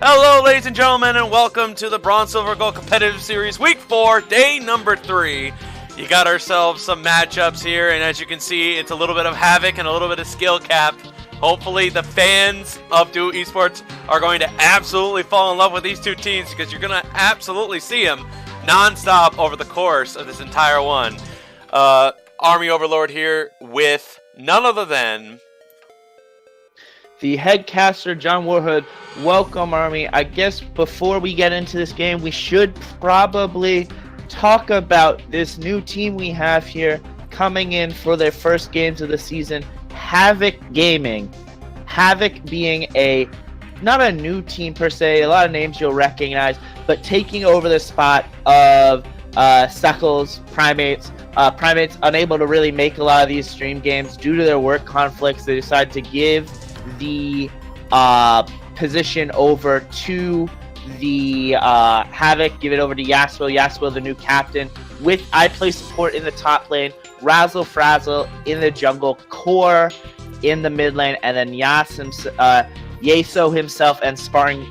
Hello, ladies and gentlemen, and welcome to the Bronze Silver Gold Competitive Series, Week 4, Day number 3. You got ourselves some matchups here, and as you can see, it's a little bit of havoc and a little bit of skill cap. Hopefully, the fans of Duo Esports are going to absolutely fall in love with these two teams, because you're going to absolutely see them non-stop over the course of this entire one. Army Overlord here with none other than the headcaster, John Warhood. Welcome, Army. I guess before we get into this game, we should probably talk about this new team we have here coming in for their first games of the season, Havoc Gaming. Havoc being not a new team per se, a lot of names you'll recognize, but taking over the spot of Suckles, Primates. Primates unable to really make a lot of these stream games due to their work conflicts. They decided to give the position over to the Havoc, give it over to Yaswell. Yaswell, the new captain, with I play support in the top lane, Razzle Frazzle in the jungle, Core in the mid lane, and then Yeso himself and Spartan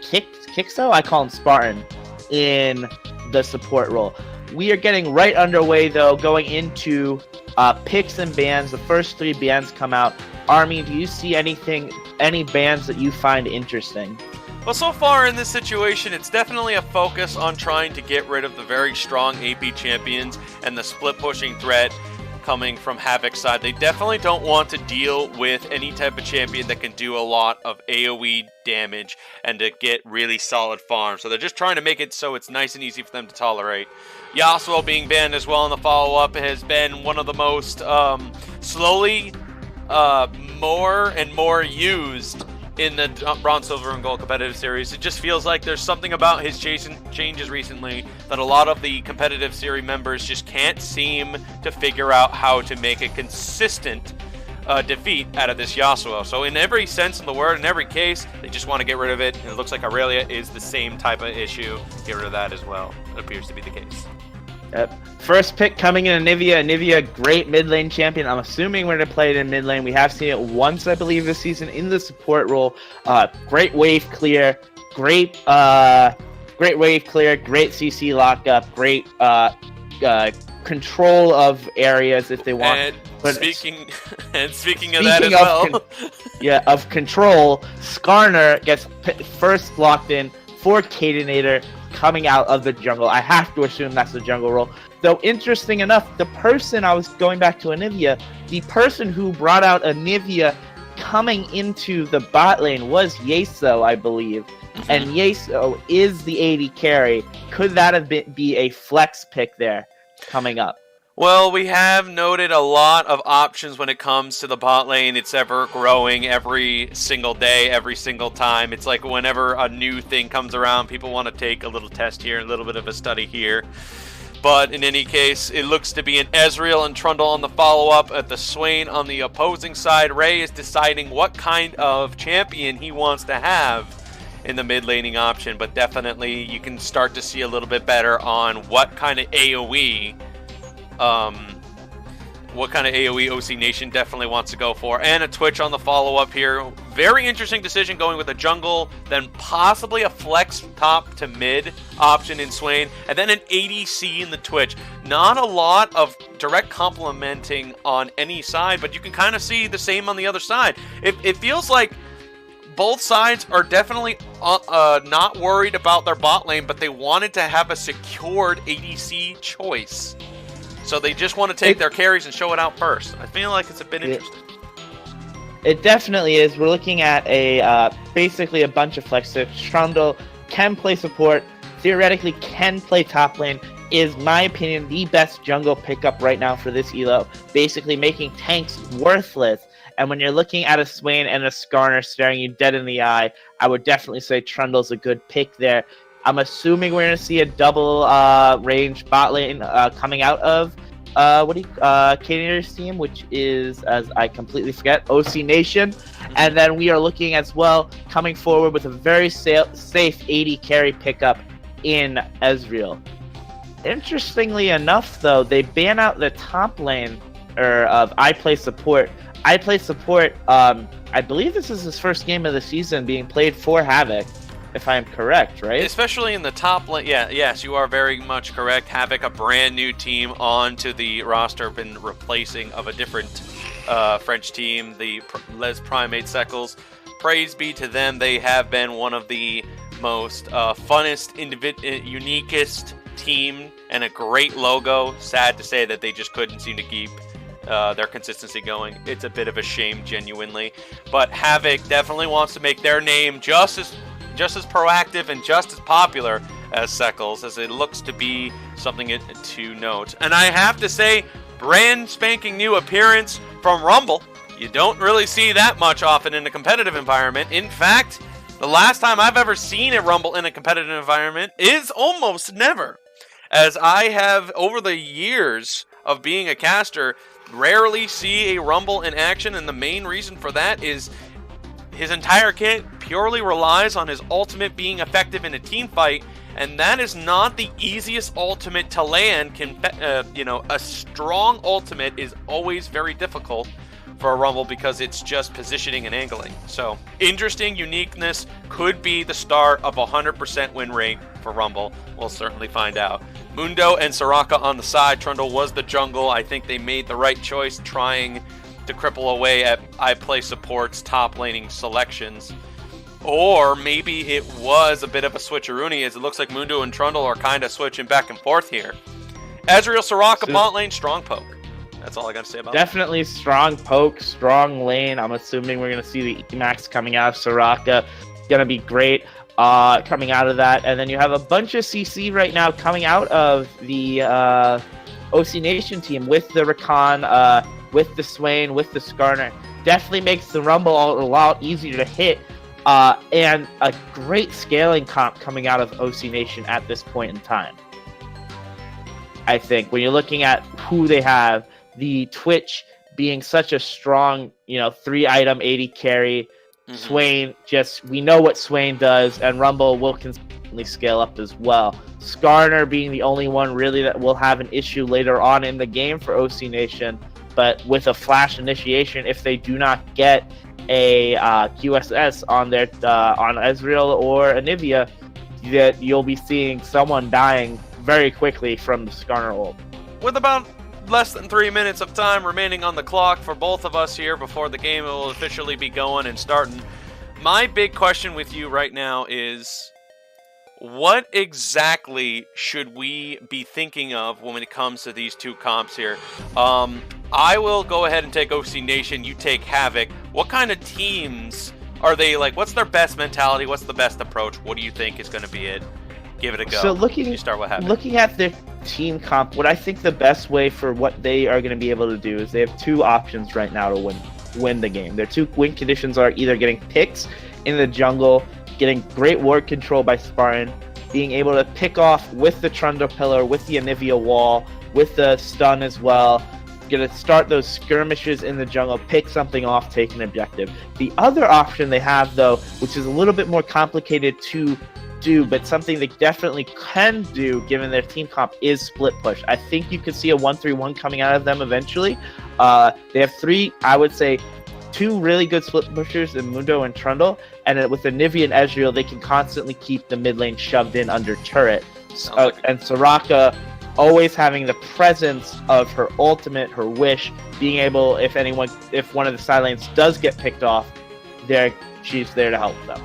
Kixo? I call him Spartan in the support role. We are getting right underway though, going into picks and bans. The first 3 bans come out. Army, do you see any bans that you find interesting? Well, so far in this situation, it's definitely a focus on trying to get rid of the very strong AP champions and the split-pushing threat coming from Havoc's side. They definitely don't want to deal with any type of champion that can do a lot of AoE damage and to get really solid farm. So they're just trying to make it so it's nice and easy for them to tolerate. Yasuo being banned as well in the follow-up has been one of the most slowly more and more used in the Bronze, Silver, and Gold competitive series. It just feels like there's something about his changes recently that a lot of the competitive series members just can't seem to figure out how to make a consistent defeat out of this Yasuo. So in every sense of the word, in every case, they just want to get rid of it. And it looks like Aurelia is the same type of issue. Get rid of that as well. It appears to be the case. Yep. First pick coming in, Anivia. Anivia, great mid lane champion. I'm assuming we're going to play it in mid lane. We have seen it once, I believe, this season in the support role. Great wave clear, great wave clear, great CC lockup, great control of areas if they want. And speaking of that as well, of control, Skarner gets first locked in for Cadenator coming out of the jungle. I have to assume that's the jungle role. Though, interesting enough, the person, I was going back to Anivia, the person who brought out Anivia coming into the bot lane was Yeso, I believe. And Yeso is the AD carry. Could that have be a flex pick there coming up? Well, we have noted a lot of options when it comes to the bot lane. It's ever growing every single day, every single time. It's like whenever a new thing comes around, people want to take a little test here, a little bit of a study here. But in any case, it looks to be an Ezreal and Trundle on the follow-up. At the Swain on the opposing side, Ray is deciding what kind of champion he wants to have in the mid-laning option. But definitely, you can start to see a little bit better on what kind of AoE OC Nation definitely wants to go for. And a Twitch on the follow-up here. Very interesting decision going with a jungle, then possibly a flex top to mid option in Swain, and then an ADC in the Twitch. Not a lot of direct complementing on any side, but you can kind of see the same on the other side. It feels like both sides are definitely not worried about their bot lane, but they wanted to have a secured ADC choice. So they just want to take their carries and show it out first. I feel like it's a bit interesting. It definitely is. We're looking at basically a bunch of flex tips. Trundle can play support, theoretically can play top lane, is, my opinion, the best jungle pickup right now for this elo, basically making tanks worthless. And when you're looking at a Swain and a Skarner staring you dead in the eye, I would definitely say Trundle's a good pick there. I'm assuming we're going to see a double range bot lane coming out of Cadenator's team, which is, as I completely forget, OC Nation. And then we are looking as well, coming forward with a very safe AD carry pickup in Ezreal. Interestingly enough, though, they ban out the top lane or of I Play Support. I Play Support, I believe this is his first game of the season being played for Havoc, if I'm correct, right? Especially in the top lane. Yeah, yes, you are very much correct. Havoc, a brand new team onto the roster, been replacing of a different French team, the Les Primate Secles. Praise be to them. They have been one of the most funnest, uniquest team and a great logo. Sad to say that they just couldn't seem to keep their consistency going. It's a bit of a shame, genuinely. But Havoc definitely wants to make their name just as proactive and just as popular as Secles, as it looks to be something to note. And I have to say, brand spanking new appearance from Rumble. You don't really see that much often in a competitive environment. In fact, the last time I've ever seen a Rumble in a competitive environment is almost never, as I have, over the years of being a caster, rarely see a Rumble in action, and the main reason for that is his entire kit purely relies on his ultimate being effective in a team fight, and that is not the easiest ultimate to land. A strong ultimate is always very difficult for a Rumble because it's just positioning and angling. So, interesting uniqueness could be the start of a 100% win rate for Rumble. We'll certainly find out. Mundo and Soraka on the side. Trundle was the jungle. I think they made the right choice trying to cripple away at I Play Support's top laning selections. Or maybe it was a bit of a switcheroony, as it looks like Mundo and Trundle are kind of switching back and forth here. Ezreal, Soraka, bot lane, strong poke. That's all I got to say about it. Definitely strong poke, strong lane. I'm assuming we're going to see the Emax coming out of Soraka. Going to be great coming out of that. And then you have a bunch of CC right now coming out of the OC Nation team with the Rakan, with the Swain, with the Skarner. Definitely makes the Rumble a lot easier to hit. And a great scaling comp coming out of OC Nation at this point in time. I think when you're looking at who they have, the Twitch being such a strong, 3-item 80 carry. Swain, we know what Swain does, and Rumble will consistently scale up as well. Skarner being the only one really that will have an issue later on in the game for OC Nation, but with a flash initiation, if they do not get a QSS on their on Ezreal or Anivia, that you'll be seeing someone dying very quickly from the Skarner ult. With about less than 3 minutes of time remaining on the clock for both of us here before the game will officially be going and starting, my big question with you right now is, what exactly should we be thinking of when it comes to these two comps here? I will go ahead and take OC Nation, you take Havoc. What kind of teams are they like? What's their best mentality? What's the best approach? What do you think is going to be it? Give it a go. So you start with Havoc. Looking at the team comp, what I think the best way for what they are going to be able to do is they have two options right now to win the game. Their two win conditions are either getting picks in the jungle, getting great ward control by Spartan, being able to pick off with the Trundle Pillar, with the Anivia Wall, with the stun as well. Going to start those skirmishes in the jungle, pick something off, take an objective. The other option they have, though, which is a little bit more complicated to do, but something they definitely can do given their team comp, is split push. I think you could see a 1-3-1 coming out of them eventually. They have two really good split pushers in Mundo and Trundle, and with Anivia and Ezreal, they can constantly keep the mid lane shoved in under turret. And Soraka always having the presence of her ultimate, her wish, being able, if one of the side lanes does get picked off, she's there to help them.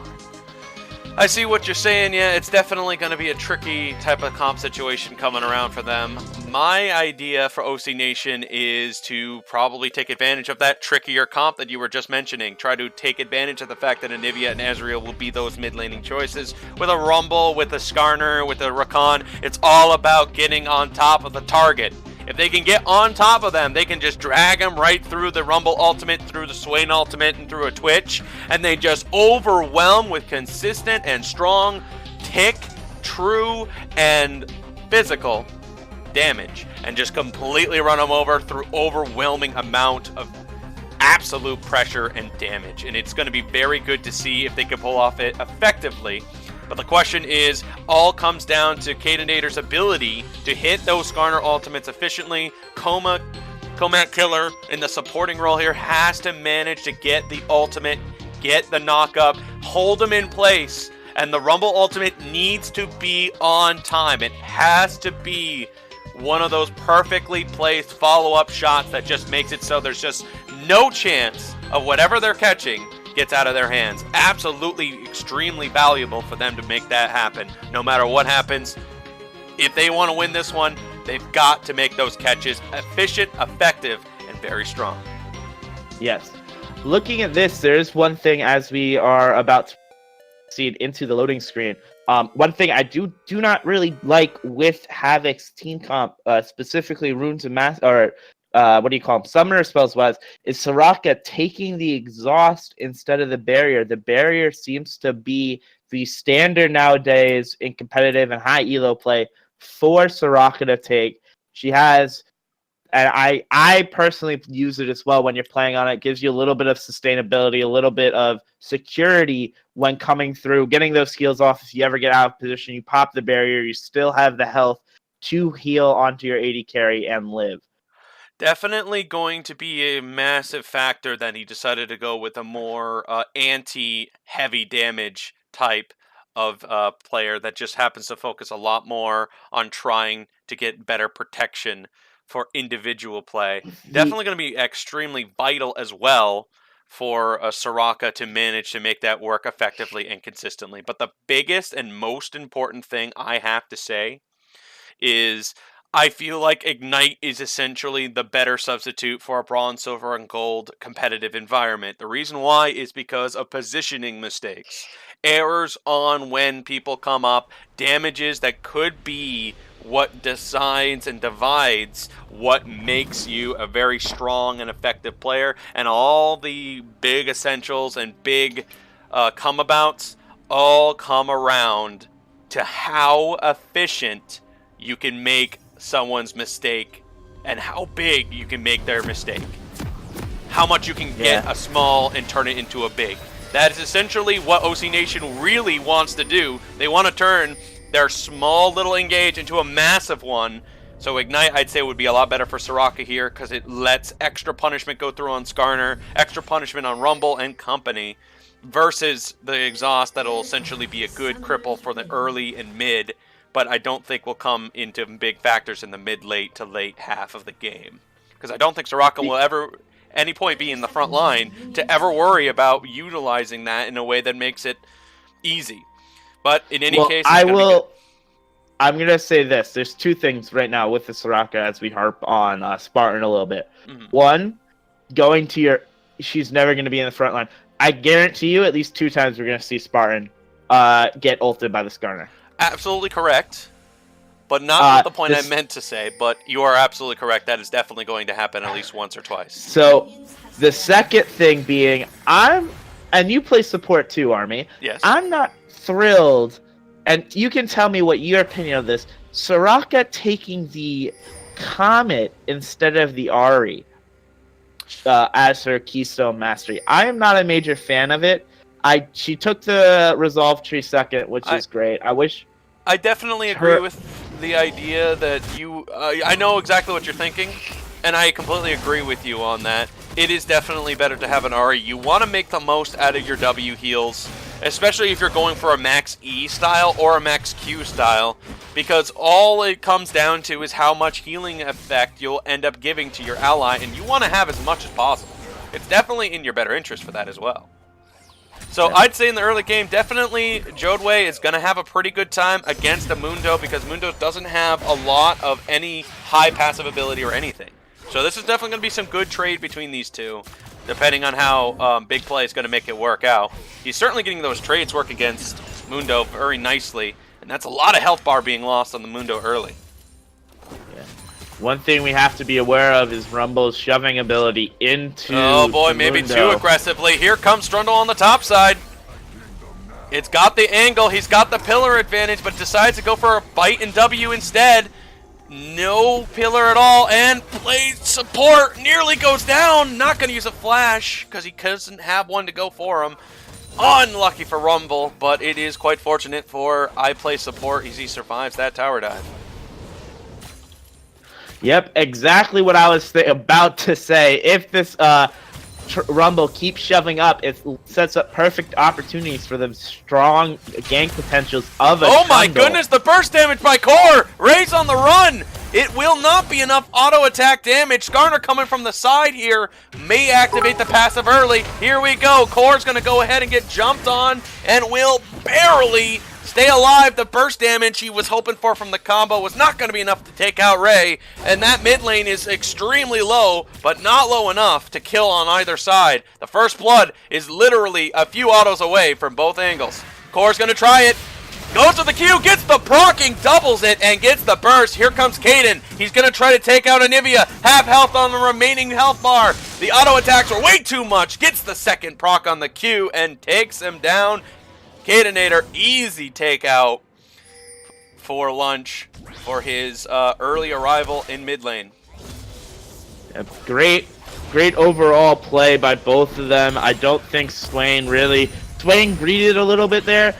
I see what you're saying. Yeah, it's definitely going to be a tricky type of comp situation coming around for them. My idea for OC Nation is to probably take advantage of that trickier comp that you were just mentioning. Try to take advantage of the fact that Anivia and Ezreal will be those mid-laning choices. With a Rumble, with a Skarner, with a Rakan, it's all about getting on top of the target. If they can get on top of them, they can just drag them right through the Rumble ultimate, through the Swain ultimate, and through a Twitch, and they just overwhelm with consistent and strong tick, true, and physical damage, and just completely run them over through overwhelming amount of absolute pressure and damage. And it's going to be very good to see if they can pull off it effectively. But the question is, all comes down to Cadenator's ability to hit those Skarner ultimates efficiently. Coma Comat Killer in the supporting role here has to manage to get the ultimate, get the knock-up, hold him in place, and the Rumble ultimate needs to be on time. It has to be one of those perfectly placed follow-up shots that just makes it so there's just no chance of whatever they're catching gets out of their hands. Absolutely extremely valuable for them to make that happen. No matter what happens, if they want to win this one, they've got to make those catches efficient, effective, and very strong. Yes. Looking at this, there's one thing as we are about to proceed into the loading screen. One thing I do not really like with Havoc's team comp, specifically Runes and Mass, or what do you call them, Summoner spells is Soraka taking the exhaust instead of the barrier. The barrier seems to be the standard nowadays in competitive and high elo play for Soraka to take. She has, and I personally use it as well when you're playing on it. It gives you a little bit of sustainability, a little bit of security when coming through, getting those skills off. If you ever get out of position, you pop the barrier, you still have the health to heal onto your AD carry and live. Definitely going to be a massive factor that he decided to go with a more anti-heavy damage type of player that just happens to focus a lot more on trying to get better protection for individual play. Definitely going to be extremely vital as well for Soraka to manage to make that work effectively and consistently. But the biggest and most important thing I have to say is I feel like Ignite is essentially the better substitute for a bronze, silver, and gold competitive environment. The reason why is because of positioning mistakes. Errors on when people come up, damages that could be what decides and divides what makes you a very strong and effective player, and all the big essentials and big come-abouts all come around to how efficient you can make someone's mistake and how big you can make their mistake. How much you can get a small and turn it into a big. That is essentially what OC Nation really wants to do. They want to turn their small little engage into a massive one. So Ignite, I'd say, would be a lot better for Soraka here because it lets extra punishment go through on Skarner, extra punishment on Rumble and company, versus the exhaust that'll essentially be a good cripple for the early and mid, but I don't think will come into big factors in the mid-late to late half of the game. Because I don't think Soraka will ever, any point, be in the front line to ever worry about utilizing that in a way that makes it easy. But in any case, I'm going to say this. There's two things right now with the Soraka as we harp on Spartan a little bit. Mm-hmm. One, going to your... She's never going to be in the front line. I guarantee you at least 2 times we're going to see Spartan get ulted by the Skarner. Absolutely correct. But not the point I meant to say, but you are absolutely correct. That is definitely going to happen at least once or twice. So, the second thing being, and you play support too, Army. Yes. I'm not thrilled, and you can tell me what your opinion of this. Soraka taking the Comet instead of the Ari as her Keystone Mastery. I am not a major fan of it. She took the Resolve Tree second, which is great. I definitely agree with the idea that you... I know exactly what you're thinking, and I completely agree with you on that. It is definitely better to have an Ari. You want to make the most out of your W heals, especially if you're going for a max E style or a max Q style, because all it comes down to is how much healing effect you'll end up giving to your ally, and you want to have as much as possible. It's definitely in your better interest for that as well. So I'd say in the early game, definitely Jodway is going to have a pretty good time against a Mundo because Mundo doesn't have a lot of any high passive ability or anything. So this is definitely going to be some good trade between these two, depending on how Big Play is going to make it work out. He's certainly getting those trades work against Mundo very nicely, and that's a lot of health bar being lost on the Mundo early. Yeah. One thing we have to be aware of is Rumble's shoving ability into Oh boy, maybe too aggressively. Here comes Strundle on the top side. It's got the angle, he's got the pillar advantage, but decides to go for a bite and W instead. No pillar at all, and plays support, nearly goes down. Not going to use a flash, because he doesn't have one to go for him. Unlucky for Rumble, but it is quite fortunate for I play support as he survives that tower dive. Yep, exactly what I was about to say. If this Rumble keeps shoving up, it sets up perfect opportunities for the strong gank potentials of a Oh my Trundle. goodness, the burst damage by Core! Ray's on the run! It will not be enough auto attack damage. Skarner coming from the side here may activate the passive early. Here we go. Core's going to go ahead and get jumped on and will barely stay alive. The burst damage he was hoping for from the combo was not going to be enough to take out Ray. And that mid lane is extremely low, but not low enough to kill on either side. The first blood is literally a few autos away from both angles. Core's going to try it. Goes to the Q, gets the procking, doubles it, and gets the burst. Here comes Kaden. He's going to try to take out Anivia. Half health on the remaining health bar. The auto attacks are way too much. Gets the second proc on the Q and takes him down. Kadenator, easy takeout for lunch for his early arrival in mid lane. Great overall play by both of them. I don't think Swain greeted a little bit there.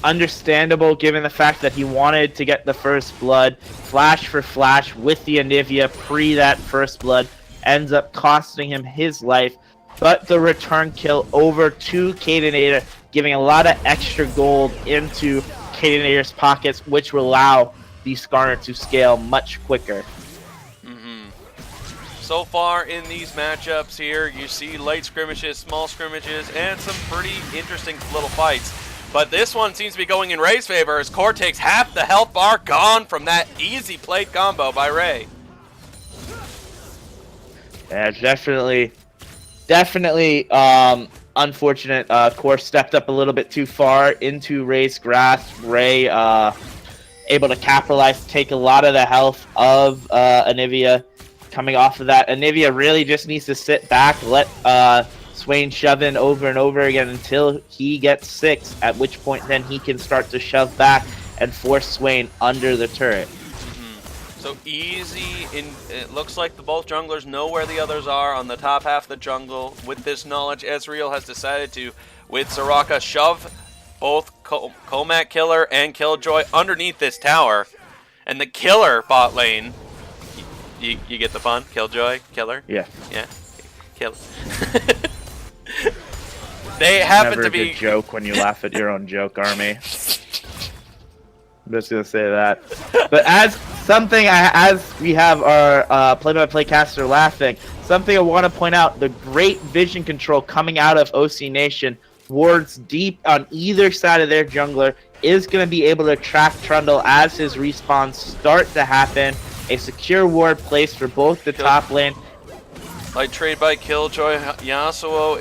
Understandable given the fact that he wanted to get the first blood. Flash for flash with the Anivia pre that first blood ends up costing him his life. But the return kill over to Kadenator, giving a lot of extra gold into Kadenator's pockets, which will allow the Skarner to scale much quicker. So far in these matchups here, you see light scrimmages, small scrimmages, and some pretty interesting little fights. But this one seems to be going in Ray's favor as Core takes half the health bar gone from that easy plate combo by Ray. Yeah, definitely unfortunate. Core stepped up a little bit too far into Ray's grasp. Ray able to capitalize, take a lot of the health of Anivia. Coming off of that, Anivia really just needs to sit back, let Swain shove in over and over again until he gets 6, at which point then he can start to shove back and force Swain under the turret. So easy, it looks like the both junglers know where the others are on the top half of the jungle. With this knowledge, Ezreal has decided to, with Soraka, shove both Comac Killer and Killjoy underneath this tower. And the Killer bot lane, you get the pun? Killjoy? Killer? Yeah. Yeah. Kill. They happen Never to a be... good joke when you laugh at your own joke, Army. I'm just gonna say that. But as we have our play-by-play caster laughing, something I want to point out: the great vision control coming out of OC Nation. Wards deep on either side of their jungler is going to be able to track Trundle as his respawns start to happen. A secure ward placed for both the top lane. Light trade by Killjoy. Yasuo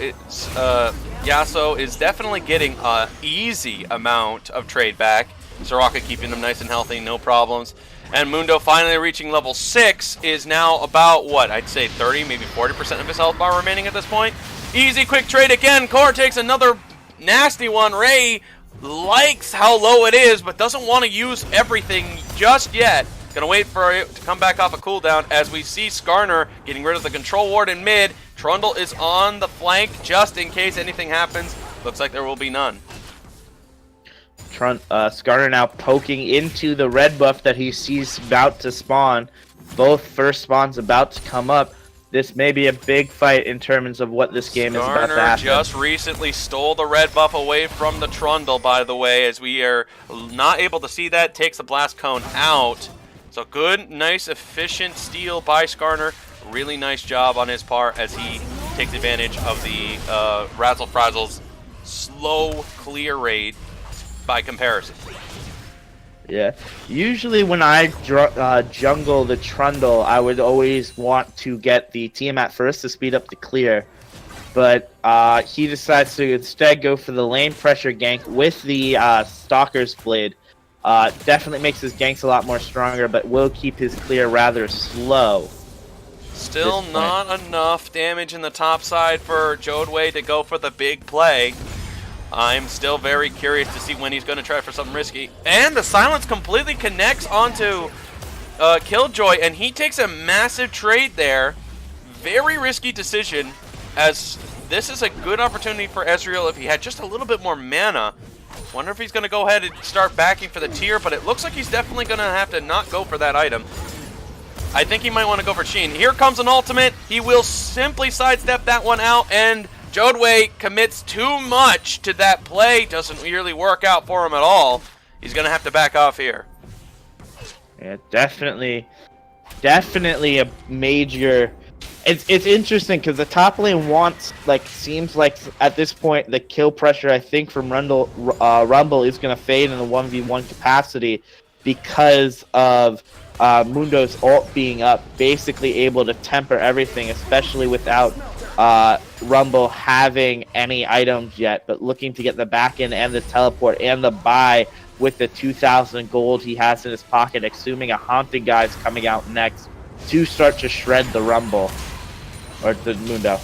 is definitely getting an easy amount of trade back. Soraka keeping him nice and healthy, no problems. And Mundo finally reaching level 6 is now about, what, I'd say 30, maybe 40% of his health bar remaining at this point. Easy quick trade again. Core takes another nasty one. Ray likes how low it is, but doesn't want to use everything just yet. Gonna wait for it to come back off a cooldown as we see Skarner getting rid of the control ward in mid. Trundle is on the flank just in case anything happens. Looks like there will be none. Skarner now poking into the red buff that he sees about to spawn. Both first spawns about to come up. This may be a big fight in terms of what this game is about to happen. Skarner just recently stole the red buff away from the Trundle, by the way, as we are not able to see that. Takes the blast cone out. So good, nice, efficient steal by Skarner. Really nice job on his part as he takes advantage of the Razzle Frazzle's slow clear rate by comparison. Yeah, usually when I jungle the Trundle, I would always want to get the Tiamat first to speed up the clear. But he decides to instead go for the lane pressure gank with the Stalker's Blade. Definitely makes his ganks a lot more stronger, but will keep his clear rather slow. Still not enough damage in the top side for Jodway to go for the big play. I'm still very curious to see when he's going to try for something risky. And the silence completely connects onto Killjoy, and he takes a massive trade there. Very risky decision, as this is a good opportunity for Ezreal if he had just a little bit more mana. Wonder if he's going to go ahead and start backing for the tier, but it looks like he's definitely going to have to not go for that item. I think he might want to go for Sheen. Here comes an ultimate. He will simply sidestep that one out, and Jodway commits too much to that play. Doesn't really work out for him at all. He's going to have to back off here. Yeah, definitely a major... It's interesting because the top lane seems like at this point the kill pressure I think from Rumble is going to fade in the 1v1 capacity because of Mundo's ult being up, basically able to temper everything, especially without Rumble having any items yet, but looking to get the back end and the teleport and the buy with the 2,000 gold he has in his pocket, assuming a Haunted Guy's coming out next to start to shred the Rumble. Or the Mundo.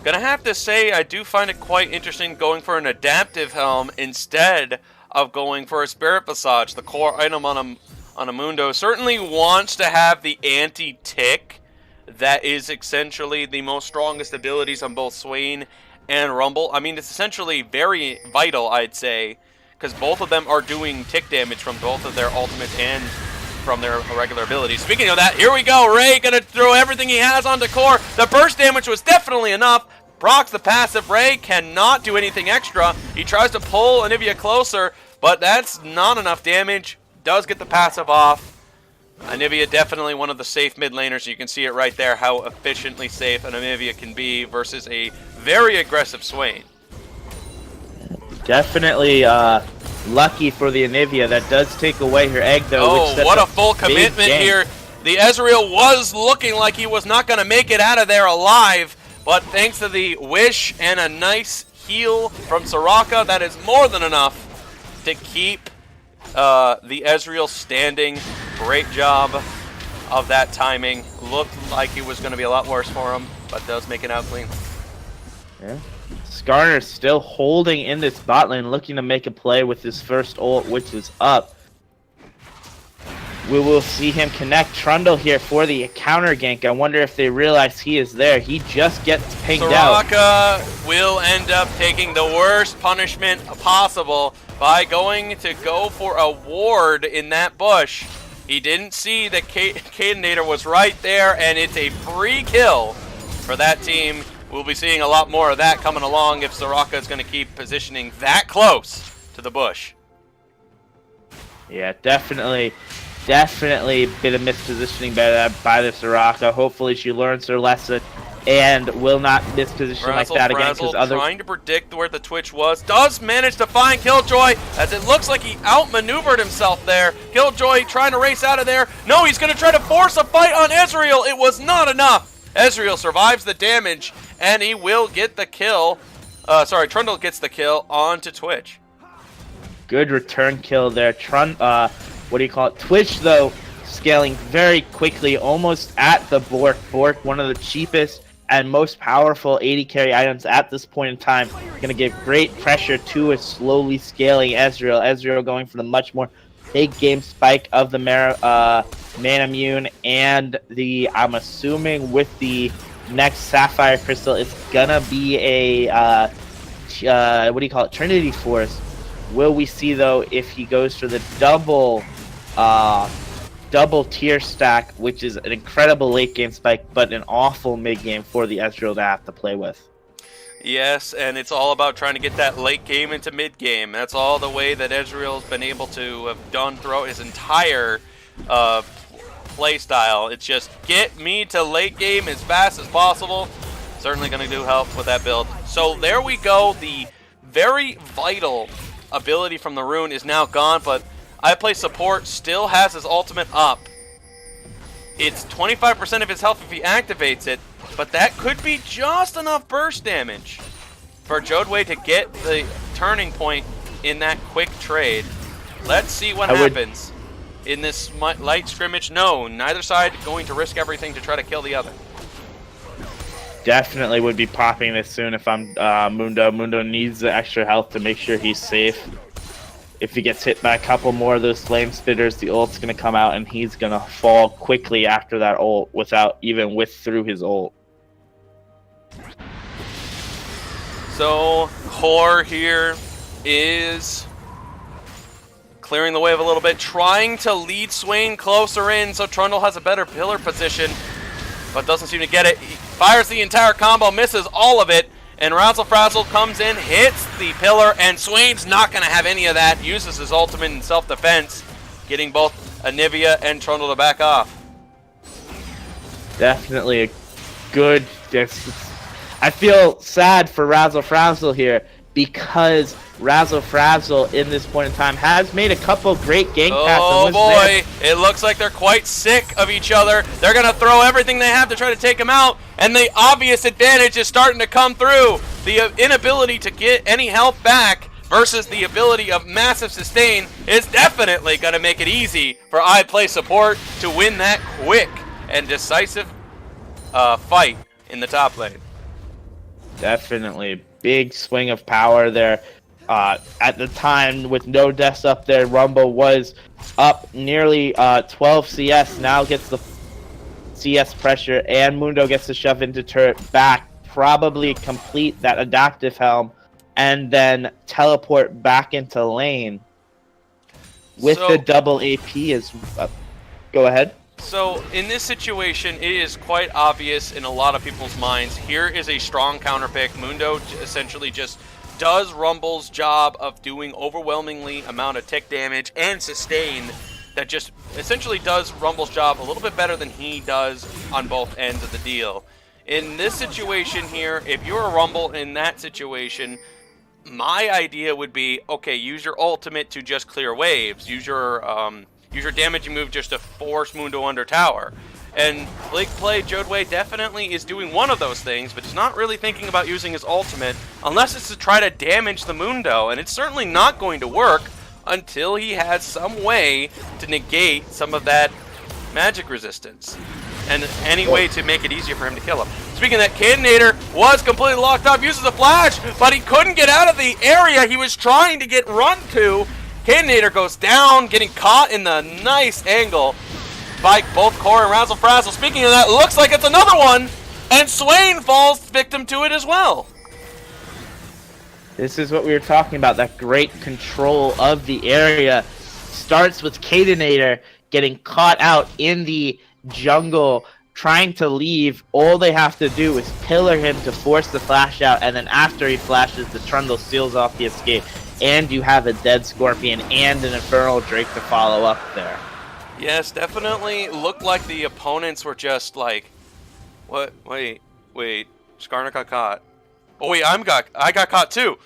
Gonna have to say, I do find it quite interesting going for an adaptive helm instead of going for a Spirit Visage. The core item on a Mundo certainly wants to have the anti-tick. That is essentially the most strongest abilities on both Swain and Rumble. I mean, it's essentially very vital, I'd say, because both of them are doing tick damage from both of their ultimates and from their regular abilities. Speaking of that, here we go. Ray gonna throw everything he has onto core. The burst damage was definitely enough. Procs the passive. Ray cannot do anything extra. He tries to pull Anivia closer, but that's not enough damage. Does get the passive off. Anivia definitely one of the safe mid laners. You can see it right there how efficiently safe an Anivia can be versus a very aggressive Swain. Definitely lucky for the Anivia. That does take away her egg, though. Oh, what a full commitment here. The Ezreal was looking like he was not going to make it out of there alive, but thanks to the wish and a nice heal from Soraka, that is more than enough to keep the Ezreal standing. Great job of that timing. Looked like it was going to be a lot worse for him, but does make it out clean. Yeah. Skarner still holding in this bot lane, looking to make a play with his first ult, which is up. We will see him connect Trundle here for the counter gank. I wonder if they realize he is there. He just gets pinged out. Soraka will end up taking the worst punishment possible by going to go for a ward in that bush. He didn't see that Cadenator was right there, and it's a free kill for that team. We'll be seeing a lot more of that coming along if Soraka is going to keep positioning that close to the bush. Yeah, definitely a bit of mispositioning by the Soraka. Hopefully she learns her lesson and will not misposition like that again. Trying to predict where the Twitch was. Does manage to find Killjoy, as it looks like he outmaneuvered himself there. Killjoy trying to race out of there. No, he's going to try to force a fight on Ezreal. It was not enough. Ezreal survives the damage, and he will get the kill. Trundle gets the kill onto Twitch. Good return kill there. Twitch, though, scaling very quickly, almost at the Bork. Bork, one of the cheapest and most powerful 80 carry items at this point in time. Going to give great pressure to a slowly scaling Ezreal. Ezreal going for the much more big game spike of the Manamune, and I'm assuming with the next Sapphire Crystal, it's gonna be a Trinity Force. Will we see, though, if he goes for the double tier stack, which is an incredible late game spike, but an awful mid game for the Ezreal to have to play with. Yes, and it's all about trying to get that late game into mid game. That's all the way that Ezreal's been able to have done throughout his entire play style. It's just get me to late game as fast as possible. Certainly going to do help with that build. So there we go. The very vital ability from the rune is now gone, but iPlay support still has his ultimate up. It's 25% of his health if he activates it, but that could be just enough burst damage for Jodway to get the turning point in that quick trade. Let's see what happens in this light scrimmage. No, neither side going to risk everything to try to kill the other. Definitely would be popping this soon if I'm Mundo. Mundo needs the extra health to make sure he's safe. If he gets hit by a couple more of those flame spitters, the ult's going to come out and he's going to fall quickly after that ult without even through his ult. So, Core here is clearing the wave a little bit, trying to lead Swain closer in so Trundle has a better pillar position, but doesn't seem to get it. He fires the entire combo, misses all of it, and Razzle Frazzle comes in, hits the pillar, and Swain's not going to have any of that, uses his ultimate in self-defense, getting both Anivia and Trundle to back off. Definitely a good... I feel sad for Razzle Frazzle here, because Razzle Frazzle in this point in time has made a couple great gank paths. Oh boy, it looks like they're quite sick of each other. They're going to throw everything they have to try to take him out, and the obvious advantage is starting to come through. The inability to get any health back versus the ability of massive sustain is definitely going to make it easy for iPlay support to win that quick and decisive fight in the top lane. Definitely big swing of power there. At the time, with no deaths up there, Rumble was up nearly 12 CS. Now gets the CS pressure, and Mundo gets to shove into turret back, probably complete that adaptive helm, and then teleport back into lane with the double AP. Go ahead. So in this situation, it is quite obvious in a lot of people's minds. Here is a strong counter pick. Mundo essentially just does Rumble's job of doing overwhelmingly amount of tick damage and sustain that just essentially does Rumble's job a little bit better than he does on both ends of the deal. In this situation here, if you're a Rumble in that situation, my idea would be, okay, use your ultimate to just clear waves. Use your damaging move just to force Mundo under tower. And Blake Play Jodway definitely is doing one of those things, but he's not really thinking about using his ultimate unless it's to try to damage the Mundo, and it's certainly not going to work until he has some way to negate some of that magic resistance and any way to make it easier for him to kill him. Speaking of that, Cadenator was completely locked up, uses a flash, but he couldn't get out of the area he was trying to get run to. Cadenator goes down, getting caught in the nice angle by both Core and Razzle Frazzle. Speaking of that, looks like it's another one, and Swain falls victim to it as well. This is what we were talking about, that great control of the area. Starts with Cadenator getting caught out in the jungle, trying to leave. All they have to do is pillar him to force the flash out, and then after he flashes, the Trundle seals off the escape. And you have a dead Scorpion and an Infernal Drake to follow up there. Yes, definitely looked like the opponents were just like, what? Wait, Skarner got caught. Oh wait, I got caught too.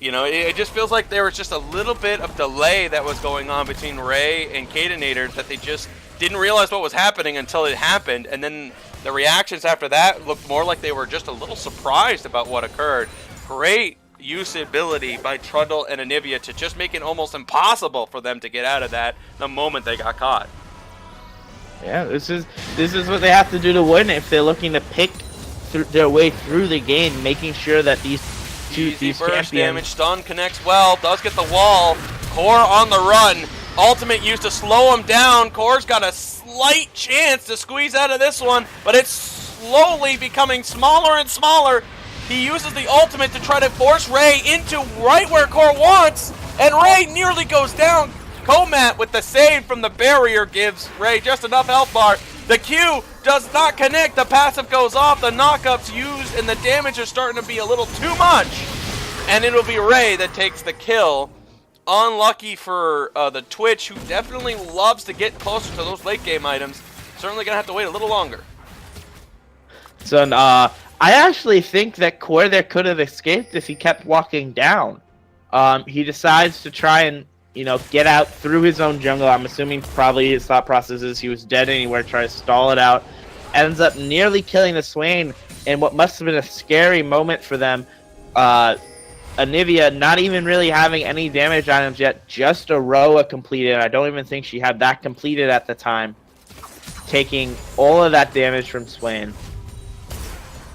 You know, it just feels like there was just a little bit of delay that was going on between Ray and Cadenator, that they just didn't realize what was happening until it happened, and then the reactions after that looked more like they were just a little surprised about what occurred. Great usability by Trundle and Anivia to just make it almost impossible for them to get out of that the moment they got caught. Yeah, this is what they have to do to win if they're looking to pick their way through the game, making sure that these burst champions... damage, stun connects well, does get the wall. Core on the run, ultimate used to slow him down. Core's got a slight chance to squeeze out of this one, but it's slowly becoming smaller and smaller. He uses the ultimate to try to force Ray into right where Core wants, and Ray nearly goes down. Comat with the save from the barrier gives Ray just enough health bar. The Q does not connect, the passive goes off, the knockup's used, and the damage is starting to be a little too much. And it'll be Ray that takes the kill. Unlucky for the Twitch, who definitely loves to get closer to those late game items. Certainly gonna have to wait a little longer. So, I actually think that Core there could have escaped if he kept walking down. He decides to try and, get out through his own jungle. I'm assuming probably his thought process is he was dead anywhere, try to stall it out. Ends up nearly killing the Swain in what must have been a scary moment for them. Anivia not even really having any damage items yet, just a Roa completed. I don't even think she had that completed at the time. Taking all of that damage from Swain.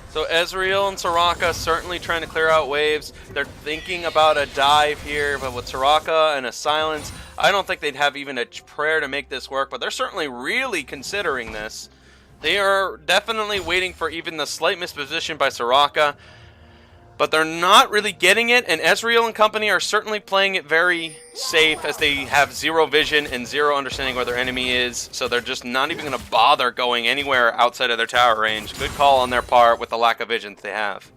So Ezreal and Soraka certainly trying to clear out waves. They're thinking about a dive here, but with Soraka and a silence, I don't think they'd have even a prayer to make this work, but they're certainly really considering this. They are definitely waiting for even the slight misposition by Soraka. but they're not really getting it, and Ezreal and company are certainly playing it very safe as they have zero vision and zero understanding where their enemy is, so they're just not even going to bother going anywhere outside of their tower range. Good call on their part with the lack of vision that they have.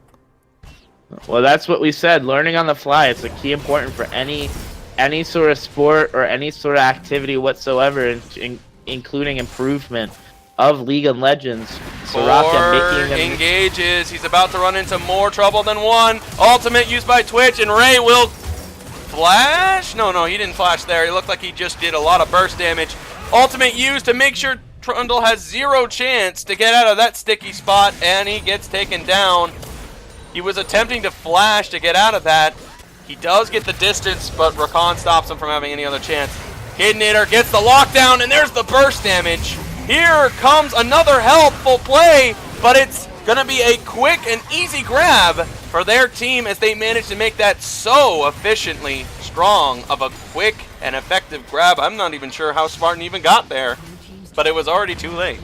Well, that's what we said. Learning on the fly. It's a key important for any sort of sport or any sort of activity whatsoever, including improvement of League of Legends. Soraka making them engages. He's about to run into more trouble than one. Ultimate used by Twitch, and Ray will flash. No, he didn't flash there. He looked like he just did a lot of burst damage. Ultimate used to make sure Trundle has zero chance to get out of that sticky spot, and he gets taken down. He was attempting to flash to get out of that. He does get the distance, but Rakan stops him from having any other chance. Kidnator gets the lockdown, and there's the burst damage. Here comes another helpful play, but it's going to be a quick and easy grab for their team as they manage to make that so efficiently strong of a quick and effective grab. I'm not even sure how Spartan even got there, but it was already too late.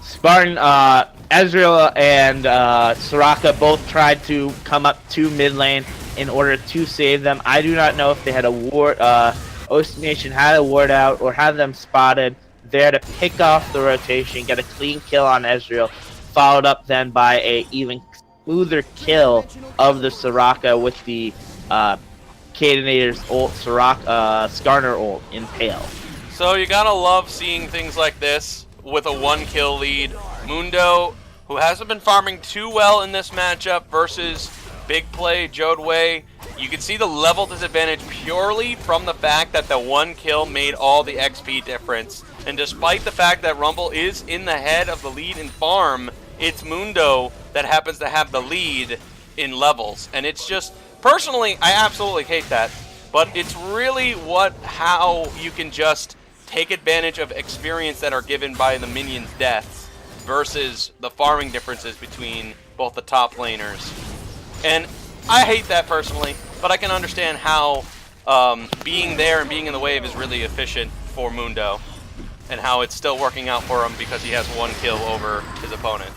Spartan, Ezreal and Soraka both tried to come up to mid lane in order to save them. I do not know if they had a ward, OC Nation had a ward out or had them spotted there to pick off the rotation, get a clean kill on Ezreal, followed up then by a even smoother kill of the Soraka with the Cadenator's ult, Skarner ult in Pale. So you gotta love seeing things like this with a 1-kill lead. Mundo, who hasn't been farming too well in this matchup versus big play Jodway, you can see the level disadvantage purely from the fact that the 1 kill made all the XP difference. And despite the fact that Rumble is in the head of the lead in farm, it's Mundo that happens to have the lead in levels. And it's just, personally, I absolutely hate that. But it's really how you can just take advantage of experience that are given by the minions' deaths versus the farming differences between both the top laners. And I hate that personally, but I can understand how being there and being in the wave is really efficient for Mundo, and how it's still working out for him because he has 1 kill over his opponent.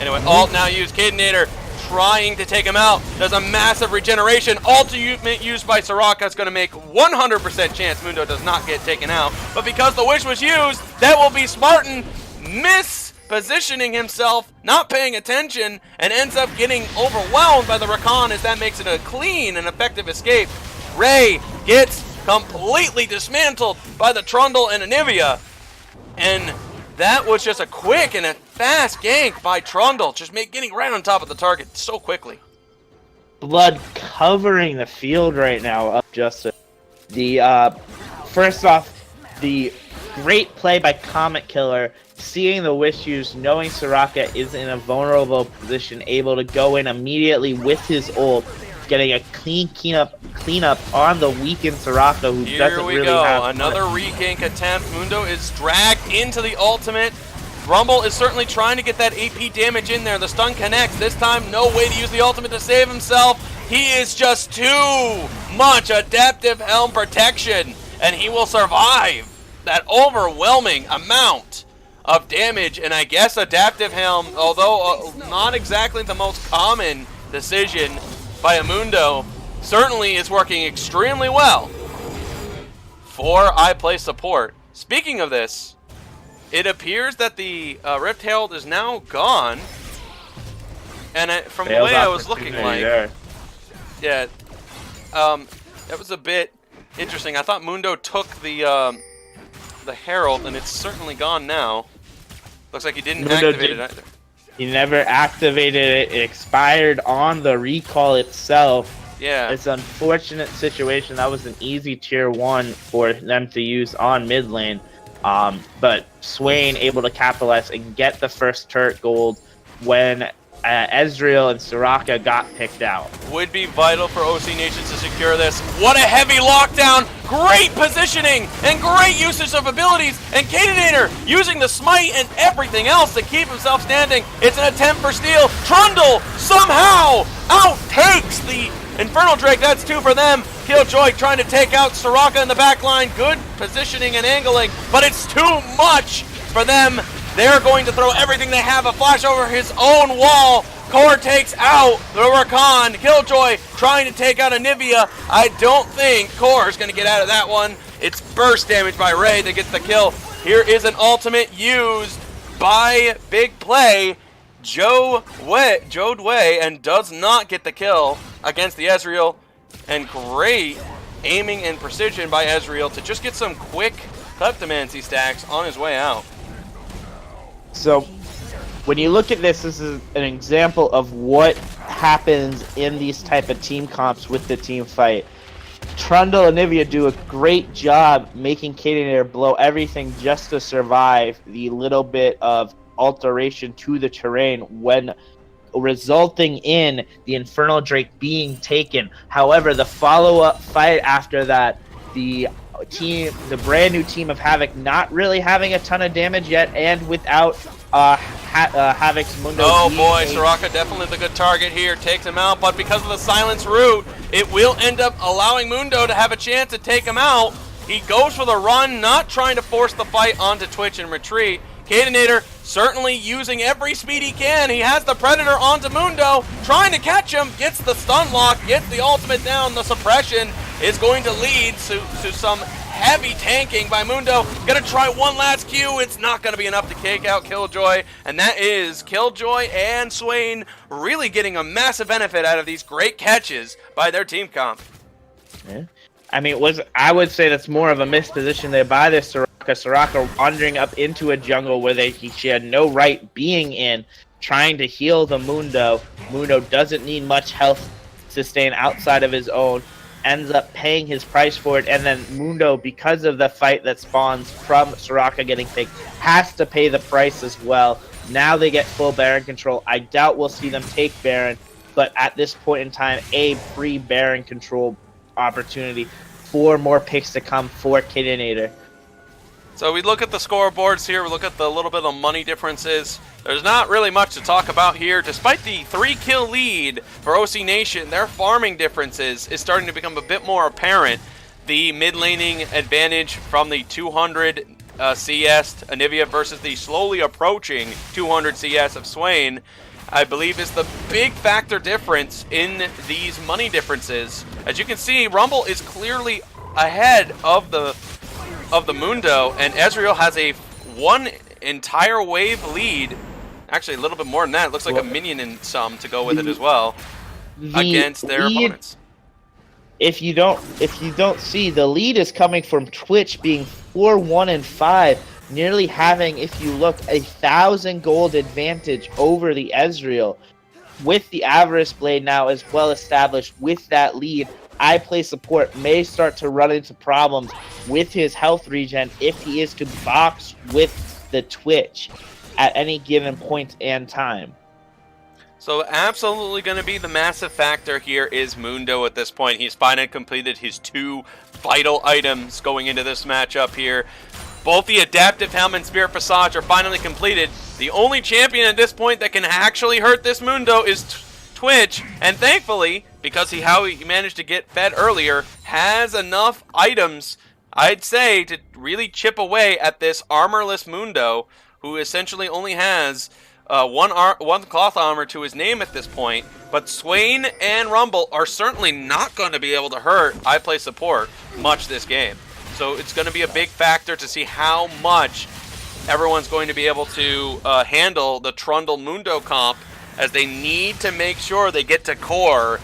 Anyway, ult now used. Cadenator trying to take him out. There's a massive regeneration. Ultimate used by Soraka is going to make 100% chance Mundo does not get taken out. But because the wish was used, that will be Spartan positioning himself, not paying attention, and ends up getting overwhelmed by the Rakan as that makes it a clean and effective escape. Ray gets completely dismantled by the Trundle and Anivia, and that was just a quick and a fast gank by Trundle, just getting right on top of the target so quickly. Blood covering the field right now of Justice. First off, the great play by Comet Killer, seeing the wish used, knowing Soraka is in a vulnerable position, able to go in immediately with his ult, getting a cleanup on the weakened Soraka, who doesn't really have much. Another regank attempt. Mundo is dragged into the ultimate. Rumble is certainly trying to get that AP damage in there. The stun connects. This time, no way to use the ultimate to save himself. He is just too much adaptive helm protection, and he will survive that overwhelming amount of damage. And I guess adaptive helm, although not exactly the most common decision by Mundo, certainly is working extremely well for iPlay support. Speaking of this, it appears that the Rift Herald is now gone, and from the way I was looking like, yeah, that was a bit interesting. I thought Mundo took the Herald, and it's certainly gone now. Looks like he didn't activate it either. He never activated it. It expired on the recall itself. Yeah. It's an unfortunate situation. That was an easy tier 1 for them to use on mid lane. But Swain able to capitalize and get the first turret gold when Ezreal and Soraka got picked out. Would be vital for OC Nations to secure this. What a heavy lockdown! Great positioning and great usage of abilities, and Cadenator using the smite and everything else to keep himself standing. It's an attempt for steal. Trundle somehow outtakes the Infernal Drake. That's 2 for them. Killjoy trying to take out Soraka in the back line. Good positioning and angling, but it's too much for them. They're going to throw everything they have. A flash over his own wall. Core takes out the Rakan. Killjoy trying to take out Anivia. I don't think Core is going to get out of that one. It's burst damage by Ray that gets the kill. Here is an ultimate used by Big Play. Jodway, and does not get the kill against the Ezreal. And great aiming and precision by Ezreal to just get some quick Kleptomancy stacks on his way out. So, when you look at this, this is an example of what happens in these type of team comps with the team fight. Trundle and Nivea do a great job making Kadenator blow everything just to survive the little bit of alteration to the terrain, when resulting in the Infernal Drake being taken. However, the follow-up fight after that, the brand new team of Havoc not really having a ton of damage yet, and without Havoc's Mundo. Oh boy, Soraka definitely the good target here, takes him out, but because of the silence route, it will end up allowing Mundo to have a chance to take him out. He goes for the run, not trying to force the fight onto Twitch and retreat. Kadenator certainly using every speed he can. He has the Predator onto Mundo, trying to catch him, gets the stun lock, gets the ultimate down. The suppression is going to lead to some heavy tanking by Mundo. Gonna try one last Q. It's not gonna be enough to take out Killjoy, and that is Killjoy and Swain really getting a massive benefit out of these great catches by their team comp. Yeah. I mean, I would say that's more of a misposition there by this Soraka. Soraka wandering up into a jungle where she had no right being in, trying to heal the Mundo. Mundo doesn't need much health sustain outside of his own, ends up paying his price for it, and then Mundo, because of the fight that spawns from Soraka getting picked, has to pay the price as well. Now they get full Baron control. I doubt we'll see them take Baron, but at this point in time, a free Baron control opportunity. 4 more picks to come for Kadenator. So we look at the scoreboards here, we look at the little bit of money differences. There's not really much to talk about here. Despite the 3-kill lead for OC Nation, their farming differences is starting to become a bit more apparent. The mid-laning advantage from the 200 CS Anivia versus the slowly approaching 200 CS of Swain, I believe, is the big factor difference in these money differences. As you can see, Rumble is clearly ahead of the Mundo, and Ezreal has a 1 entire wave lead. Actually, a little bit more than that. It looks like a minion in some to go with it as well against their opponents. If you don't see, the lead is coming from Twitch being 4-1-5. Nearly having, if you look, 1,000 gold advantage over the Ezreal. With the Avarice Blade now as well established with that lead, I Play Support may start to run into problems with his health regen if he is to box with the Twitch at any given point and time. So absolutely going to be the massive factor here is Mundo at this point. He's finally completed his 2 vital items going into this matchup here. Both the Adaptive Helm and Spirit Passage are finally completed. The only champion at this point that can actually hurt this Mundo is Twitch, and thankfully, because how he managed to get fed earlier, has enough items, I'd say, to really chip away at this armorless Mundo, who essentially only has one cloth armor to his name at this point. But Swain and Rumble are certainly not going to be able to hurt I Play Support much this game. So it's going to be a big factor to see how much everyone's going to be able to handle the Trundle Mundo comp, as they need to make sure they get to core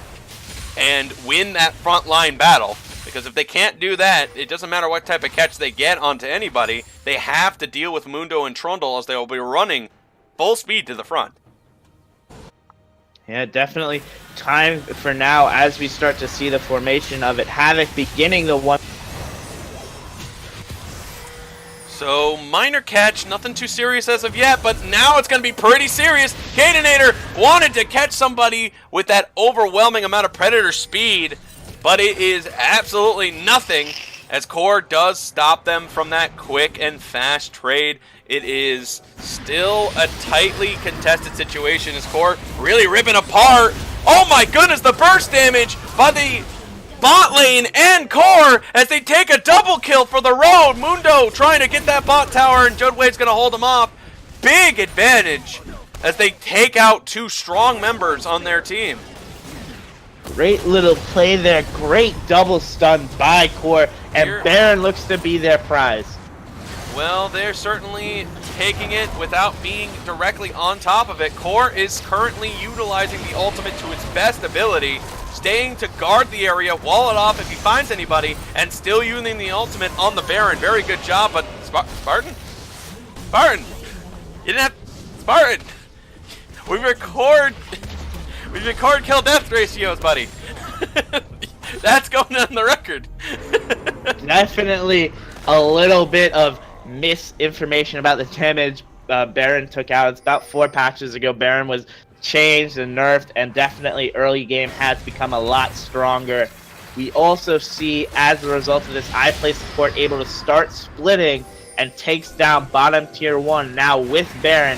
and win that frontline battle. Because if they can't do that, it doesn't matter what type of catch they get onto anybody, they have to deal with Mundo and Trundle, as they will be running full speed to the front. Yeah, definitely time for now as we start to see the formation of it. Havoc beginning the one. So, minor catch, nothing too serious as of yet, but now it's going to be pretty serious. Kadenator wanted to catch somebody with that overwhelming amount of Predator speed, but it is absolutely nothing, as Core does stop them from that quick and fast trade. It is still a tightly contested situation, as Core really ripping apart. Oh my goodness, the burst damage by the bot lane and Core as they take a double kill for the road. Mundo trying to get that bot tower, and Jodwade's going to hold him off. Big advantage as they take out 2 strong members on their team. Great little play there. Great double stun by Core, and Baron looks to be their prize. Well, they're certainly taking it without being directly on top of it. Core is currently utilizing the ultimate to its best ability, staying to guard the area, wall it off if he finds anybody, and still using the ultimate on the Baron. Very good job, but Spartan? Spartan! You didn't have... Spartan! We record kill death ratios, buddy. That's going on the record. Definitely a little bit of misinformation about the damage Baron took out. It's about 4 patches ago. Baron was changed and nerfed, and definitely early game has become a lot stronger. We also see, as a result of this, iPlay support able to start splitting and takes down bottom tier 1 now with Baron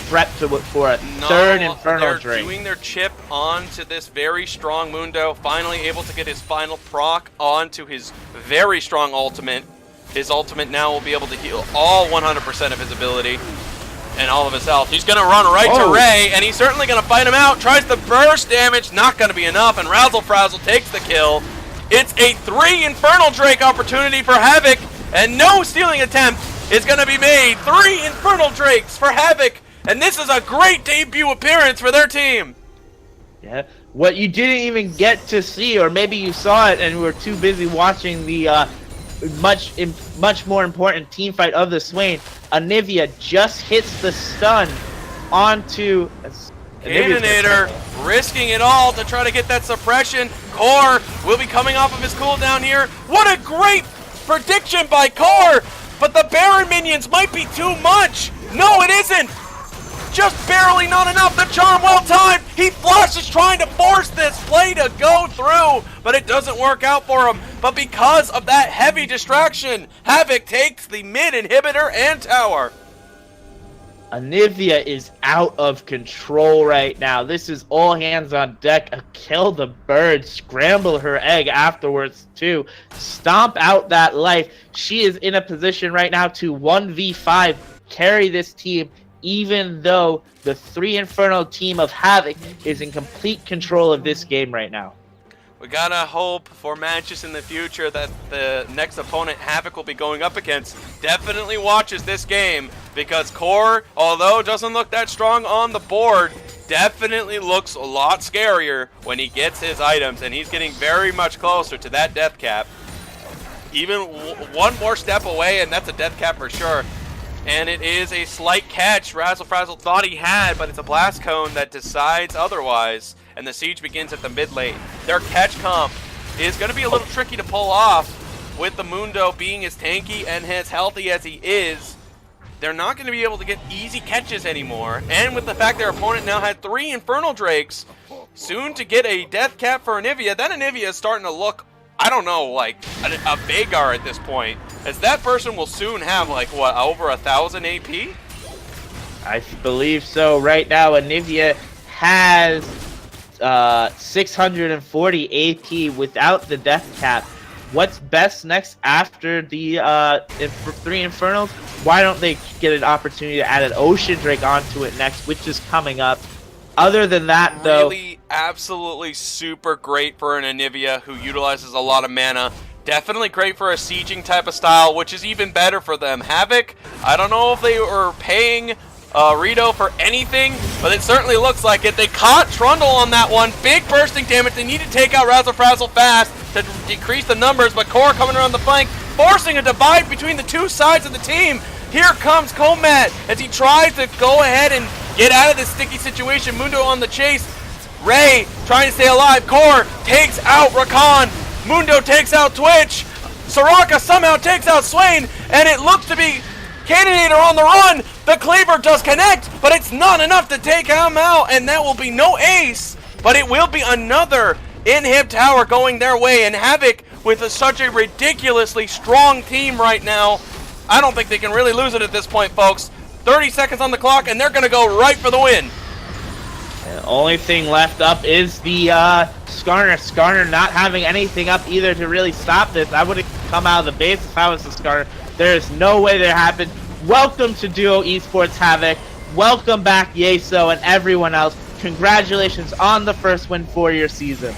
prepped for a third Infernal Drake. They're doing their chip onto this very strong Mundo, finally able to get his final proc onto his very strong ultimate. His ultimate now will be able to heal all 100% of his ability and all of his health. He's going to run right to Ray, and he's certainly going to fight him out. Tries the burst damage, not going to be enough, and Razzle Frazzle takes the kill. It's a 3 Infernal Drake opportunity for Havoc, and no stealing attempt is going to be made. 3 Infernal Drakes for Havoc, and this is a great debut appearance for their team. Yeah, what you didn't even get to see, or maybe you saw it and were too busy watching the much more important team fight of the Swain. Anivia just hits the stun onto Cannonnator, risking it all to try to get that suppression. Core will be coming off of his cooldown here. What a great prediction by Core, but the Baron minions might be too much. No, it isn't. Just barely not enough. The charm well timed. He flushes trying to force this play to go through, but it doesn't work out for him. But because of that heavy distraction, Havoc takes the mid inhibitor and tower. Anivia is out of control right now. This is all hands on deck. Kill the bird, scramble her egg afterwards too. Stomp out that life. She is in a position right now to 1v5 carry this team, even though the 3 Infernal team of Havoc is in complete control of this game right now. We gotta hope for matches in the future that the next opponent Havoc will be going up against definitely watches this game, because Core, although doesn't look that strong on the board, definitely looks a lot scarier when he gets his items, and he's getting very much closer to that death cap. Even one more step away and that's a death cap for sure. And it is a slight catch Razzle Frazzle thought he had, but it's a blast cone that decides otherwise. And the siege begins at the mid lane. Their catch comp is going to be a little tricky to pull off with the Mundo being as tanky and as healthy as he is. They're not going to be able to get easy catches anymore. And with the fact their opponent now had 3 Infernal Drakes, soon to get a death cap for Anivia, that Anivia is starting to look, I don't know, like a Vagar at this point. As that person will soon have, like, what, over 1,000 AP? I believe so. Right now, Anivia has 640 AP without the death cap. What's best next after the 3 Infernals? Why don't they get an opportunity to add an Ocean Drake onto it next, which is coming up? Other than that, though... Really, absolutely super great for an Anivia who utilizes a lot of mana. Definitely great for a sieging type of style, which is even better for them. Havoc, I don't know if they were paying Rito for anything, but it certainly looks like it. They caught Trundle on that one. Big bursting damage. They need to take out Razzle Frazzle fast to decrease the numbers, but Core coming around the flank, forcing a divide between the two sides of the team. Here comes Comat as he tries to go ahead and get out of this sticky situation. Mundo on the chase. Ray trying to stay alive. Core takes out Rakan. Mundo takes out Twitch. Soraka somehow takes out Swain, and it looks to be Cannonnator on the run. The Cleaver does connect, but it's not enough to take him out, and that will be no ace, but it will be another inhib tower going their way, and Havoc with such a ridiculously strong team right now, I don't think they can really lose it at this point, folks. 30 seconds on the clock, and they're going to go right for the win. The only thing left up is the Skarner. Skarner not having anything up either to really stop this. I would have come out of the base if I was the Skarner. There is no way that happened. Welcome to Duo Esports Havoc. welcome back, Yeso, and everyone else. Congratulations on the first win for your season.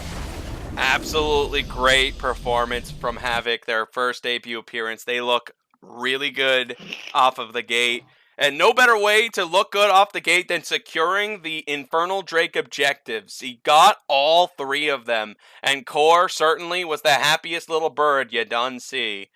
Absolutely great performance from Havoc, their first debut appearance. They look really good off of the gate. And no better way to look good off the gate than securing the Infernal Drake objectives. He got all 3 of them. And Core certainly was the happiest little bird you done see.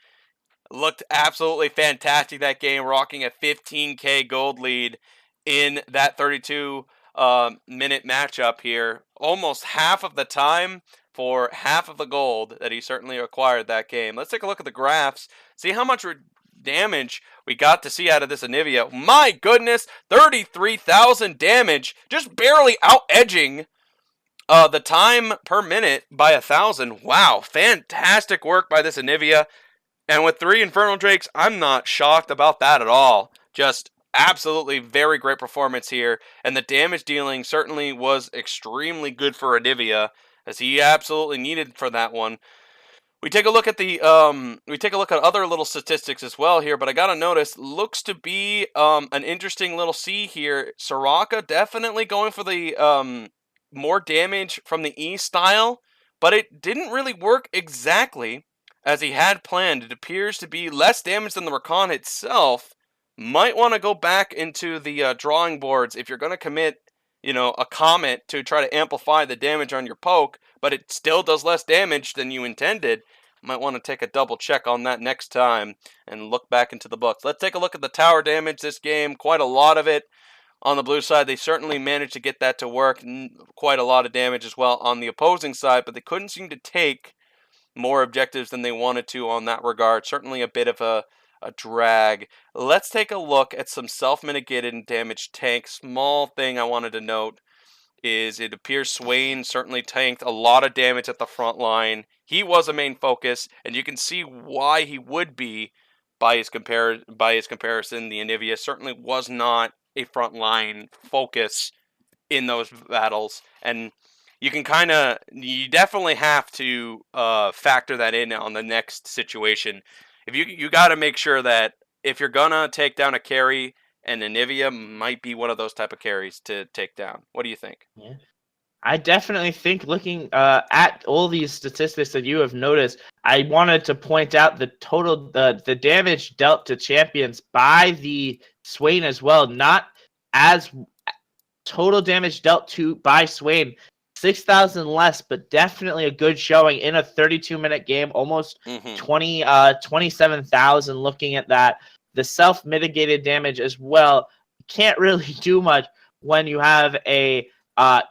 Looked absolutely fantastic that game, rocking a 15k gold lead in that 32-minute matchup here. Almost half of the time for half of the gold that he certainly acquired that game. Let's take a look at the graphs, see how much damage we got to see out of this Anivia. My goodness, 33,000 damage, just barely out-edging the time per minute by 1,000. Wow, fantastic work by this Anivia. And with 3 Infernal Drakes, I'm not shocked about that at all. Just absolutely very great performance here. And the damage dealing certainly was extremely good for Anivia, as he absolutely needed for that one. We take a look at other little statistics as well here, but I gotta notice, looks to be an interesting little C here. Soraka definitely going for the more damage from the E style, but it didn't really work exactly as he had planned. It appears to be less damage than the Rakan itself. Might want to go back into the drawing boards if you're going to commit, a Comet to try to amplify the damage on your poke, but it still does less damage than you intended. Might want to take a double check on that next time and look back into the books. Let's take a look at the tower damage this game. Quite a lot of it on the blue side. They certainly managed to get that to work. Quite a lot of damage as well on the opposing side, but they couldn't seem to take more objectives than they wanted to on that regard. Certainly a bit of a drag. Let's take a look at some self-mitigated and damaged tanks. Small thing I wanted to note is it appears Swain certainly tanked a lot of damage at the front line. He was a main focus, and you can see why he would be by his comparison. The Anivia certainly was not a front line focus in those battles, and you definitely have to factor that in on the next situation. If you got to make sure that if you're gonna take down a carry, and Anivia might be one of those type of carries to take down. What do you think? Yeah. I definitely think looking at all these statistics that you have noticed, I wanted to point out the total the damage dealt to champions by the Swain as well, not as total damage dealt to by Swain. 6,000 less, but definitely a good showing in a 32-minute game, almost 27,000 looking at that. The self-mitigated damage as well. Can't really do much when you have a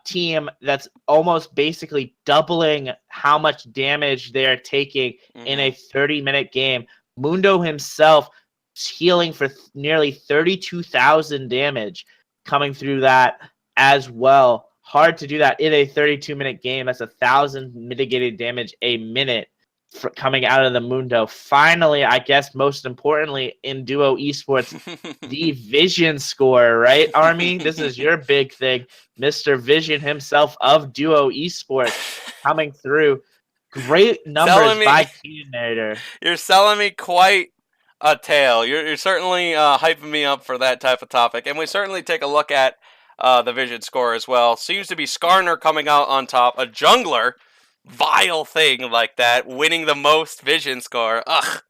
team that's almost basically doubling how much damage they're taking in a 30-minute game. Mundo himself healing for nearly 32,000 damage coming through that as well. Hard to do that in a 32-minute game. That's 1,000 mitigated damage a minute coming out of the Mundo. Finally, I guess most importantly in Duo Esports, the Vision score, right, Army? This is your big thing. Mr. Vision himself of Duo Esports coming through. Great numbers by Keenanator. You're selling me quite a tale. You're certainly hyping me up for that type of topic. And we certainly take a look at the Vision score as well. Seems to be Skarner coming out on top. A jungler, vile thing like that, winning the most Vision score. Ugh.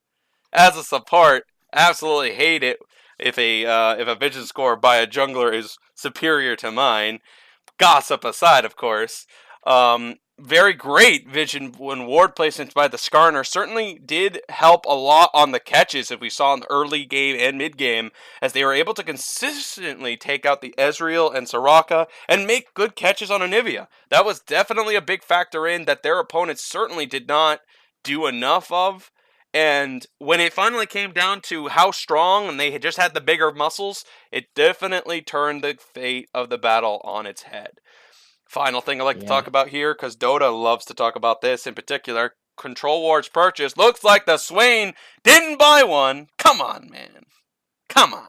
As a support, absolutely hate it if a Vision score by a jungler is superior to mine. Gossip aside, of course. Very great Vision when ward placements by the Skarner certainly did help a lot on the catches, as we saw in the early game and mid game, as they were able to consistently take out the Ezreal and Soraka and make good catches on Anivia. That was definitely a big factor in that their opponents certainly did not do enough of. And when it finally came down to how strong and they had just had the bigger muscles, it definitely turned the fate of the battle on its head. Final thing I'd like to talk about here, because Dota loves to talk about this in particular. Control Ward's purchase. Looks like the Swain didn't buy one. Come on, man. Come on.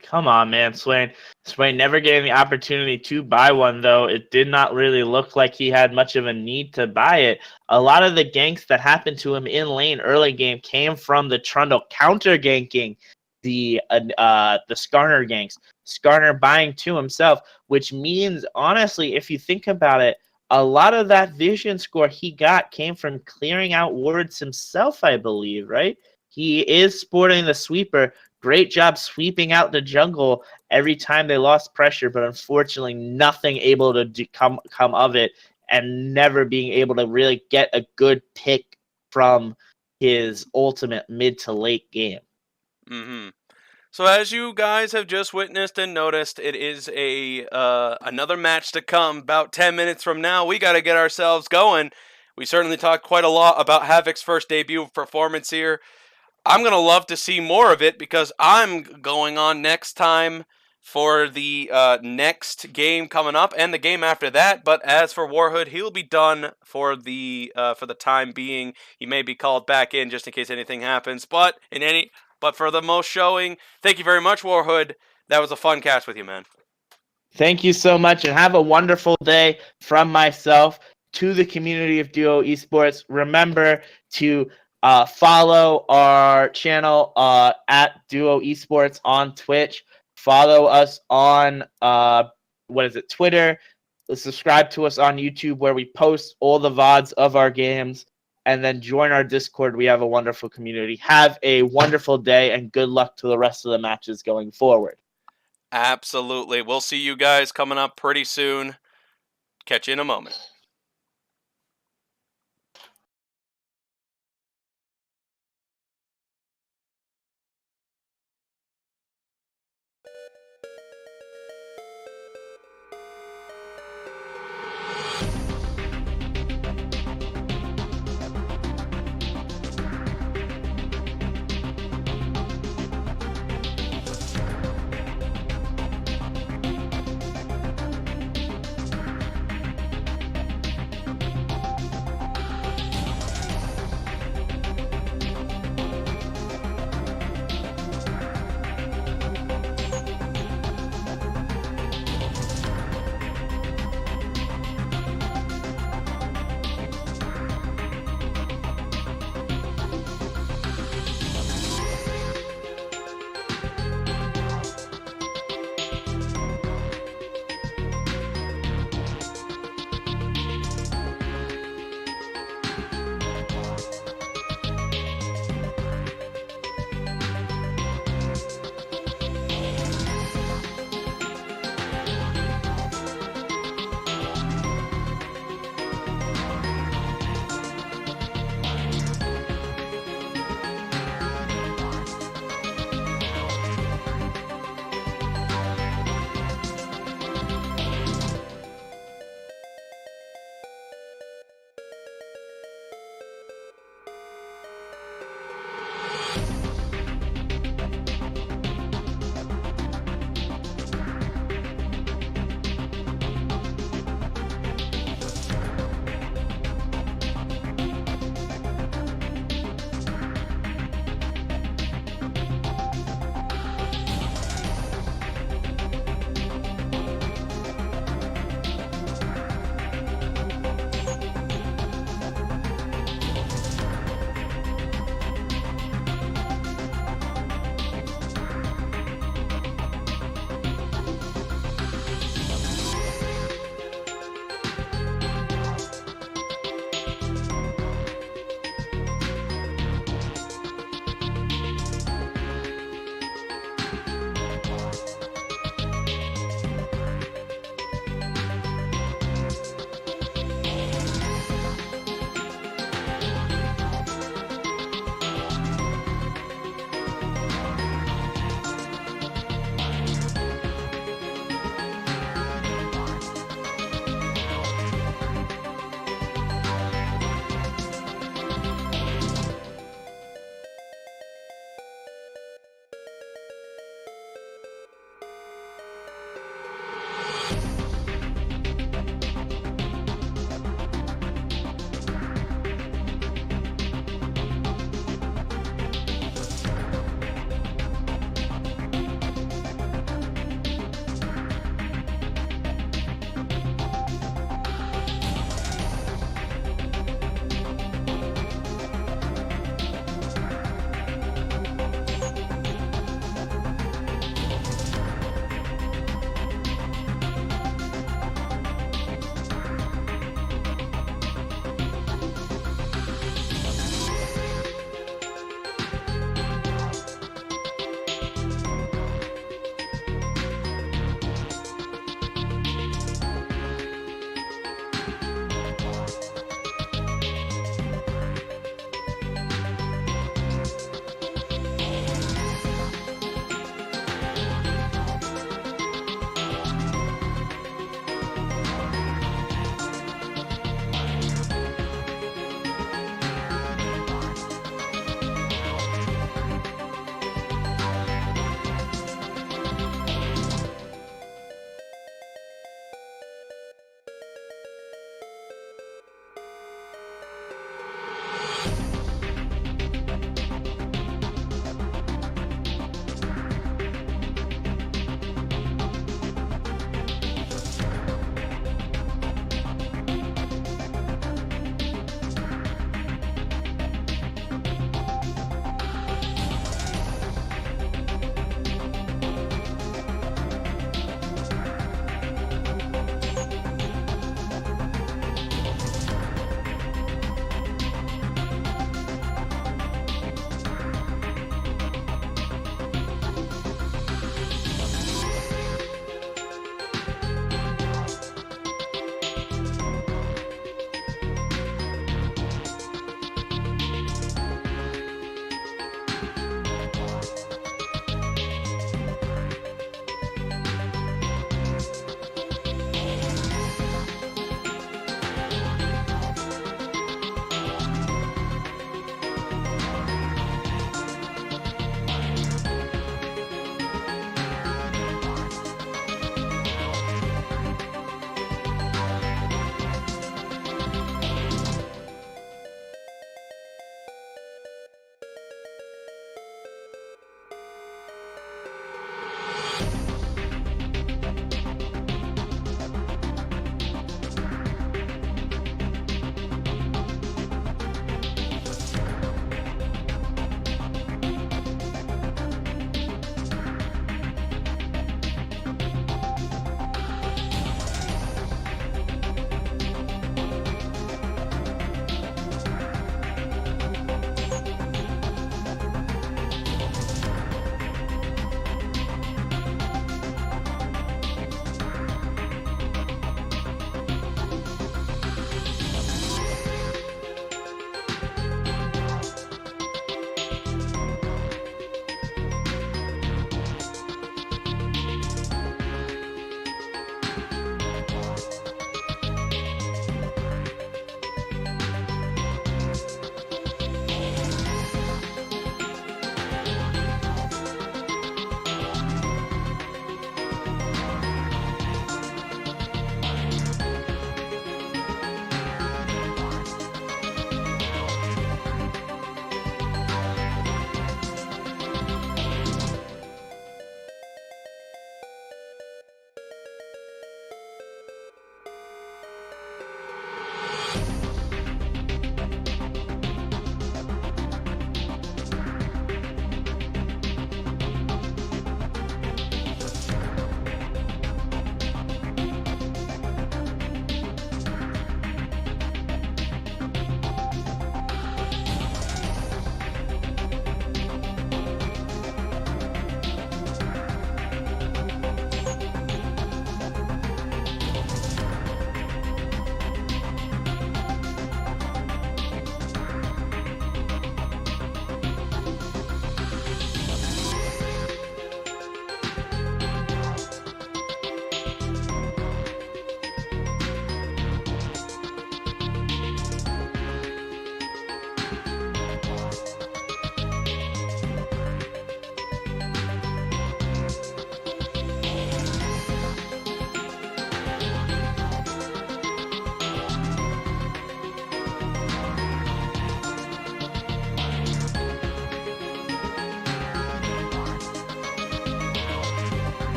Come on, man, Swain. Swain never gave the opportunity to buy one, though. It did not really look like he had much of a need to buy it. A lot of the ganks that happened to him in lane early game came from the Trundle counter ganking the Skarner ganks. Skarner buying to himself, which means, honestly, if you think about it, a lot of that vision score he got came from clearing out wards himself, I believe, right? He is sporting the sweeper. Great job sweeping out the jungle every time they lost pressure, but unfortunately nothing able to come of it, and never being able to really get a good pick from his ultimate mid to late game. Mm-hmm. So as you guys have just witnessed and noticed, it is another match to come. About 10 minutes from now, we got to get ourselves going. We certainly talked quite a lot about Havoc's first debut performance here. I'm going to love to see more of it because I'm going on next time for the next game coming up and the game after that. But as for Warhood, he'll be done for the time being. He may be called back in just in case anything happens. But for the most showing, thank you very much, Warhood. That was a fun catch with you, man. Thank you so much, and have a wonderful day from myself to the community of Duo Esports. Remember to follow our channel at Duo Esports on Twitch. Follow us on Twitter. Subscribe to us on YouTube, where we post all the VODs of our games. And then join our Discord. We have a wonderful community. Have a wonderful day, and good luck to the rest of the matches going forward. Absolutely. We'll see you guys coming up pretty soon. Catch you in a moment.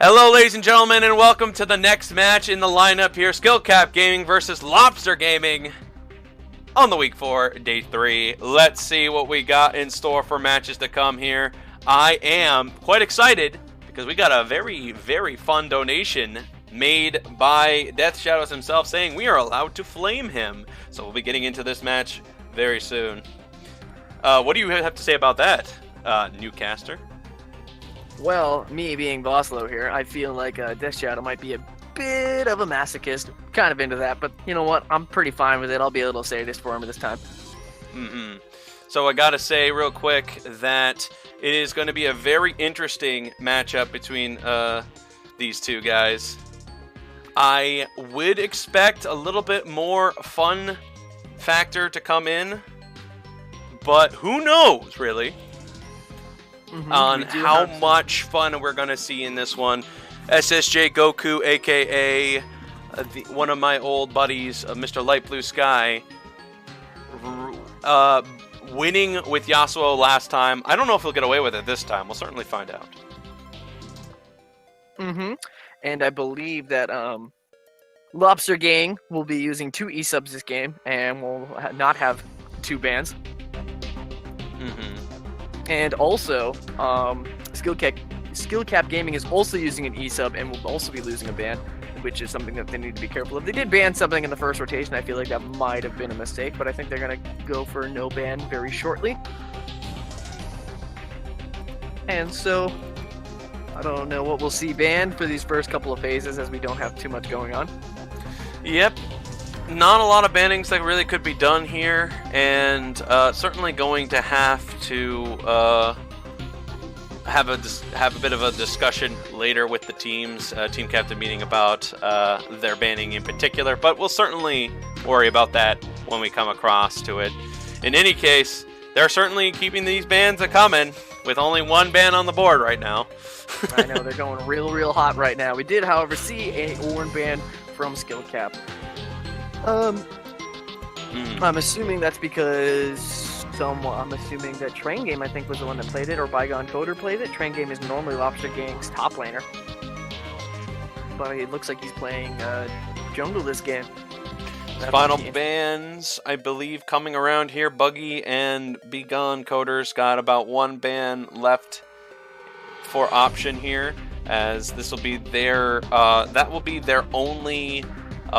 Hello, ladies and gentlemen, and welcome to the next match in the lineup here. Skill Cap Gaming versus Lobster Gaming on the Week 4, Day 3. Let's see what we got in store for matches to come here. I am quite excited because we got a very, very fun donation made by Death Shadows himself saying we are allowed to flame him. So we'll be getting into this match very soon. What do you have to say about that, Newcaster? Well, me being Boslow here, I feel like Death Shadow might be a bit of a masochist. Kind of into that, but you know what? I'm pretty fine with it. I'll be a little sadist for him this time. So I gotta say real quick that it is going to be a very interesting matchup between these two guys. I would expect a little bit more fun factor to come in, but who knows, really? On how much fun we're going to see in this one. SSJ Goku, a.k.a. One of my old buddies, Mr. Light Blue Sky, winning with Yasuo last time. I don't know if he'll get away with it this time. We'll certainly find out. And I believe that Lobster Gang will be using 2 E-subs this game, and will not have 2 bans. And also, Skill Cap Gaming is also using an E-sub and will also be losing a ban, which is something that they need to be careful of. They did ban something in the first rotation. I feel like that might have been a mistake, but I think they're going to go for no ban very shortly. And so, I don't know what we'll see banned for these first couple of phases, as we don't have too much going on. Yep. Not a lot of bannings that really could be done here, and certainly going to have to have a bit of a discussion later with the teams, team captain meeting about their banning in particular, but we'll certainly worry about that when we come across to it. In any case, they're certainly keeping these bans coming, with only 1 ban on the board right now. I know, they're going real hot right now. We did, however, see a Ornn ban from Skill Cap. I'm assuming that's because I'm assuming that Train Game, I think, was the one that played it, or Bygone Coder played it. Train Game is normally Lobster Gang's top laner, but it looks like he's playing jungle this game. Final bans, I believe, coming around here. Buggy and Begone Coders got about 1 ban left for option here, as this will be their only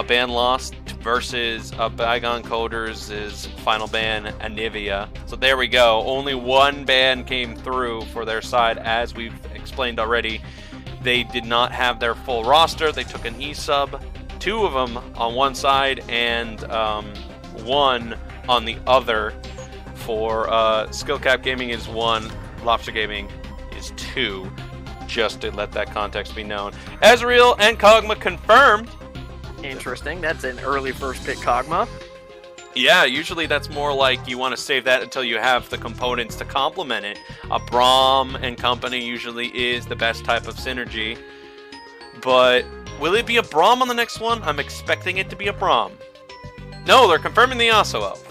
ban loss versus Bygone Coders' final ban, Anivia. So there we go. Only 1 ban came through for their side, as we've explained already. They did not have their full roster. They took an E-sub, 2 of them on one side and 1 on the other. For Skill Cap Gaming is 1, Lobster Gaming is 2, just to let that context be known. Ezreal and Kog'Maw confirmed. Interesting. That's an early first pick Kog'Maw. Yeah, usually that's more like you want to save that until you have the components to complement it. A Braum and company usually is the best type of synergy. But will it be a Braum on the next one? I'm expecting it to be a Braum. No, they're confirming the Yasuo.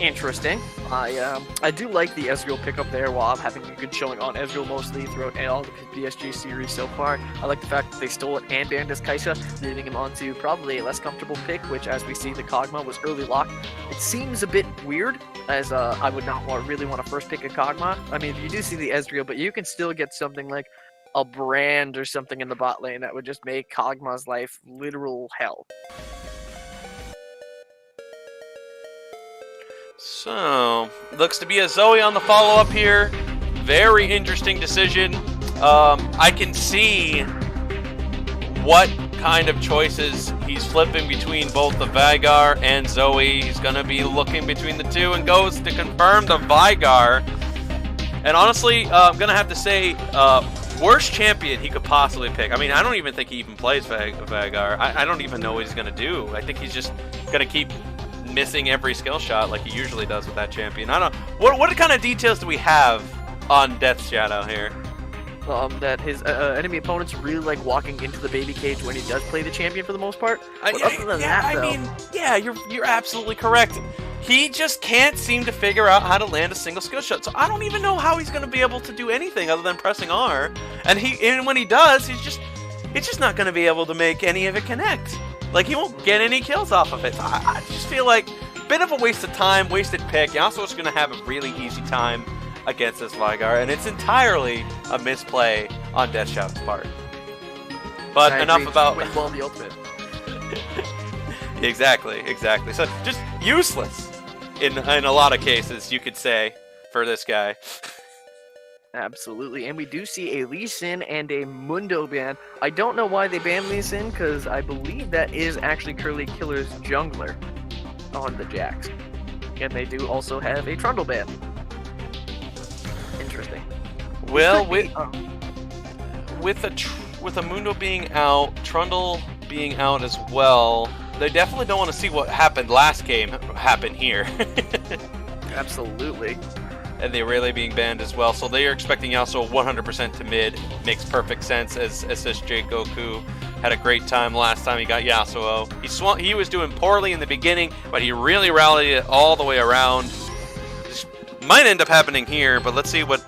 Interesting. I do like the Ezreal pickup there, while having a good showing on Ezreal mostly throughout all the PSG series so far. I like the fact that they stole it and banned his Kai'Sa, leaving him onto probably a less comfortable pick, which, as we see, the Kog'Maw was early locked. It seems a bit weird, as I would not really want to first pick a Kog'Maw. I mean, you do see the Ezreal, but you can still get something like a Brand or something in the bot lane that would just make Kog'Maw's life literal hell. So, looks to be a Zoe on the follow-up here. Very interesting decision. I can see what kind of choices he's flipping between both the Veigar and Zoe. He's going to be looking between the two and goes to confirm the Veigar. And honestly, I'm going to have to say, worst champion he could possibly pick. I mean, I don't even think he even plays Veigar. I don't even know what he's going to do. I think he's just going to keep missing every skill shot like he usually does with that champion. I don't know. What kind of details do we have on Death Shadow here? That his enemy opponents really like walking into the baby cage when he does play the champion for the most part. But other than that, though, I mean, yeah, you're absolutely correct. he just can't seem to figure out how to land a single skill shot. So I don't even know how he's going to be able to do anything other than pressing R. And when he does, it's just not going to be able to make any of it connect. Like, he won't get any kills off of it. So I just feel like a bit of a waste of time, wasted pick. Yasuo's going to have a really easy time against this Vigar, and it's entirely a misplay on Death Shadow's part. But enough about... Well, the ultimate. Exactly. So just useless in a lot of cases, you could say, for this guy. Absolutely, and we do see a Lee Sin and a Mundo ban. I don't know why they banned Lee Sin, because I believe that is actually Curly Killer's jungler on the Jax. And they do also have a Trundle ban. Interesting. Well, with a Mundo being out, Trundle being out as well, they definitely don't want to see what happened last game happen here. Absolutely. And they really being banned as well, so they are expecting Yasuo 100% to mid. Makes perfect sense, as SSJ Goku had a great time last time he got Yasuo. He was doing poorly in the beginning, but he really rallied it all the way around. This might end up happening here, but let's see what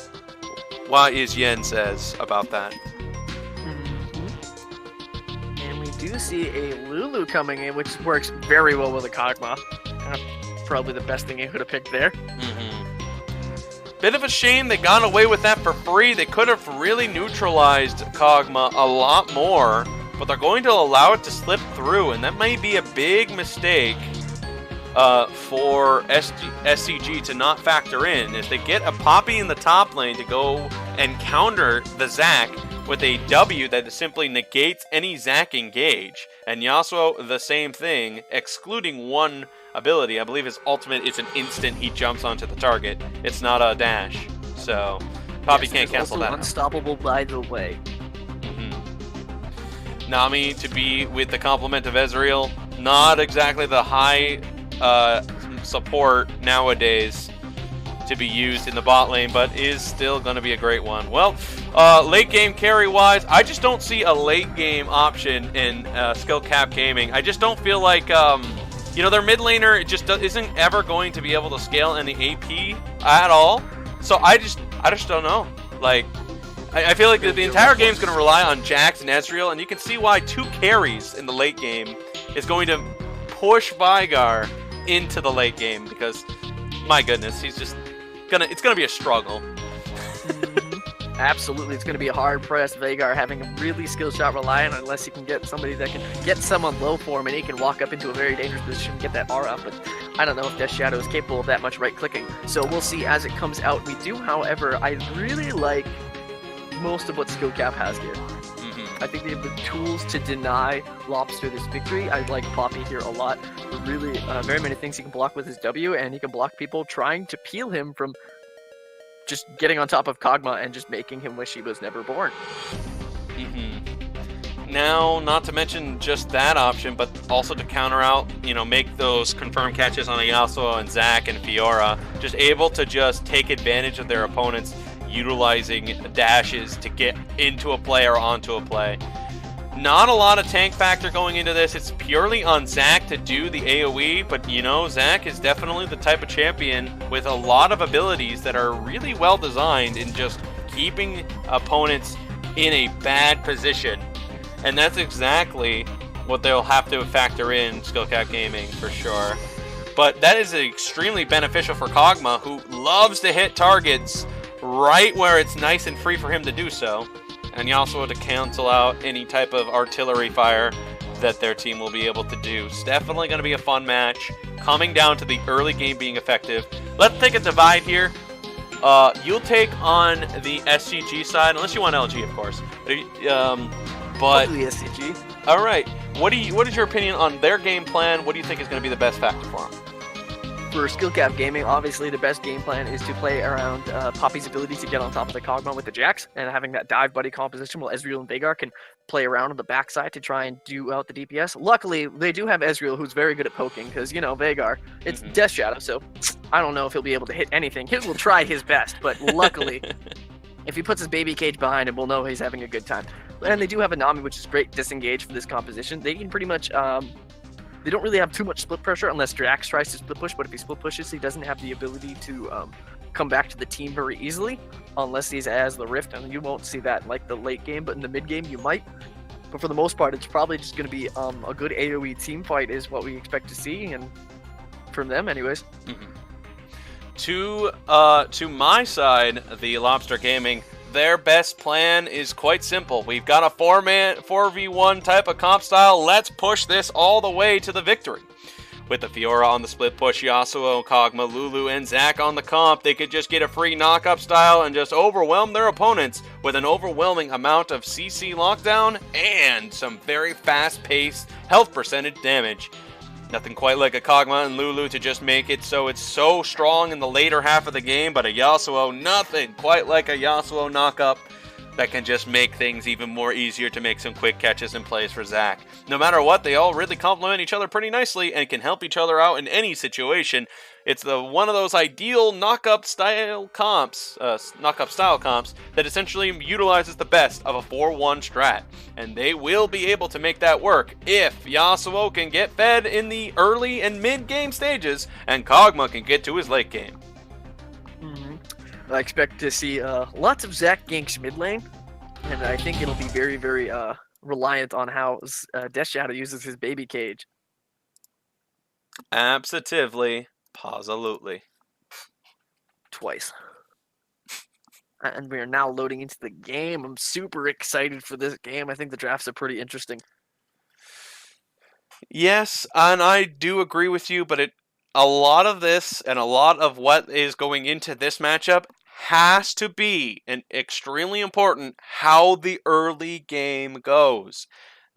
Is Yen says about that. And we do see a Lulu coming in, which works very well with a Kog'Maw. Probably the best thing he could have picked there. Bit of a shame they got away with that for free. They could have really neutralized Kog'Maw a lot more, but they're going to allow it to slip through, and that may be a big mistake for SCG to not factor in. If they get a Poppy in the top lane to go and counter the Zac with a W that simply negates any Zac engage, and Yasuo the same thing, excluding one ability. I believe his ultimate is an instant he jumps onto the target. It's not a dash. So Poppy can't cancel that. Unstoppable, by the way. Nami to be with the complement of Ezreal. Not exactly the high support nowadays to be used in the bot lane, but is still going to be a great one. Well, late game carry wise, I just don't see a late game option in skill cap gaming. I just don't feel like their mid laner just isn't ever going to be able to scale any AP at all. So I just don't know. Like, I feel like the entire game is going to rely on Jax and Ezreal, and you can see why 2 carries in the late game is going to push Vigar into the late game, because my goodness, it's gonna be a struggle. Absolutely, it's going to be a hard-pressed Veigar having a really skill shot reliant unless he can get somebody that can get someone low for him, and he can walk up into a very dangerous position and get that R up. But I don't know if Death Shadow is capable of that much right-clicking. So we'll see as it comes out. We do, however, I really like most of what skill cap has here. I think they have the tools to deny Lobster this victory. I like Poppy here a lot. Really, very many things he can block with his W, and he can block people trying to peel him from just getting on top of Kog'Maw and just making him wish he was never born. Now, not to mention just that option, but also to counter out, make those confirmed catches on a Yasuo and Zac and Fiora, just able to just take advantage of their opponents utilizing dashes to get into a play or onto a play. Not a lot of tank factor going into this. It's purely on Zac to do the AoE, but Zac is definitely the type of champion with a lot of abilities that are really well designed in just keeping opponents in a bad position. And that's exactly what they'll have to factor in skill cap gaming for sure. But that is extremely beneficial for Kog'Maw, who loves to hit targets right where it's nice and free for him to do so. And Yasuo to cancel out any type of artillery fire that their team will be able to do. It's definitely going to be a fun match, coming down to the early game being effective. Let's take a divide here. You'll take on the SCG side, unless you want LG, of course. But the SCG. All right. What is your opinion on their game plan? What do you think is going to be the best factor for them? For skill cap gaming, obviously the best game plan is to play around Poppy's ability to get on top of the Kog'Maw with the Jax, and having that dive buddy composition while Ezreal and Veigar can play around on the backside to try and do out the DPS. Luckily, they do have Ezreal, who's very good at poking, because, Veigar, it's Death Shadow, so I don't know if he'll be able to hit anything. He will try his best, but luckily, if he puts his baby cage behind him, we'll know he's having a good time. And they do have a Nami, which is great disengage for this composition. They can pretty much They don't really have too much split pressure unless Drax tries to split push, but if he split pushes, he doesn't have the ability to come back to the team very easily unless he's as the Rift, and you won't see that in like the late game, but in the mid game you might. But for the most part, it's probably just going to be a good AoE team fight is what we expect to see, and from them anyways. To my side, the Lobster Gaming, their best plan is quite simple. We've got a 4v1 type of comp style. Let's push this all the way to the victory. With the Fiora on the split push, Yasuo, Kog'Maw, Lulu, and Zac on the comp, they could just get a free knock-up style and just overwhelm their opponents with an overwhelming amount of CC lockdown and some very fast-paced health percentage damage. Nothing quite like a Kog'Maw and Lulu to just make it so it's so strong in the later half of the game, but a Yasuo, nothing quite like a Yasuo knock-up that can just make things even more easier to make some quick catches and plays for Zac. No matter what, they all really complement each other pretty nicely and can help each other out in any situation. It's one of those ideal knock-up style comps that essentially utilizes the best of a 4-1 strat. And they will be able to make that work if Yasuo can get fed in the early and mid-game stages and Kog'Maw can get to his late game. I expect to see lots of Zac ganks mid lane, and I think it'll be very, very reliant on how Death Shadow uses his baby cage. Absolutely. Positively. Twice. And we are now loading into the game. I'm super excited for this game. I think the drafts are pretty interesting. Yes, and I do agree with you, but a lot of this and a lot of what is going into this matchup has to be and extremely important how the early game goes.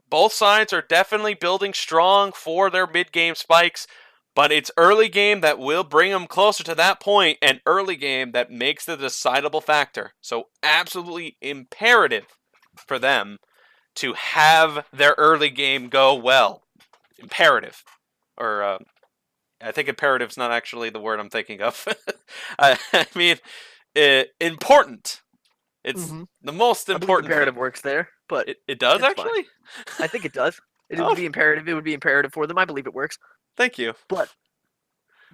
Both sides are definitely building strong for their mid-game spikes, but it's early game that will bring them closer to that point, and early game that makes the decidable factor. So absolutely imperative for them to have their early game go well. Imperative. Or, I think imperative's not actually the word I'm thinking of. I mean, important. It's the most important. Imperative works there, but it does actually. I think it does. It would be imperative. It would be imperative for them. I believe it works. Thank you. But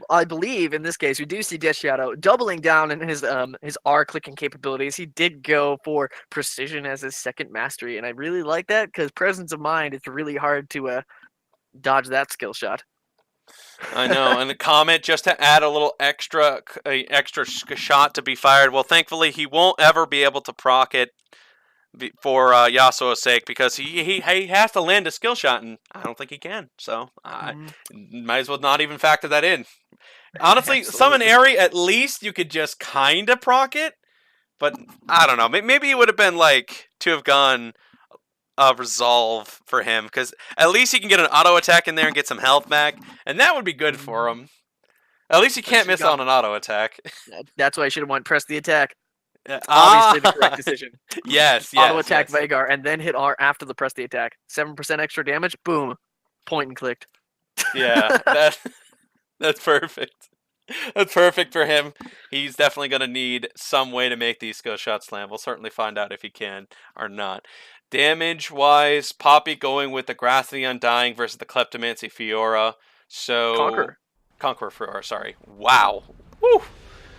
I believe in this case we do see Death Shadow doubling down in his R clicking capabilities. He did go for precision as his second mastery, and I really like that because presence of mind. It's really hard to dodge that skill shot. I know, and the comment just to add a little extra shot to be fired. Well, thankfully he won't ever be able to proc it for Yasuo's sake because he has to land a skill shot, and I don't think he can. So might as well not even factor that in. Honestly, Summon Airy, at least you could just kind of proc it, but I don't know. Maybe it would have been like to have gone resolve for him, because at least he can get an auto attack in there and get some health back, and that would be good for him. At least he can't miss on an auto attack. That's why I should have went press the attack. Obviously the correct decision. Yes. Auto attack Veigar and then hit R after the press the attack. 7% extra damage. Boom. Point and clicked. Yeah, that's perfect. That's perfect for him. He's definitely going to need some way to make these skill shots land. We'll certainly find out if he can or not. Damage-wise, Poppy going with the Grasp of the Undying versus the Kleptomancy Fiora. So Conqueror Fiora, sorry. Wow. Woo!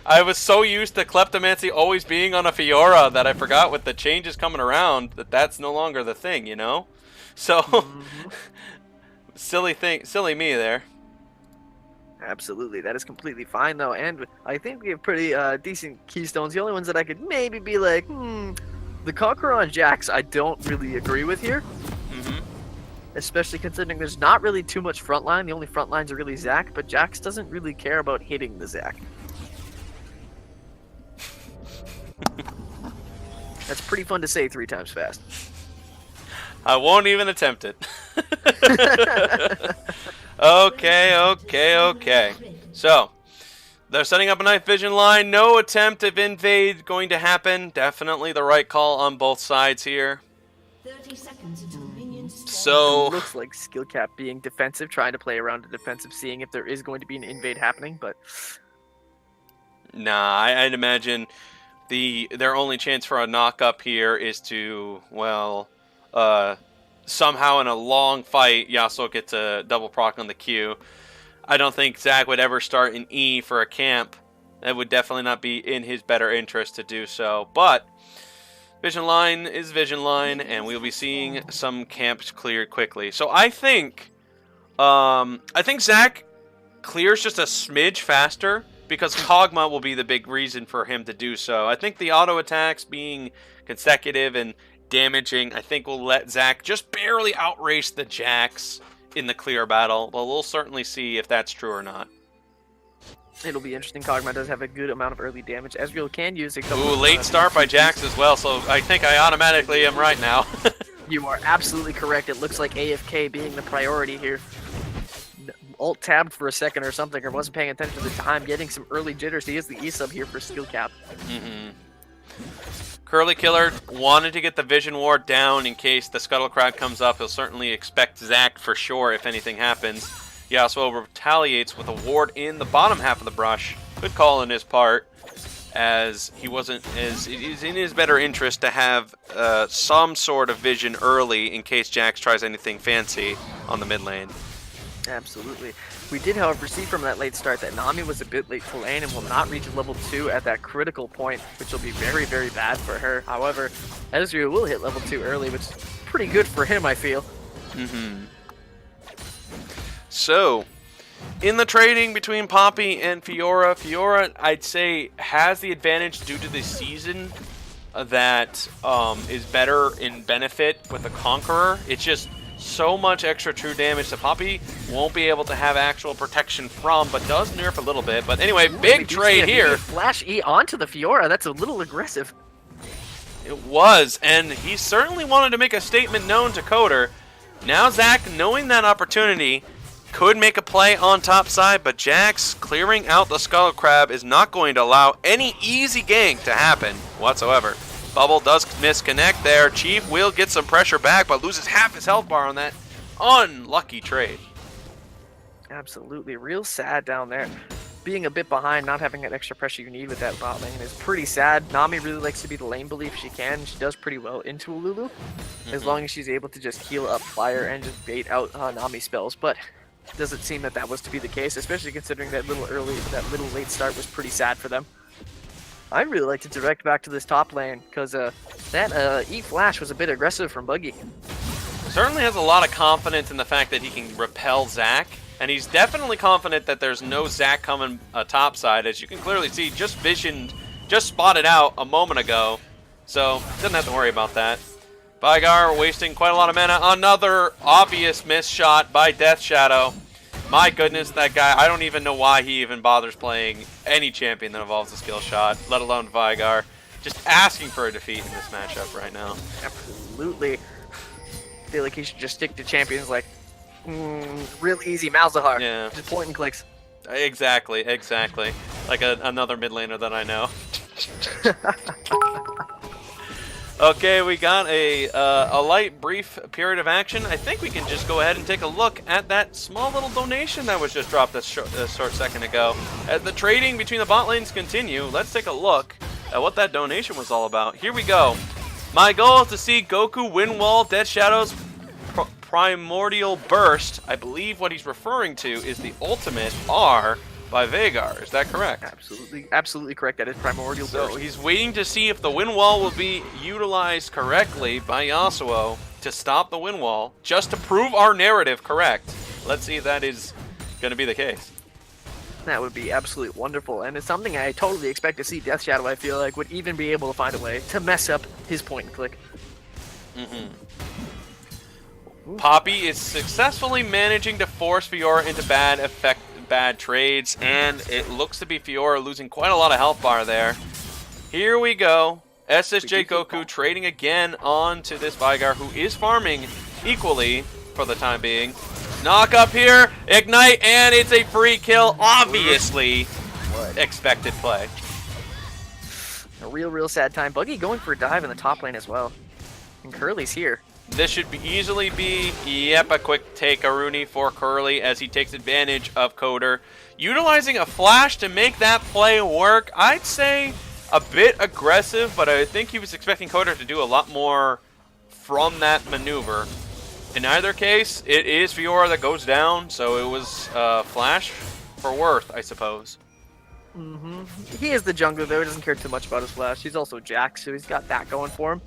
I was so used to Kleptomancy always being on a Fiora that I forgot with the changes coming around that that's no longer the thing, you know? So, silly me there. Absolutely, that is completely fine though, and I think we have pretty decent keystones. The only ones that I could maybe be like, the Conqueror on Jax, I don't really agree with here. Especially considering there's not really too much frontline. The only frontlines are really Zac, but Jax doesn't really care about hitting the Zac. That's pretty fun to say 3 times fast. I won't even attempt it. Okay. So, they're setting up a night vision line. No attempt of invade going to happen. Definitely the right call on both sides here. 30 seconds until minions spawn. So, looks like skill cap being defensive, trying to play around a defensive, seeing if there is going to be an invade happening, but nah, I'd imagine their only chance for a knock up here is to, well, somehow in a long fight, Yasuo gets a double proc on the Q. I don't think Zach would ever start an E for a camp. That would definitely not be in his better interest to do so. But vision line is vision line, and we'll be seeing some camps cleared quickly. So I think Zach clears just a smidge faster because Kog'Maw will be the big reason for him to do so. I think the auto attacks being consecutive and damaging, I think will let Zach just barely outrace the Jax in the clear battle. Well, we'll certainly see if that's true or not. It'll be interesting. Kog'Maw does have a good amount of early damage. Ezreal can use a couple Ooh, late start by Jax as well, so I think I automatically am right now. You are absolutely correct. It looks like AFK being the priority here. Alt-tabbed for a second or something, or wasn't paying attention to the time, getting some early jitters. He is the E-sub here for skill cap. Curly Killer wanted to get the Vision Ward down in case the Scuttle Crab comes up. He'll certainly expect Zach for sure if anything happens. Yasuo retaliates with a ward in the bottom half of the brush. Good call on his part, as he wasn't as it is in his better interest to have some sort of vision early in case Jax tries anything fancy on the mid lane. Absolutely. We did, however, see from that late start that Nami was a bit late to lane and will not reach level 2 at that critical point, which will be very, very bad for her. However, Ezreal will hit level 2 early, which is pretty good for him, I feel. So, in the trading between Poppy and Fiora, Fiora, I'd say, has the advantage due to the season that is better in benefit with the Conqueror. It's just so much extra true damage that Poppy won't be able to have actual protection from, but does nerf a little bit. But anyway, big trade here. Flash E onto the Fiora. That's a little aggressive. It was, and he certainly wanted to make a statement known to Coder. Now Zach, knowing that opportunity, could make a play on top side, but Jax clearing out the Scuttle Crab is not going to allow any easy gank to happen whatsoever. Bubble does misconnect there. Chief will get some pressure back, but loses half his health bar on that unlucky trade. Absolutely. Real sad down there. Being a bit behind, not having that extra pressure you need with that bot lane is pretty sad. Nami really likes to be the lane bully if she can. She does pretty well into a Lulu, as long as she's able to just heal up fire and just bait out Nami spells. But it doesn't seem that that was to be the case, especially considering that little late start was pretty sad for them. I'd really like to direct back to this top lane, because that E-Flash was a bit aggressive from Buggy. Certainly has a lot of confidence in the fact that he can repel Zach, and he's definitely confident that there's no Zach coming top side, as you can clearly see, just spotted out a moment ago, so doesn't have to worry about that. Vigar wasting quite a lot of mana. Another obvious miss shot by Death Shadow. My goodness, that guy, I don't even know why he even bothers playing any champion that involves a skill shot, let alone Vigar. Just asking for a defeat in this matchup right now. Absolutely. I feel like he should just stick to champions like real easy Malzahar. Yeah. Just point and clicks. Exactly. Like another mid laner that I know. Okay, we got a light, brief period of action. I think we can just go ahead and take a look at that small little donation that was just dropped a short second ago. As the trading between the bot lanes continue, let's take a look at what that donation was all about. Here we go. My goal is to see Goku win wall Death Shadow's Primordial Burst. I believe what he's referring to is the ultimate R by Veigar. Is that correct? Absolutely correct. That is Primordial Burst. So he's waiting to see if the wind wall will be utilized correctly by Yasuo to stop the wind wall, just to prove our narrative correct. Let's see if that is going to be the case. That would be absolutely wonderful, and it's something I totally expect to see Death Shadow, I feel like, would even be able to find a way to mess up his point and click. Poppy is successfully managing to force Fiora into bad trades, and it looks to be Fiora losing quite a lot of health bar there. Here we go. SSJ Goku trading again on to this Vigar, who is farming equally for the time being. Knock up here, ignite, and it's a free kill. Obviously, expected play. A real sad time. Buggy going for a dive in the top lane as well. And Curly's here. This should easily be, a quick take Aruni for Curly as he takes advantage of Coder. Utilizing a flash to make that play work, I'd say a bit aggressive, but I think he was expecting Coder to do a lot more from that maneuver. In either case, it is Fiora that goes down, so it was Flash for worth, I suppose. He is the jungler, though. He doesn't care too much about his Flash. He's also Jack, so he's got that going for him.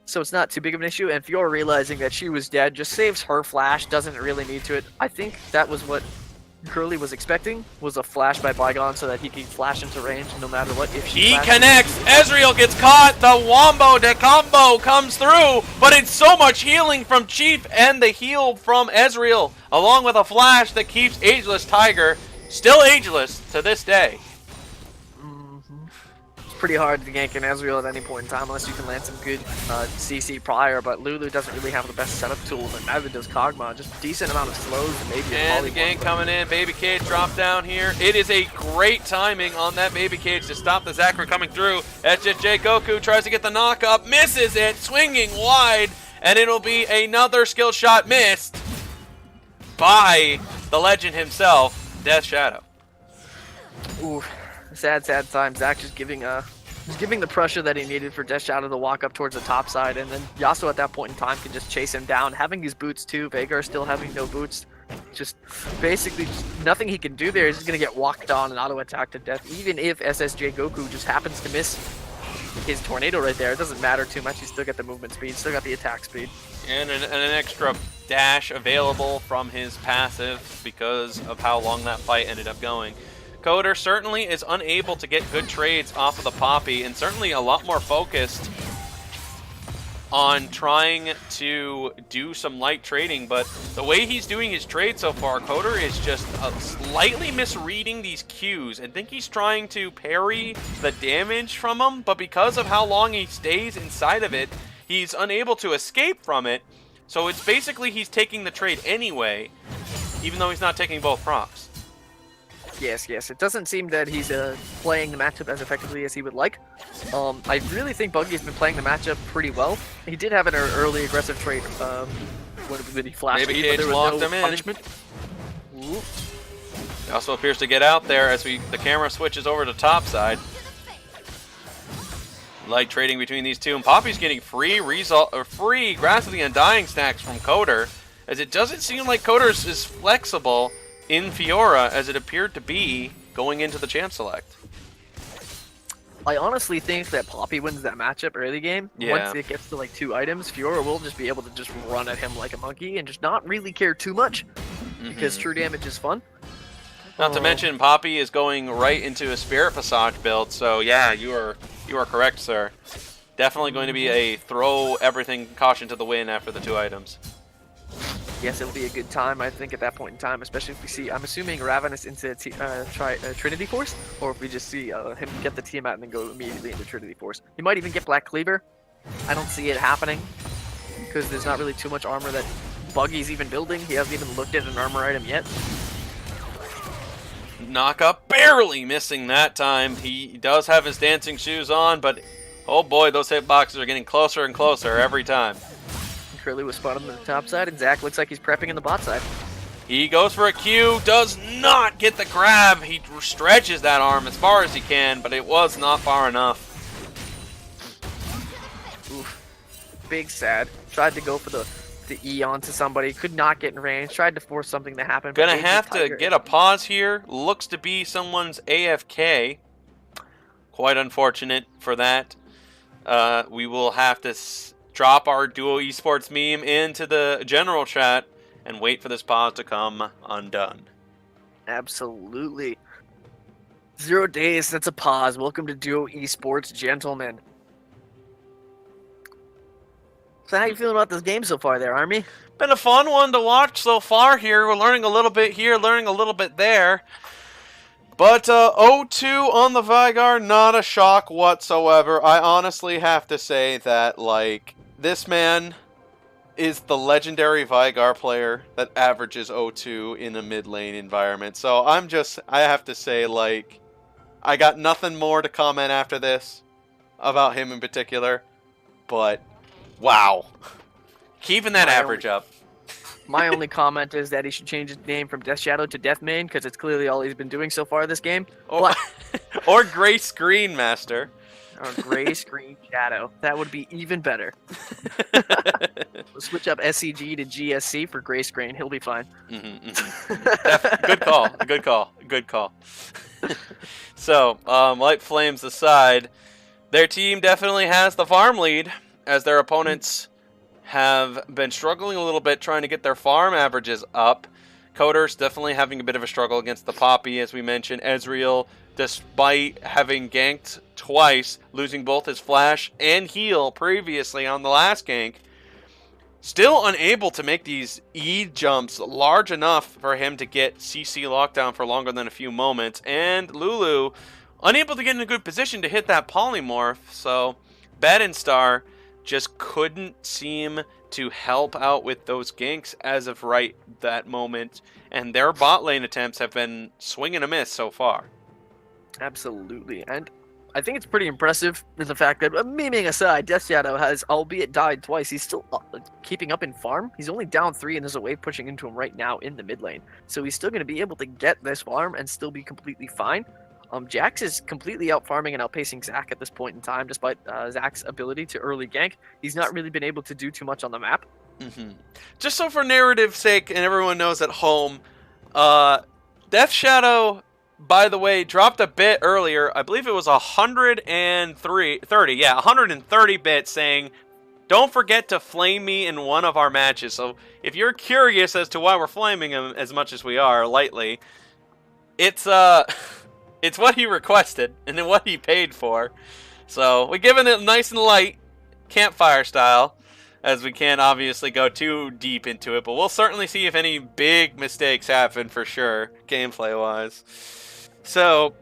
So it's not too big of an issue, and Fiora realizing that she was dead just saves her Flash, doesn't really need to it. I think that was what Curly was expecting, was a flash by Bygone so that he could flash into range no matter what. If she He connects, Ezreal gets caught, the Wombo de combo comes through, but it's so much healing from Chief and the heal from Ezreal, along with a flash that keeps Ageless Tiger still ageless to this day. It's pretty hard to gank an Ezreal at any point in time unless you can land some good CC prior, but Lulu doesn't really have the best setup tools, and neither does Kog'Maw. Just decent amount of slows and maybe And the gank coming in, Baby Cage drop down here. It is a great timing on that Baby Cage to stop the Zac from coming through. SJ Goku tries to get the knock up, misses it, swinging wide, and it'll be another skill shot missed by the legend himself, Death Shadow. Ooh, sad time. Zac just giving the pressure that he needed for Death Shadow to walk up towards the top side, and then Yasuo at that point in time can just chase him down. Having these boots too, Veigar still having no boots. Just basically nothing he can do there. He's just gonna get walked on and auto attack to death. Even if SSJ Goku just happens to miss his tornado right there, it doesn't matter too much. He's still got the movement speed, still got the attack speed. And an extra dash available from his passive because of how long that fight ended up going. Coder certainly is unable to get good trades off of the Poppy, and certainly a lot more focused on trying to do some light trading, but the way he's doing his trade so far, Coder is just slightly misreading these Qs. I think he's trying to parry the damage from them, but because of how long he stays inside of it, he's unable to escape from it, so it's basically he's taking the trade anyway, even though he's not taking both procs. Yes. It doesn't seem that he's playing the matchup as effectively as he would like. I really think Buggy's been playing the matchup pretty well. He did have an early aggressive trade when he flashed. Maybe me, but Cage there was locked no him in. punishment. He also appears to get out there as the camera switches over to top side. Light trading between these two, and Poppy's getting free Grasp of the Undying stacks from Coder, as it doesn't seem like Coder's is flexible in Fiora as it appeared to be going into the champ select. I honestly think that Poppy wins that matchup early game. Yeah. Once it gets to like 2 items, Fiora will just be able to just run at him like a monkey and just not really care too much because true damage is fun. Not to mention Poppy is going right into a Spirit Passage build, so yeah, you are correct, sir. Definitely going to be a throw everything caution to the wind after the 2 items. Yes, it'll be a good time, I think, at that point in time, especially if we see, I'm assuming Ravenous into Trinity Force, or if we just see him get the team out and then go immediately into Trinity Force. He might even get Black Cleaver. I don't see it happening, because there's not really too much armor that Buggy's even building. He hasn't even looked at an armor item yet. Knock up, barely missing that time. He does have his dancing shoes on, but oh boy, those hitboxes are getting closer and closer every time. Curly was spotted on the top side, and Zac looks like he's prepping in the bot side. He goes for a Q, does not get the grab. He stretches that arm as far as he can, but it was not far enough. Oof. Big sad. Tried to go for the E onto somebody, could not get in range, tried to force something to happen. Gonna have to get a pause here. Looks to be someone's AFK. Quite unfortunate for that. We will have to drop our Duo Esports meme into the general chat and wait for this pause to come undone. Absolutely. 0 days, that's a pause. Welcome to Duo Esports, gentlemen. So how you feeling about this game so far there, Army? Been a fun one to watch so far here. We're learning a little bit here, learning a little bit there. But 0-2 on the Veigar, not a shock whatsoever. I honestly have to say that, like, this man is the legendary Veigar player that averages 0-2 in a mid lane environment. So I have to say, like, I got nothing more to comment after this about him in particular. But, wow. Keeping that average up. My only comment is that he should change his name from Death Shadow to Deathmane, because it's clearly all he's been doing so far this game. Or Gray Screen Master. Or Gray Screen Shadow. That would be even better. We'll switch up SCG to GSC for Gray Screen. He'll be fine. Good call. Good call. Good call. So, Light Flames aside, their team definitely has the farm lead, as their opponents have been struggling a little bit trying to get their farm averages up. Coder's definitely having a bit of a struggle against the Poppy, as we mentioned. Ezreal, despite having ganked twice, losing both his flash and heal previously on the last gank, still unable to make these E jumps large enough for him to get CC lockdown for longer than a few moments. And Lulu, unable to get in a good position to hit that polymorph. So, Bad and Star just couldn't seem to help out with those ganks as of right that moment. And their bot lane attempts have been swing and a miss so far. Absolutely. And I think it's pretty impressive in the fact that, memeing aside, Death Shadow has, albeit died twice, he's still keeping up in farm. He's only down 3 and there's a wave pushing into him right now in the mid lane. So he's still going to be able to get this farm and still be completely fine. Jax is completely out farming and outpacing Zac at this point in time, despite Zac's ability to early gank. He's not really been able to do too much on the map. Just so for narrative's sake, and everyone knows at home, Death Shadow, by the way, dropped a bit earlier. I believe it was 130 bits saying, "Don't forget to flame me in one of our matches." So if you're curious as to why we're flaming him as much as we are lightly, it's it's what he requested and then what he paid for. So we're giving it nice and light, campfire style, as we can't obviously go too deep into it, but we'll certainly see if any big mistakes happen for sure, gameplay-wise. So,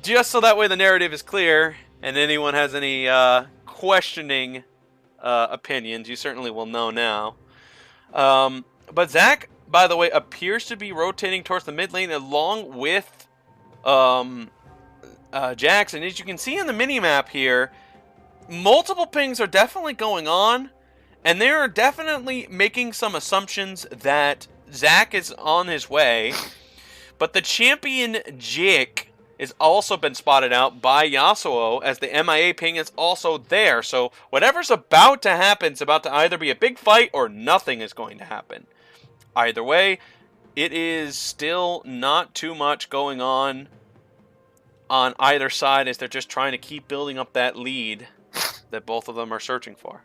just so that way the narrative is clear, and anyone has any questioning opinions, you certainly will know now. But Zac, by the way, appears to be rotating towards the mid lane along with Jax, and as you can see in the minimap here, multiple pings are definitely going on, and they are definitely making some assumptions that Zac is on his way. But the champion Jake has also been spotted out by Yasuo, as the MIA ping is also there. So whatever's about to happen is about to either be a big fight or nothing is going to happen. Either way, it is still not too much going on either side, as they're just trying to keep building up that lead that both of them are searching for.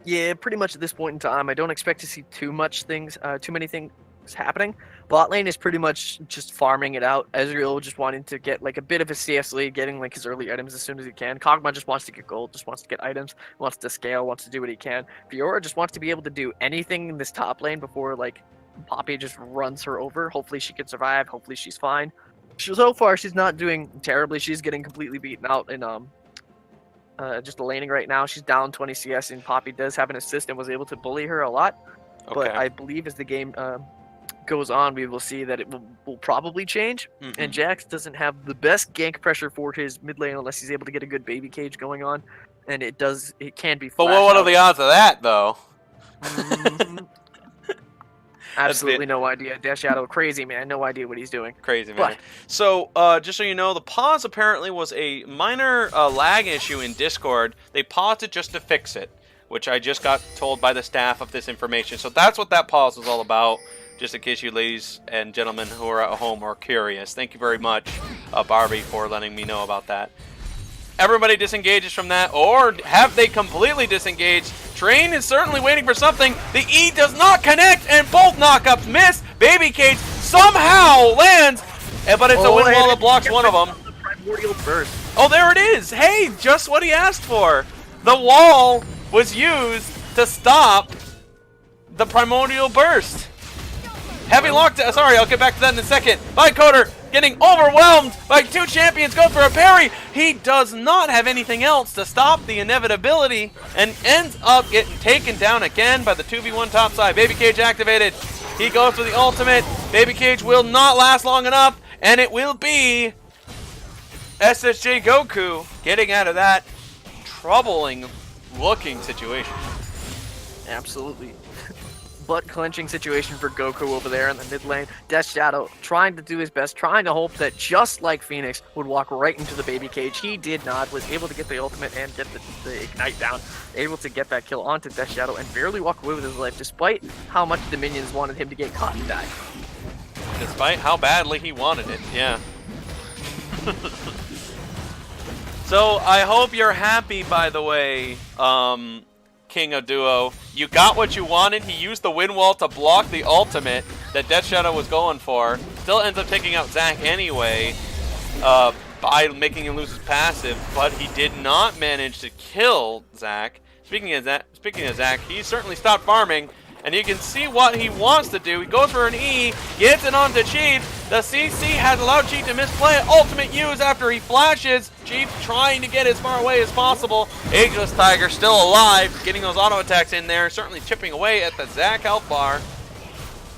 Yeah, pretty much at this point in time, I don't expect to see too many things happening. Bot lane is pretty much just farming it out. Ezreal just wanting to get like a bit of a CS lead, getting like his early items as soon as he can. Kog'Maw just wants to get gold, just wants to get items, wants to scale, wants to do what he can. Fiora just wants to be able to do anything in this top lane before like Poppy just runs her over. Hopefully she can survive. Hopefully she's fine. So far she's not doing terribly. She's getting completely beaten out in just the laning right now. She's down 20 CS, and Poppy does have an assist and was able to bully her a lot. Okay. But I believe as the game goes on, we will see that it will probably change. And Jax doesn't have the best gank pressure for his mid lane unless he's able to get a good baby cage going on, and it can be. But what are the odds of that, though? Absolutely no idea. Death Shadow, crazy man, no idea what he's doing. Crazy man. But, so, just so you know, the pause apparently was a minor lag issue in Discord. They paused it just to fix it, which I just got told by the staff of this information. So that's what that pause was all about, just in case you ladies and gentlemen who are at home are curious. Thank you very much, Barbie, for letting me know about that. Everybody disengages from that, or have they completely disengaged? Train is certainly waiting for something. The E does not connect, and both knockups miss. Baby Cage somehow lands, but it's a wind wall that blocks one of them. Primordial burst. Oh, there it is. Hey, just what he asked for. The wall was used to stop the primordial burst. Heavy lockdown. Sorry, I'll get back to that in a second. Coder getting overwhelmed by two champions. Go for a parry. He does not have anything else to stop the inevitability and ends up getting taken down again by the 2v1 top side. Baby Cage activated. He goes for the ultimate. Baby Cage will not last long enough, and it will be SSJ Goku getting out of that troubling looking situation. Absolutely. butt-clenching situation for Goku over there in the mid lane. Death Shadow trying to do his best, trying to hope that just like Phoenix would walk right into the baby cage. He did not, was able to get the ultimate and get the ignite down, able to get that kill onto Death Shadow and barely walk away with his life, despite how much the minions wanted him to get caught and die. Despite how badly he wanted it, yeah. So I hope you're happy, by the way, King of Duo. You got what you wanted. He used the wind wall to block the ultimate that Death Shadow was going for. Still ends up taking out Zac anyway by making him lose his passive, but he did not manage to kill Zac. Speaking of Zac, he certainly stopped farming, and you can see what he wants to do. He goes for an E, gets it onto Chief. The CC has allowed Chief to misplay it. Ultimate use after he flashes. Chief trying to get as far away as possible. Ageless Tiger still alive, getting those auto attacks in there, certainly chipping away at the Zac health bar.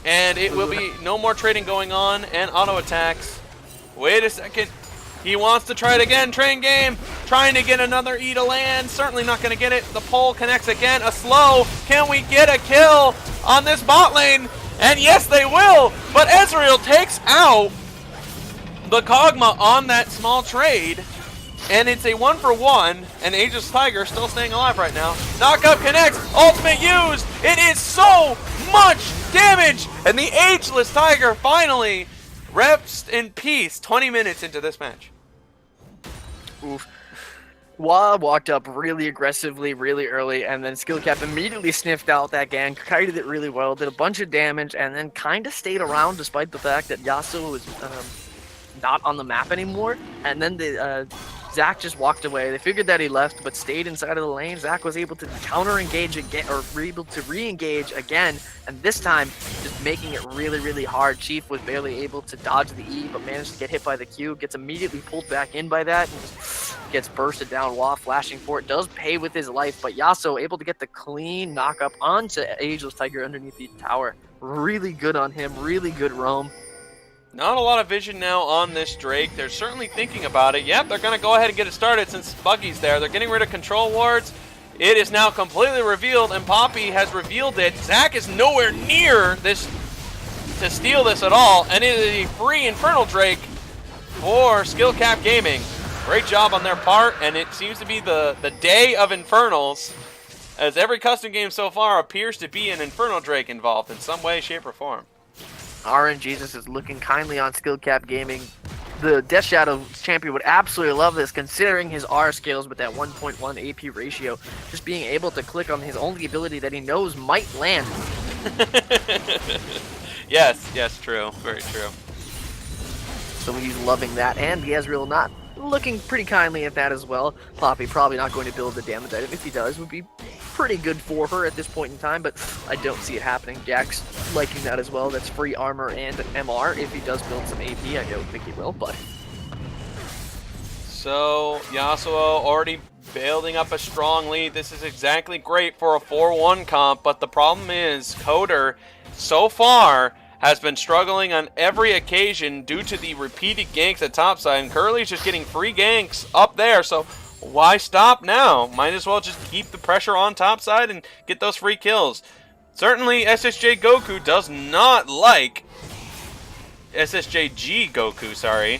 And it will be no more trading going on and auto attacks. Wait a second. He wants to try it again. Train game. Trying to get another E to land. Certainly not going to get it. The pole connects again. A slow. Can we get a kill on this bot lane? And yes, they will. But Ezreal takes out the Kog'Maw on that small trade. And it's a 1-for-1. And Aegis Tiger still staying alive right now. Knockup connects. Ultimate used. It is so much damage. And the Ageless Tiger finally rests in peace 20 minutes into this match. Oof. Wah walked up really aggressively, really early, and then Skill Cap immediately sniffed out that gank, kited it really well, did a bunch of damage, and then kind of stayed around despite the fact that Yasuo was not on the map anymore. And then Zac just walked away. They figured that he left, but stayed inside of the lane. Zac was able to counter-engage again, or able to re-engage again, and this time just making it really, really hard. Chief was barely able to dodge the E, but managed to get hit by the Q, gets immediately pulled back in by that, and just gets bursted down while flashing for it. Does pay with his life, but Yasuo able to get the clean knock-up onto Ageless Tiger underneath the tower. Really good on him, really good roam. Not a lot of vision now on this Drake. They're certainly thinking about it. Yep, they're going to go ahead and get it started since Buggy's there. They're getting rid of control wards. It is now completely revealed, and Poppy has revealed it. Zac is nowhere near this to steal this at all, and it is a free Infernal Drake for Skill Cap Gaming. Great job on their part, and it seems to be the day of Infernals, as every custom game so far appears to be an Infernal Drake involved in some way, shape, or form. RNGesus is looking kindly on Skill Cap Gaming. The Death Shadow champion would absolutely love this, considering his R skills with that 1.1 AP ratio. Just being able to click on his only ability that he knows might land. Yes, true. Very true. So he's loving that, and the Ezreal not looking pretty kindly at that as well. Poppy probably not going to build the damage item. If he does, would be pretty good for her at this point in time, but I don't see it happening. Jack's liking that as well. That's free armor and MR. If he does build some AP, I don't think he will, but... So, Yasuo already building up a strong lead. This is exactly great for a 4-1 comp, but the problem is Coder, so far, has been struggling on every occasion due to the repeated ganks at topside, and Curly's just getting free ganks up there, so why stop now? Might as well just keep the pressure on topside and get those free kills. Certainly, SSJ Goku does not like... SSJG Goku, sorry.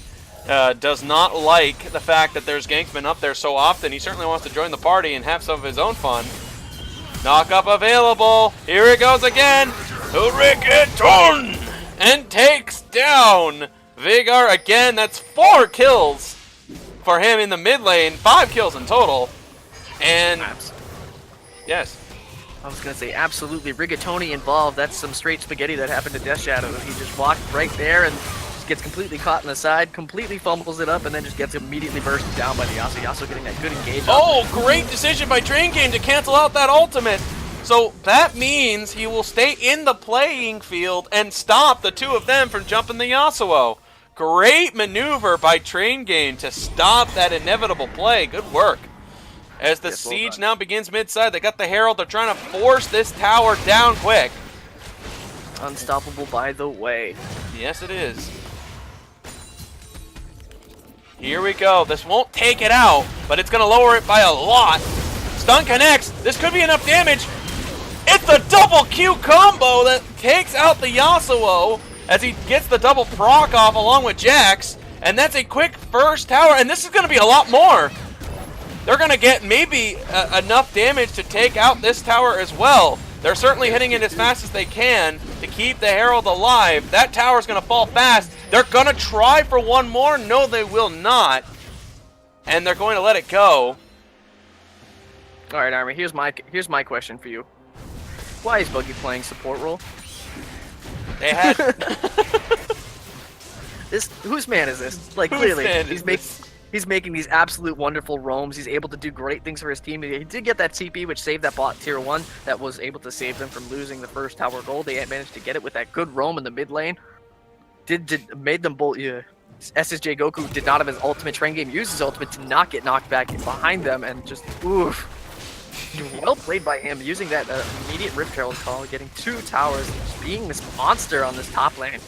Does not like the fact that there's ganksmen up there so often. He certainly wants to join the party and have some of his own fun. Knock-up available. Here it goes again. Hurricane! And takes down Vigar again. That's 4 kills for him in the mid lane. 5 kills in total. And yes, I was going to say absolutely rigatoni involved. That's some straight spaghetti that happened to Death Shadow. He just walked right there and just gets completely caught in the side, completely fumbles it up, and then just gets immediately bursted down by the Yasuo. Yasuo getting that good engage. Oh, great decision by Train Game to cancel out that ultimate. So that means he will stay in the playing field and stop the two of them from jumping the Yasuo. Great maneuver by Train Game to stop that inevitable play. Good work. As the siege now begins mid-side, they got the Herald. They're trying to force this tower down quick. Unstoppable, by the way. Yes, it is. Here we go. This won't take it out, but it's going to lower it by a lot. Stun connects. This could be enough damage. It's a double Q combo that takes out the Yasuo as he gets the double proc off along with Jax. And that's a quick first tower, and this is going to be a lot more. They're going to get maybe enough damage to take out this tower as well. They're certainly hitting it as fast as they can to keep the Herald alive. That tower is going to fall fast. They're going to try for one more. No, they will not. And they're going to let it go. All right, Army. Here's my question for you. Why is Buggy playing support role? They had... Whose man is this? Like, clearly, he's making these absolute wonderful roams. He's able to do great things for his team. He did get that TP, which saved that bot tier 1. That was able to save them from losing the first tower gold. They had managed to get it with that good roam in the mid lane. Made them both. Yeah. SSJ Goku did not have his ultimate. Train Game used his ultimate to not get knocked back behind them, and just oof. Well played by him, using that immediate Rift Herald call, getting 2 towers, just being this monster on this top lane.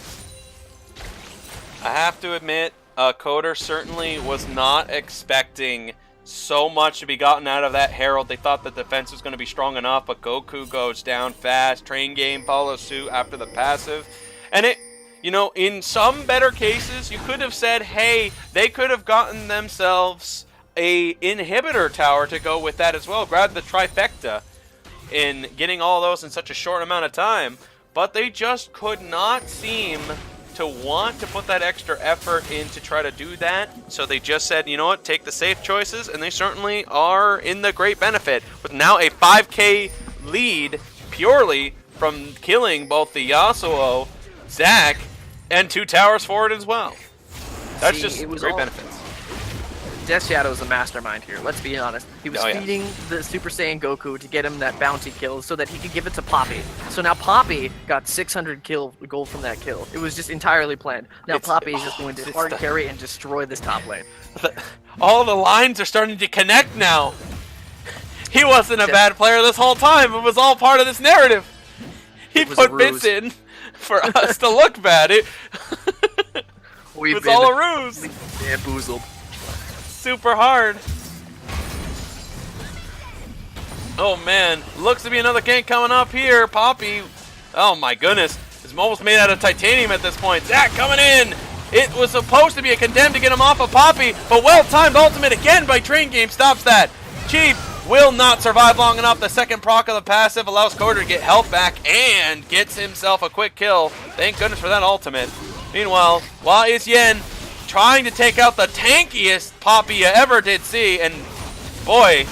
I have to admit, Coder certainly was not expecting so much to be gotten out of that Herald. They thought the defense was going to be strong enough, but Goku goes down fast. Train Game follows suit after the passive. And it, you know, in some better cases, you could have said, hey, they could have gotten themselves a inhibitor tower to go with that as well. Grab the trifecta in getting all those in such a short amount of time. But they just could not seem to want to put that extra effort in to try to do that. So they just said, you know what, take the safe choices, and they certainly are in the great benefit with now a 5k lead purely from killing both the Yasuo, Zac, and 2 towers forward as well. That's just great benefits. Death Shadow is the mastermind here, let's be honest. He was feeding the Super Saiyan Goku to get him that bounty kill so that he could give it to Poppy. So now Poppy got 600 gold from that kill. It was just entirely planned. Now Poppy is just going to hard carry and destroy this top lane. All the lines are starting to connect now. He wasn't a bad player this whole time. It was all part of this narrative. He put bits in for us to look bad. It was all a ruse. Bamboozled. Super hard. Oh man, looks to be another gank coming up here. Poppy, oh my goodness, is almost made out of titanium at this point. Zac coming in. It was supposed to be a condemn to get him off of Poppy, but well-timed ultimate again by Train Game stops that. Chief will not survive long enough. The second proc of the passive allows Coder to get health back and gets himself a quick kill. Thank goodness for that ultimate. Meanwhile, while is Yen trying to take out the tankiest Poppy you ever did see, and boy,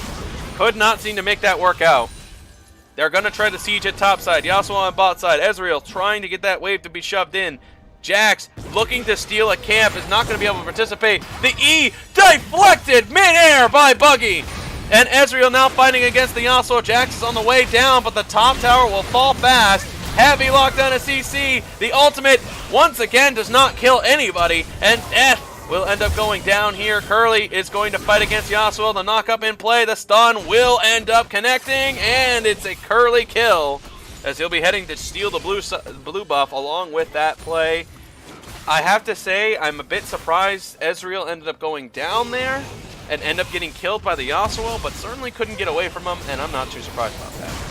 could not seem to make that work out. They're going to try to siege at top side. Yasuo on bot side. Ezreal trying to get that wave to be shoved in. Jax looking to steal a camp is not going to be able to participate. The E deflected mid-air by Buggy. And Ezreal now fighting against the Yasuo. Jax is on the way down, but the top tower will fall fast. Heavy lockdown of CC. The ultimate, once again, does not kill anybody. And death will end up going down here. Curly is going to fight against Yasuo. The knock-up in play. The stun will end up connecting. And it's a Curly kill, as he'll be heading to steal the blue buff along with that play. I have to say, I'm a bit surprised Ezreal ended up going down there and end up getting killed by the Yasuo, but certainly couldn't get away from him, and I'm not too surprised about that.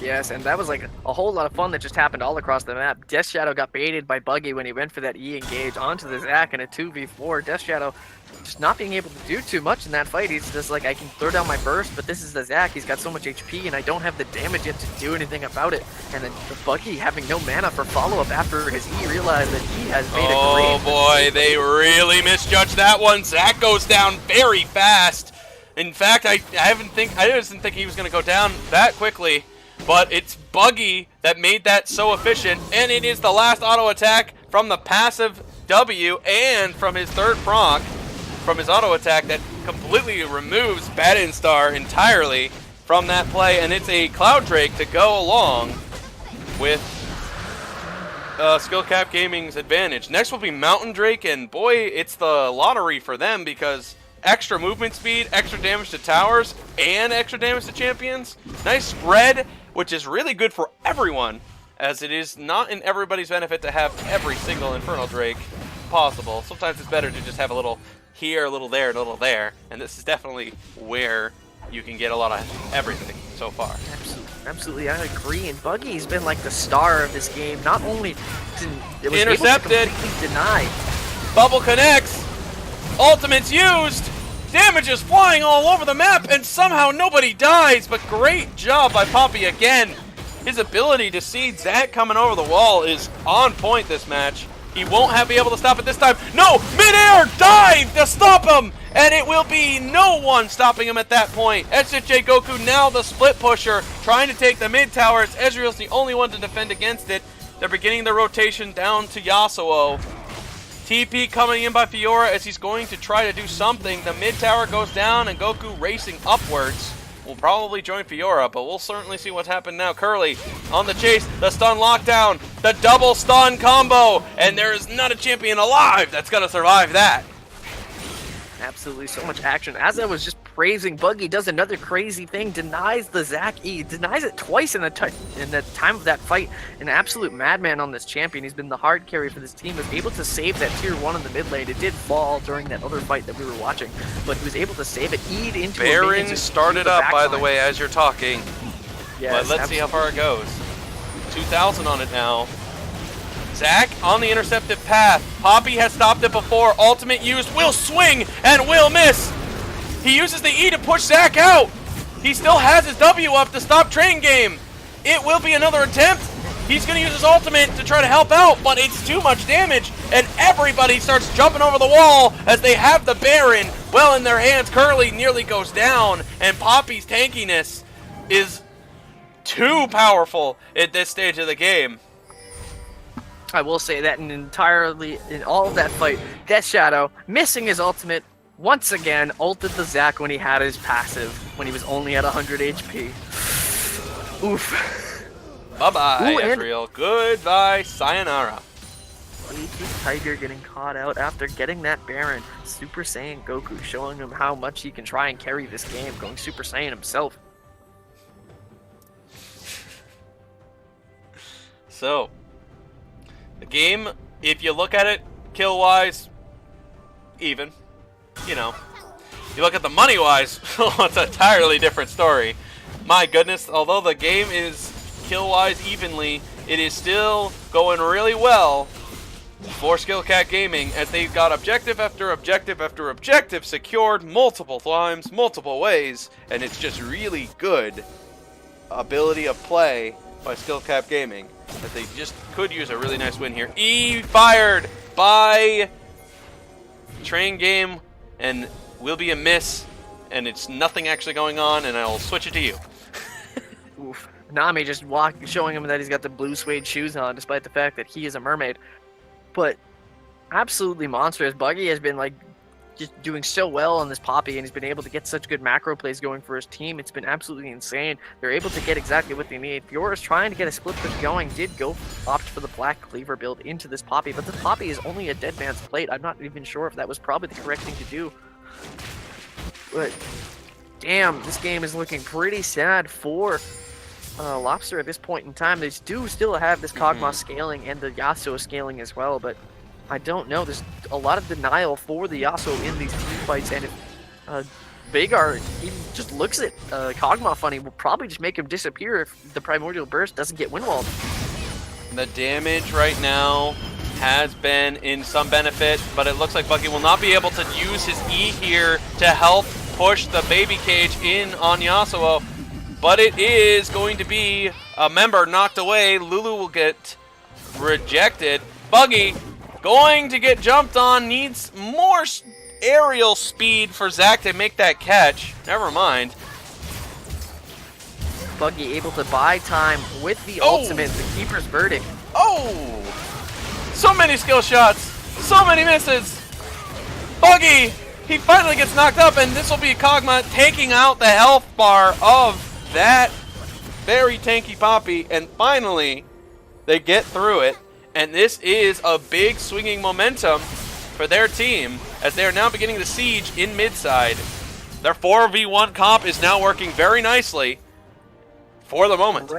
Yes, and that was like a whole lot of fun that just happened all across the map. Death Shadow got baited by Buggy when he went for that E engage onto the Zac in a 2v4. Death Shadow just not being able to do too much in that fight. He's just like, I can throw down my burst, but this is the Zac. He's got so much HP, and I don't have the damage yet to do anything about it. And then the Buggy having no mana for follow-up after his E realized that he has made a great... Oh boy, they really misjudged that one. Zac goes down very fast. In fact, I didn't think he was going to go down that quickly. But it's Buggy that made that so efficient, and it is the last auto attack from the passive W and from his third proc from his auto attack that completely removes Bad Star entirely from that play, and it's a Cloud Drake to go along with Skill Cap Gaming's advantage. Next will be Mountain Drake, and boy, it's the lottery for them because extra movement speed, extra damage to towers, and extra damage to champions. Nice spread, which is really good for everyone, as it is not in everybody's benefit to have every single Infernal Drake possible. Sometimes it's better to just have a little here, a little there, and a little there, and this is definitely where you can get a lot of everything so far. Absolutely. Absolutely, I agree. And Buggy's been like the star of this game. Not only it was Intercepted. able to completely deny. Bubble connects. Ultimate's used. Damage is flying all over the map, and somehow nobody dies. But great job by Poppy again. His ability to see Zach coming over the wall is on point this match. He won't be able to stop it this time. No! Mid-air dive to stop him! And it will be no one stopping him at that point. SJ Goku now the split pusher, trying to take the mid tower. It's Ezreal's the only one to defend against it. They're beginning the rotation down to Yasuo. TP coming in by Fiora as he's going to try to do something. The mid tower goes down and Goku racing upwards. Will probably join Fiora, but we'll certainly see what's happened now. Curly on the chase, the stun lockdown, the double stun combo, and there is not a champion alive that's going to survive that. Absolutely, so much action. As I was just praising, Buggy does another crazy thing, denies the Zac E, denies it twice in the time of that fight. An absolute madman on this champion. He's been the hard carry for this team, was able to save that tier 1 in the mid lane. It did fall during that other fight that we were watching, but he was able to save it, eat into Baron started up, by the way, as you're talking. Yes, but let's see how far it goes. 2,000 on it now. Zac on the intercepted path. Poppy has stopped it before. Ultimate used, will swing and will miss. He uses the E to push Zac out. He still has his W up to stop Train Game. It will be another attempt. He's going to use his ultimate to try to help out, but it's too much damage, and everybody starts jumping over the wall as they have the Baron well in their hands. Curly nearly goes down, and Poppy's tankiness is too powerful at this stage of the game. I will say that in all of that fight, Death Shadow missing his ultimate once again, ulted the Zac when he had his passive, when he was only at 100 HP. Oof. Bye-bye, Ezreal. Goodbye, sayonara. Tiger getting caught out after getting that Baron. Super Saiyan Goku showing him how much he can try and carry this game, going Super Saiyan himself. So, the game, if you look at it kill-wise, even. You know, you look at the money-wise, it's an entirely different story. My goodness, although the game is kill-wise evenly, it is still going really well for Skillcat Gaming as they've got objective after objective after objective secured multiple times, multiple ways, and it's just really good ability of play by Skillcat Gaming that they just could use a really nice win here. E fired by Train Game and will be a miss, and it's nothing actually going on, and I'll switch it to you. Oof. Nami just showing him that he's got the blue suede shoes on, despite the fact that he is a mermaid. But absolutely monstrous. Buggy has been like just doing so well on this Poppy, and he's been able to get such good macro plays going for his team. It's been absolutely insane. They're able to get exactly what they need. Fiora's trying to get a split push going, did go opt for the Black Cleaver build into this Poppy, but this Poppy is only a dead man's plate. I'm not even sure if that was probably the correct thing to do. But damn, this game is looking pretty sad for Lobster at this point in time. They do still have this Kog'Maw scaling and the Yasuo scaling as well, but I don't know. There's a lot of denial for the Yasuo in these team fights, and if Veigar even just looks at Kog'Maw funny, will probably just make him disappear if the Primordial Burst doesn't get windwalled. The damage right now has been in some benefit, but it looks like Buggy will not be able to use his E here to help push the baby cage in on Yasuo, but it is going to be a member knocked away. Lulu will get rejected. Buggy going to get jumped on, needs more aerial speed for Zac to make that catch. Never mind. Buggy able to buy time with the ultimate, the Keeper's Verdict. Oh! So many skill shots, so many misses. Buggy, he finally gets knocked up, and this will be Kog'Maw taking out the health bar of that very tanky Poppy, and finally they get through it. And this is a big swinging momentum for their team as they are now beginning to siege in mid-side. Their 4v1 comp is now working very nicely for the moment.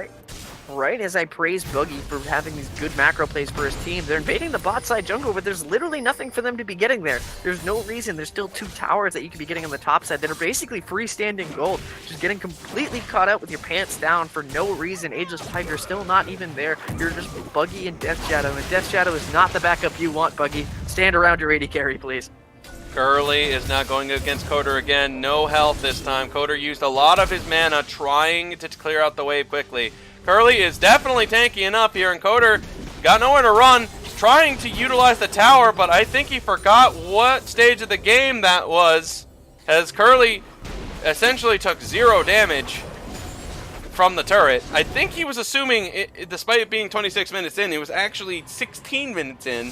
right as I praise Boogie for having these good macro plays for his team, they're invading the bot side jungle, but there's literally nothing for them to be getting there. There's no reason. There's still 2 towers that you could be getting on the top side that are basically freestanding gold. Just getting completely caught out with your pants down for no reason. Ageless Tiger still not even there. You're just Buggy and Death Shadow, and Death Shadow is not the backup you want, Buggy. Stand around your AD carry, please. Curly is not going against Coder again. No health this time. Coder used a lot of his mana trying to clear out the wave quickly. Curly is definitely tanky enough here, and Coder got nowhere to run. He's trying to utilize the tower, but I think he forgot what stage of the game that was, as Curly essentially took 0 damage from the turret. I think he was assuming, despite it being 26 minutes in, it was actually 16 minutes in,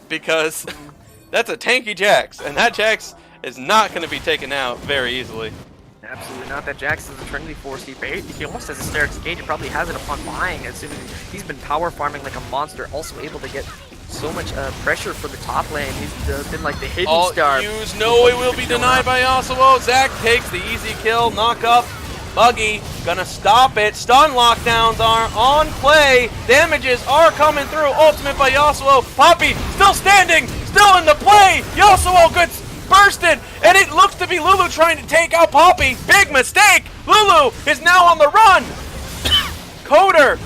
because that's a tanky Jax, and that Jax is not going to be taken out very easily. Absolutely not. That Jax is a Trinity Force. He almost has a Steric Cage. He probably has it upon buying as soon as he's been power farming like a monster. Also able to get so much pressure for the top lane. He's been like the hidden star. Use. No, it will be denied by Yasuo. Zac takes the easy kill. Knock up. Buggy gonna stop it. Stun lockdowns are on play. Damages are coming through. Ultimate by Yasuo. Poppy still standing. Still in the play. Yasuo gets bursted, and it looks to be Lulu trying to take out Poppy. Big mistake. Lulu is now on the run. Coder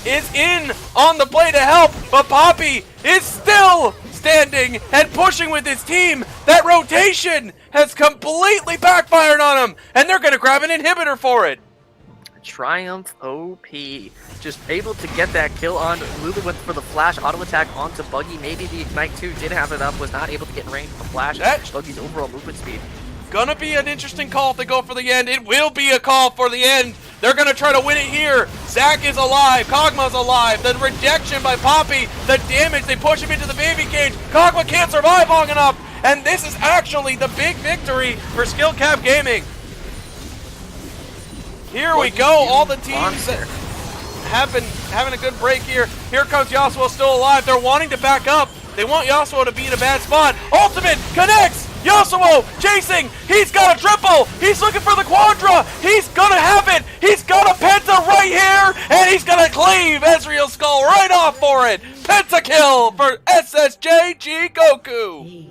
is in on the play to help, but Poppy is still standing and pushing with his team. That rotation has completely backfired on him, and they're going to grab an inhibitor for it. Triumph OP. Just able to get that kill on. Lulu went for the flash auto attack onto Buggy. Maybe the Ignite 2 did have it up, was not able to get in range of the flash. That's Buggy's overall movement speed. Gonna be an interesting call if they go for the end. It will be a call for the end. They're gonna try to win it here. Zac is alive. Kog'Maw's alive. The rejection by Poppy. The damage. They push him into the baby cage. Kog'Maw can't survive long enough. And this is actually the big victory for Skill Cap Gaming. Here we go. All the teams that have been having a good break here. Here comes Yasuo still alive. They're wanting to back up. They want Yasuo to be in a bad spot. Ultimate connects. Yasuo chasing. He's got a triple. He's looking for the quadra. He's gonna have it. He's got a penta right here, and he's gonna cleave Ezreal's skull right off for it. Pentakill for SSJG Goku.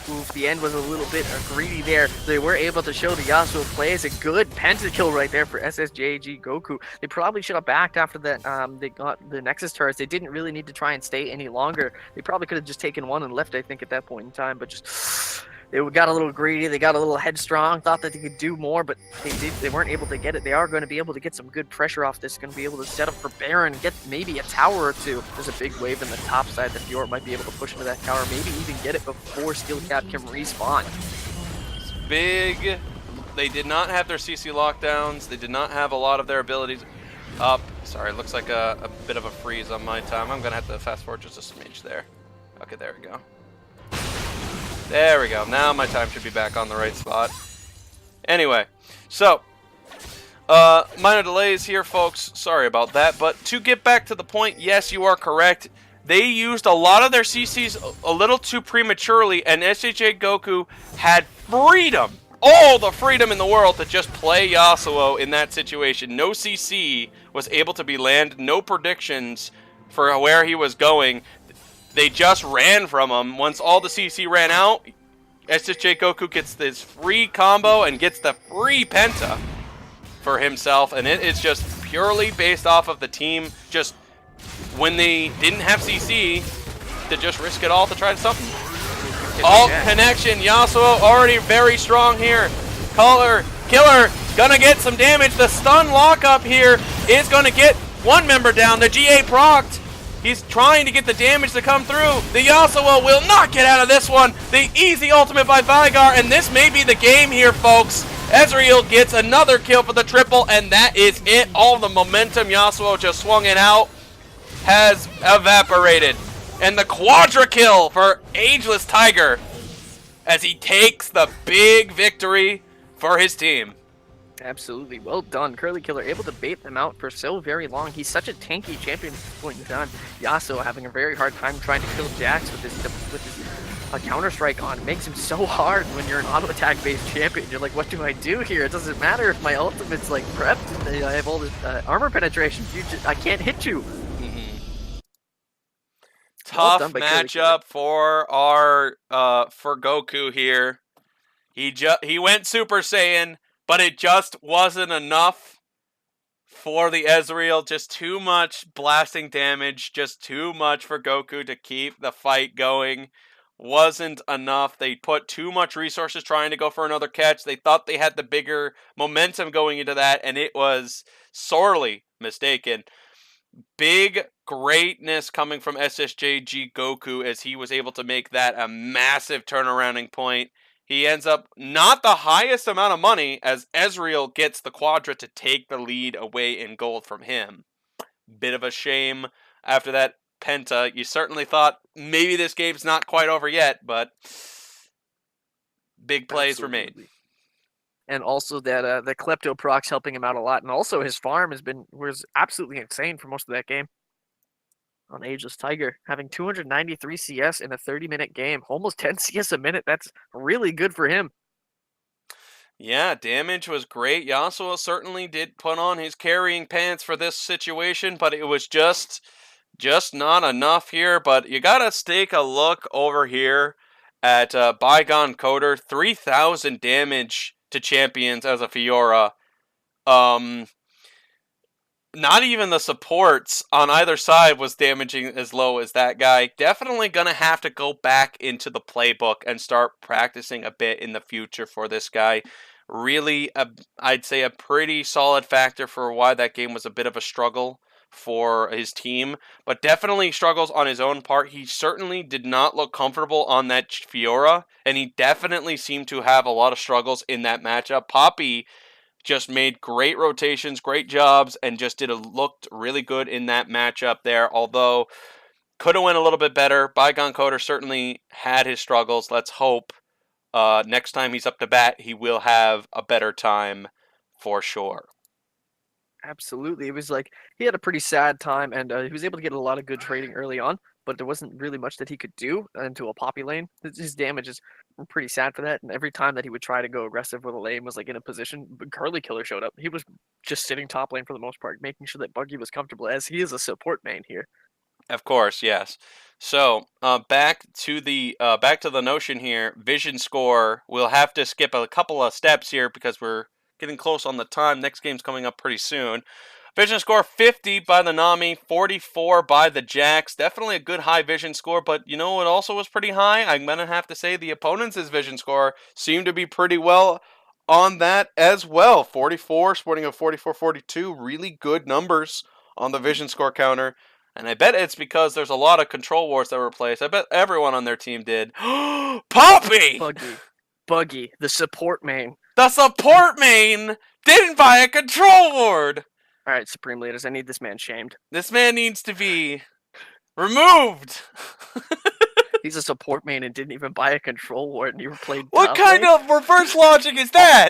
Oof, the end was a little bit greedy there. They were able to show the Yasuo play as a good pentakill right there for SSJG Goku. They probably should have backed after that. They got the Nexus turrets. They didn't really need to try and stay any longer. They probably could have just taken one and left, I think, at that point in time. But just they got a little greedy. They got a little headstrong. Thought that they could do more, but they weren't able to get it. They are going to be able to get some good pressure off this. Going to be able to set up for Baron, get maybe a tower or two. There's a big wave in the top side that Fjord might be able to push into that tower. Maybe even get it before Skill Cap can respawn. It's big. They did not have their CC lockdowns. They did not have a lot of their abilities up. Sorry, it looks like a bit of a freeze on my time. I'm going to have to fast forward just a smidge there. Okay, there we go. There we go. Now my time should be back on the right spot. Anyway, so minor delays here, folks. Sorry about that. But to get back to the point, yes, you are correct. They used a lot of their CCs a little too prematurely, and SHA Goku had freedom, all the freedom in the world to just play Yasuo in that situation. No CC was able to be landed, no predictions for where he was going. They just ran from him. Once all the CC ran out, SSJ Goku gets this free combo and gets the free penta for himself. And it is just purely based off of the team just when they didn't have CC to just risk it all to try something. Alt connection. Yasuo already very strong here. Killer gonna get some damage. The stun lockup here is gonna get one member down. The GA procced. He's trying to get the damage to come through. The Yasuo will not get out of this one. The easy ultimate by Vigar, and this may be the game here, folks. Ezreal gets another kill for the triple, and that is it. All the momentum Yasuo just swung it out has evaporated. And the quadra kill for Ageless Tiger as he takes the big victory for his team. Absolutely, well done. Curly Killer able to bait them out for so very long. He's such a tanky champion at this point in time. Yasuo having a very hard time trying to kill Jax with his a counter-strike on. It makes him so hard when you're an auto-attack based champion. You're like, what do I do here? It doesn't matter if my ultimate's like prepped and I have all this armor penetration. I can't hit you. Tough done by matchup for our for Goku here. He went Super Saiyan, but it just wasn't enough for the Ezreal. Just too much blasting damage, just too much for Goku to keep the fight going. Wasn't enough. They put too much resources trying to go for another catch. They thought they had the bigger momentum going into that, and it was sorely mistaken. Big greatness coming from SSJG Goku as he was able to make that a massive turnarounding point. He ends up not the highest amount of money as Ezreal gets the Quadra to take the lead away in gold from him. Bit of a shame after that Penta. You certainly thought maybe this game's not quite over yet, but big plays were made. And also that the Klepto proc's helping him out a lot, and also his farm was absolutely insane for most of that game. On Ageless Tiger, having 293 CS in a 30-minute game, almost 10 CS a minute. That's really good for him. Yeah, damage was great. Yasuo certainly did put on his carrying pants for this situation, but it was just not enough here. But you gotta take a look over here at Bygone Coder, 3,000 damage to champions as a Fiora. Not even the supports on either side was damaging as low as that guy. Definitely going to have to go back into the playbook and start practicing a bit in the future for this guy. Really, I'd say a pretty solid factor for why that game was a bit of a struggle for his team. But definitely struggles on his own part. He certainly did not look comfortable on that Fiora. And he definitely seemed to have a lot of struggles in that matchup. Poppy just made great rotations, great jobs, and just looked really good in that matchup there. Although, could have went a little bit better. Bygone Coder certainly had his struggles. Let's hope next time he's up to bat, he will have a better time for sure. Absolutely. It was like he had a pretty sad time, and he was able to get a lot of good trading early on, but there wasn't really much that he could do into a Poppy lane. His damage is pretty sad for that, and every time that he would try to go aggressive with a lane was like in a position, but Curly Killer showed up. He was just sitting top lane for the most part, making sure that Buggy was comfortable, as he is a support main here. Of course, yes. So back to the notion here. Vision score. We'll have to skip a couple of steps here because we're getting close on the time. Next game's coming up pretty soon. Vision score 50 by the Nami, 44 by the Jax. Definitely a good high vision score, but you know what also was pretty high? I'm going to have to say the opponent's vision score seemed to be pretty well on that as well. 44, sporting a 44-42. Really good numbers on the vision score counter. And I bet it's because there's a lot of control wards that were placed. I bet everyone on their team did. Poppy! Buggy, the support main. The support main didn't buy a control ward! Alright, Supreme Leaders, I need this man shamed. This man needs to be removed! He's a support main and didn't even buy a control ward, and he played What kind of reverse logic is that?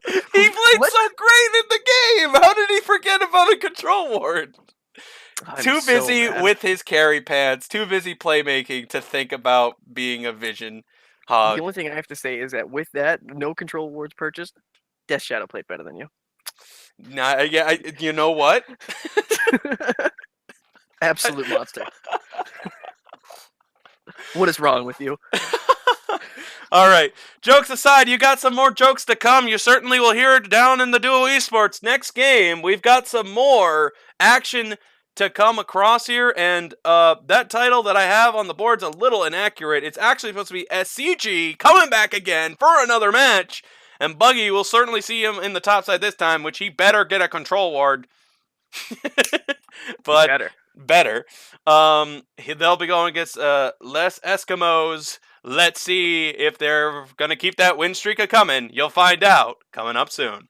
He played so great in the game! How did he forget about a control ward? Too busy with his carry pants, too busy playmaking to think about being a vision hog. The only thing I have to say is that with that, no control wards purchased, Death Shadow played better than you. Nah, yeah, you know what? Absolute monster. What is wrong with you? All right. Jokes aside, you got some more jokes to come. You certainly will hear it down in the Duo Esports. Next game, we've got some more action to come across here, and that title that I have on the board's a little inaccurate. It's actually supposed to be SCG coming back again for another match. And Buggy will certainly see him in the top side this time, which he better get a control ward. But better. They'll be going against less Eskimos. Let's see if they're going to keep that win streak coming. You'll find out coming up soon.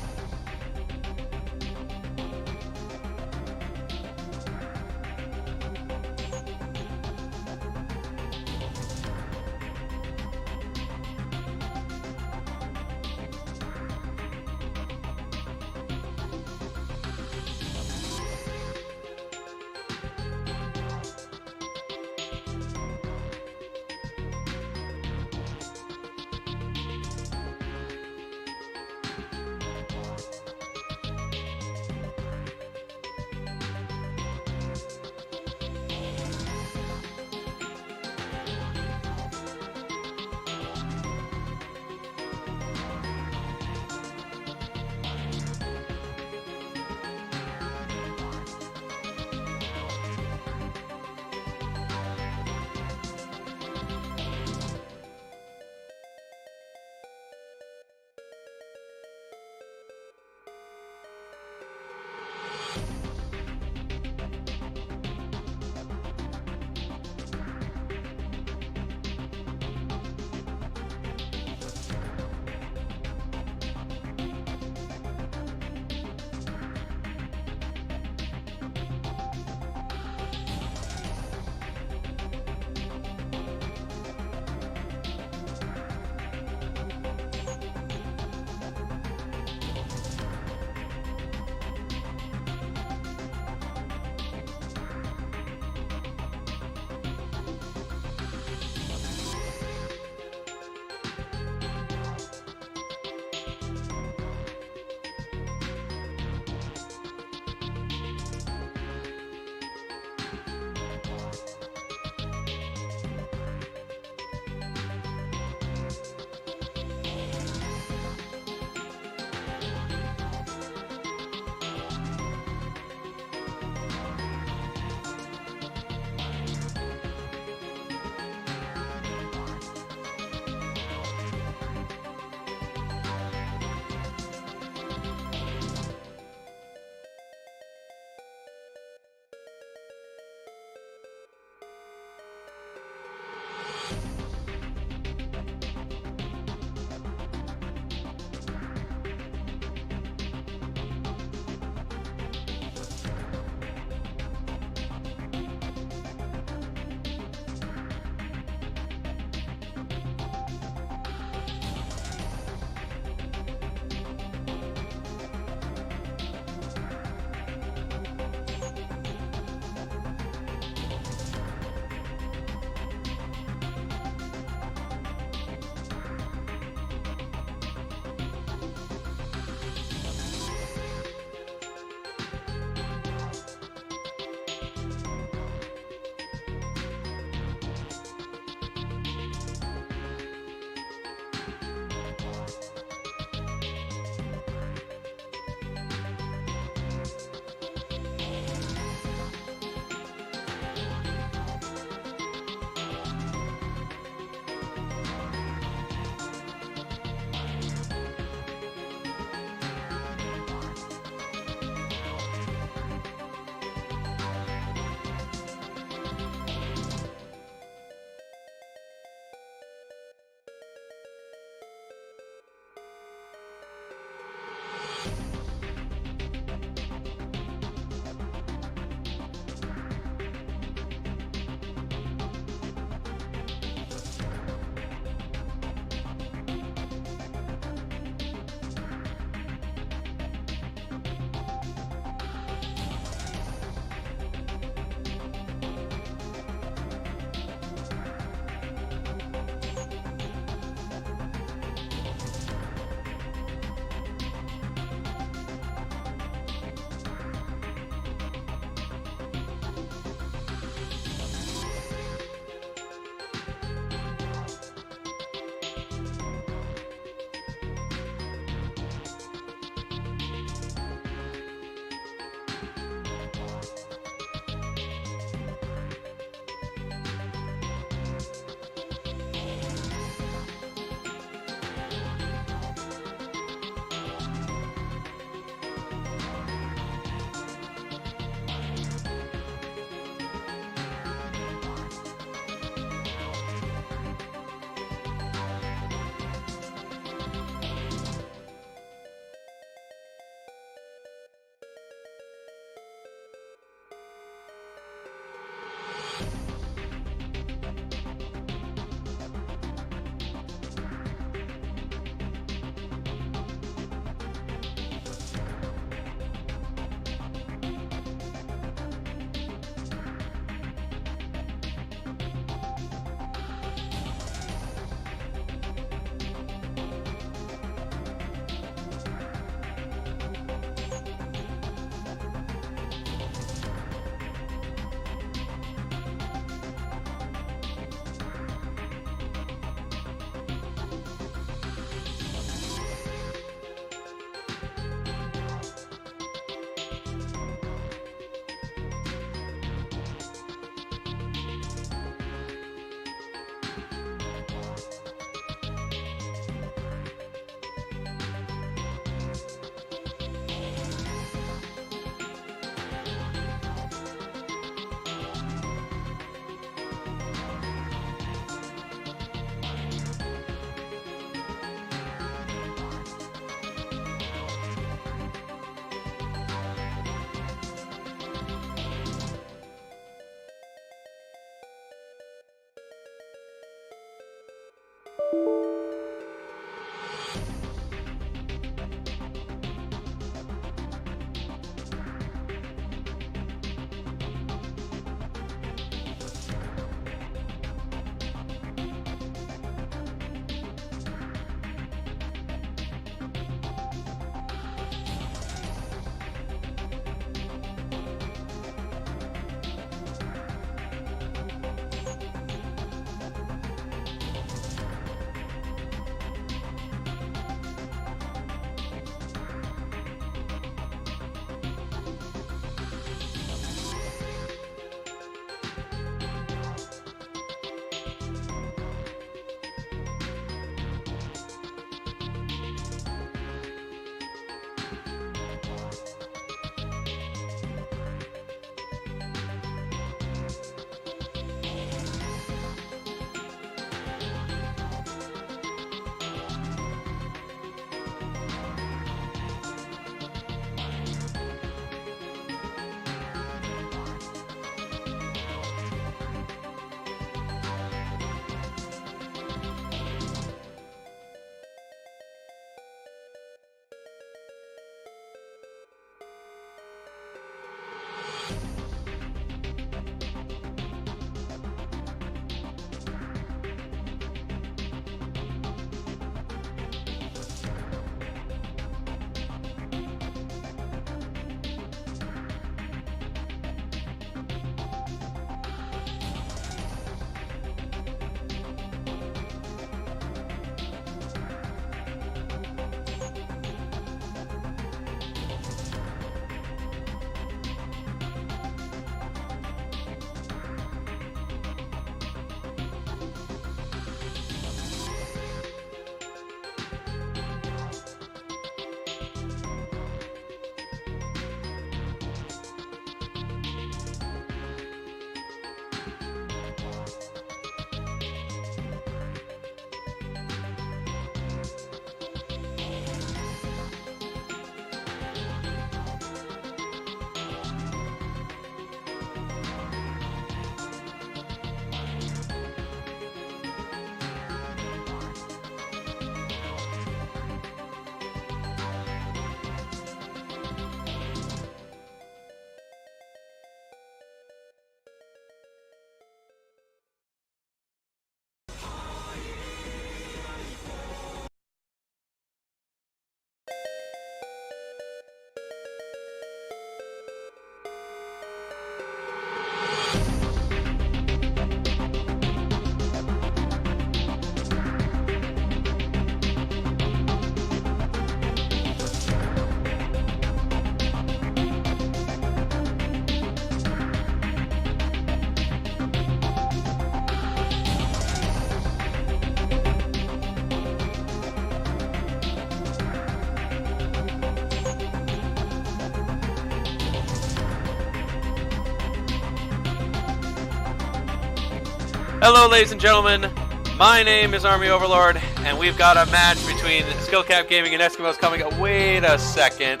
Hello, ladies and gentlemen. My name is Army Overlord, and we've got a match between Skillcap Gaming and Eskimos coming up. Wait a second.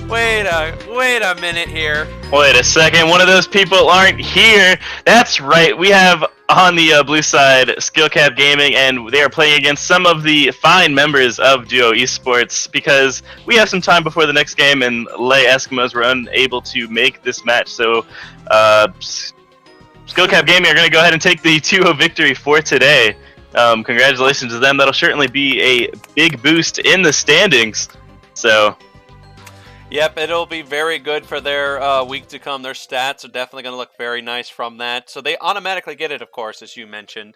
Wait a minute here. Wait a second. One of those people aren't here. That's right. We have on the blue side Skillcap Gaming, and they are playing against some of the fine members of Duo Esports because we have some time before the next game, and Lay Eskimos were unable to make this match. So, Skillcap Gaming are going to go ahead and take the 2-0 victory for today. Congratulations to them. That'll certainly be a big boost in the standings. So, yep, it'll be very good for their week to come. Their stats are definitely going to look very nice from that. So they automatically get it, of course, as you mentioned.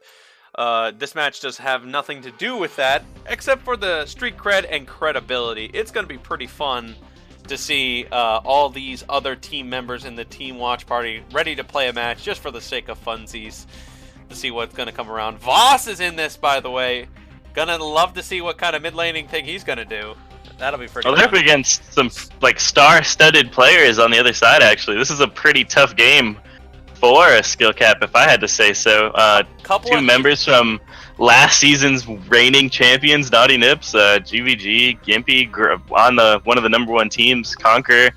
This match does have nothing to do with that, except for the street cred and credibility. It's going to be pretty fun to see all these other team members in the team watch party ready to play a match just for the sake of funsies, to see what's going to come around. Voss is in this, by the way. Gonna love to see what kind of mid-laning thing he's going to do. That'll be pretty they're up fun. against some like star-studded players on the other side, actually. This is a pretty tough game for a Skillcap, if I had to say so. Two members from last season's reigning champions, Naughty Nips, GVG, Gimpy, on one of the #1 teams, Conquer.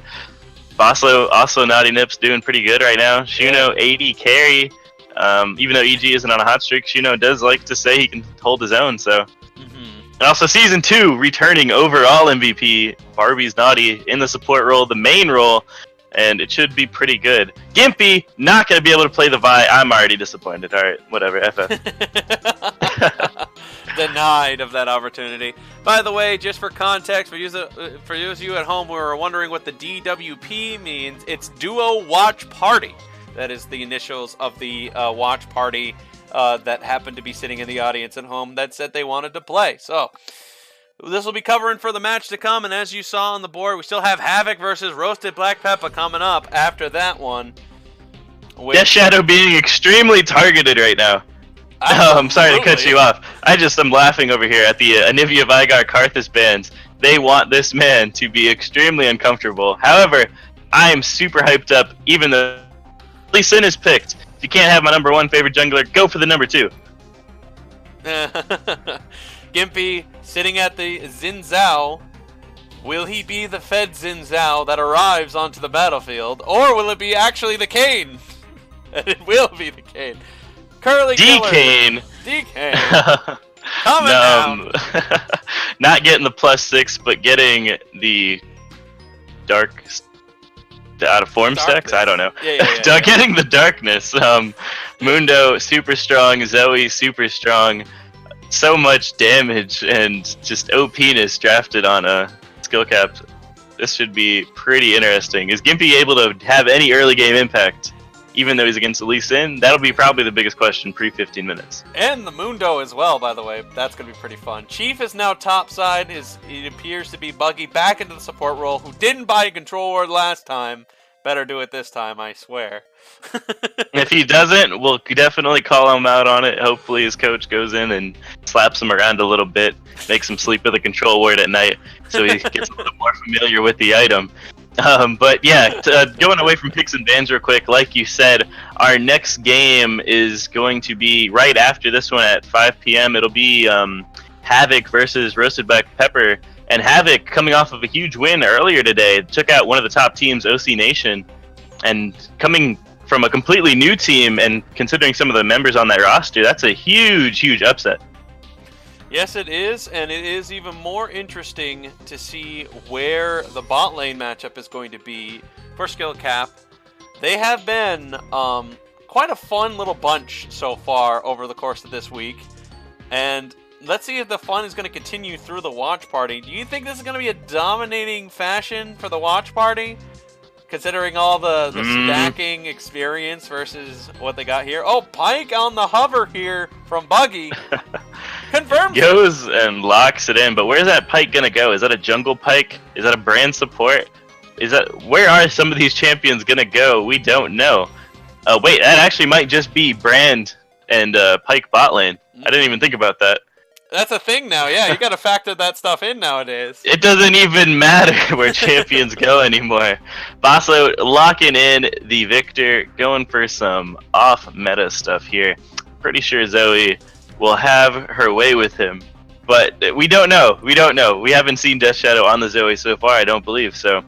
Also Naughty Nips doing pretty good right now. Shuno, 80 carry. Even though EG isn't on a hot streak, Shuno does like to say he can hold his own, so. And also Season 2, returning overall MVP, Barbie's Naughty, in the support role, the main role, and it should be pretty good. Gimpy, not going to be able to play the Vi. I'm already disappointed. Alright, whatever, FF. Denied of that opportunity. By the way, just for context, for those of you at home who are wondering what the DWP means, it's Duo Watch Party. That is the initials of the watch party that happened to be sitting in the audience at home that said they wanted to play. So, this will be covering for the match to come, and as you saw on the board, we still have Havoc versus Roasted Black Pepper coming up after that one. Death Shadow being extremely targeted right now. I'm sorry to cut you off. I'm laughing over here at the Anivia Vigar Karthus bands. They want this man to be extremely uncomfortable. However, I am super hyped up, even though Lee Sin is picked. If you can't have my #1 favorite jungler, go for the #2. Gimpy sitting at the Xin Zhao. Will he be the Fed Xin Zhao that arrives onto the battlefield? Or will it be actually the Kane? And it will be the Kane. Curly D-Kane. D-Kane. Coming down. Not getting the +6, but getting the dark out of form stacks? I don't know. Yeah. Getting the darkness. Mundo, super strong. Zoe, super strong. So much damage and just OP-ness drafted on a Skillcap. This should be pretty interesting. Is Gimpy able to have any early game impact, even though he's against Lee Sin? That'll be probably the biggest question pre-15 minutes. And the Mundo as well, by the way. That's going to be pretty fun. Chief is now topside. It appears to be Buggy back into the support role, who didn't buy a control ward last time. Better do it this time, I swear. If he doesn't, we'll definitely call him out on it. Hopefully his coach goes in and slaps him around a little bit, makes him sleep with a control ward at night, so he gets a little more familiar with the item. But yeah, going away from picks and bans real quick, like you said, our next game is going to be right after this one at 5 p.m. It'll be Havoc versus Roasted Black Pepper. And Havoc, coming off of a huge win earlier today, took out one of the top teams, OC Nation. And coming from a completely new team, and considering some of the members on that roster, that's a huge, huge upset. Yes, it is, and it is even more interesting to see where the bot lane matchup is going to be for Skillcap. They have been quite a fun little bunch so far over the course of this week, and let's see if the fun is going to continue through the watch party. Do you think this is going to be a dominating fashion for the watch party, considering all the stacking experience versus what they got here? Oh, Pike on the hover here from Buggy. Confirmed. Goes and locks it in, but where's that Pike gonna go? Is that a jungle Pike? Is that a brand support? Where are some of these champions gonna go? We don't know. Wait, that actually might just be brand and Pike bot lane. I didn't even think about that. That's a thing now, yeah. You gotta factor that stuff in nowadays. It doesn't even matter where champions go anymore. Bosso locking in the victor, going for some off-meta stuff here. pretty sure Zoe will have her way with him. But we don't know. We haven't seen Death Shadow on the Zoe so far, I don't believe. So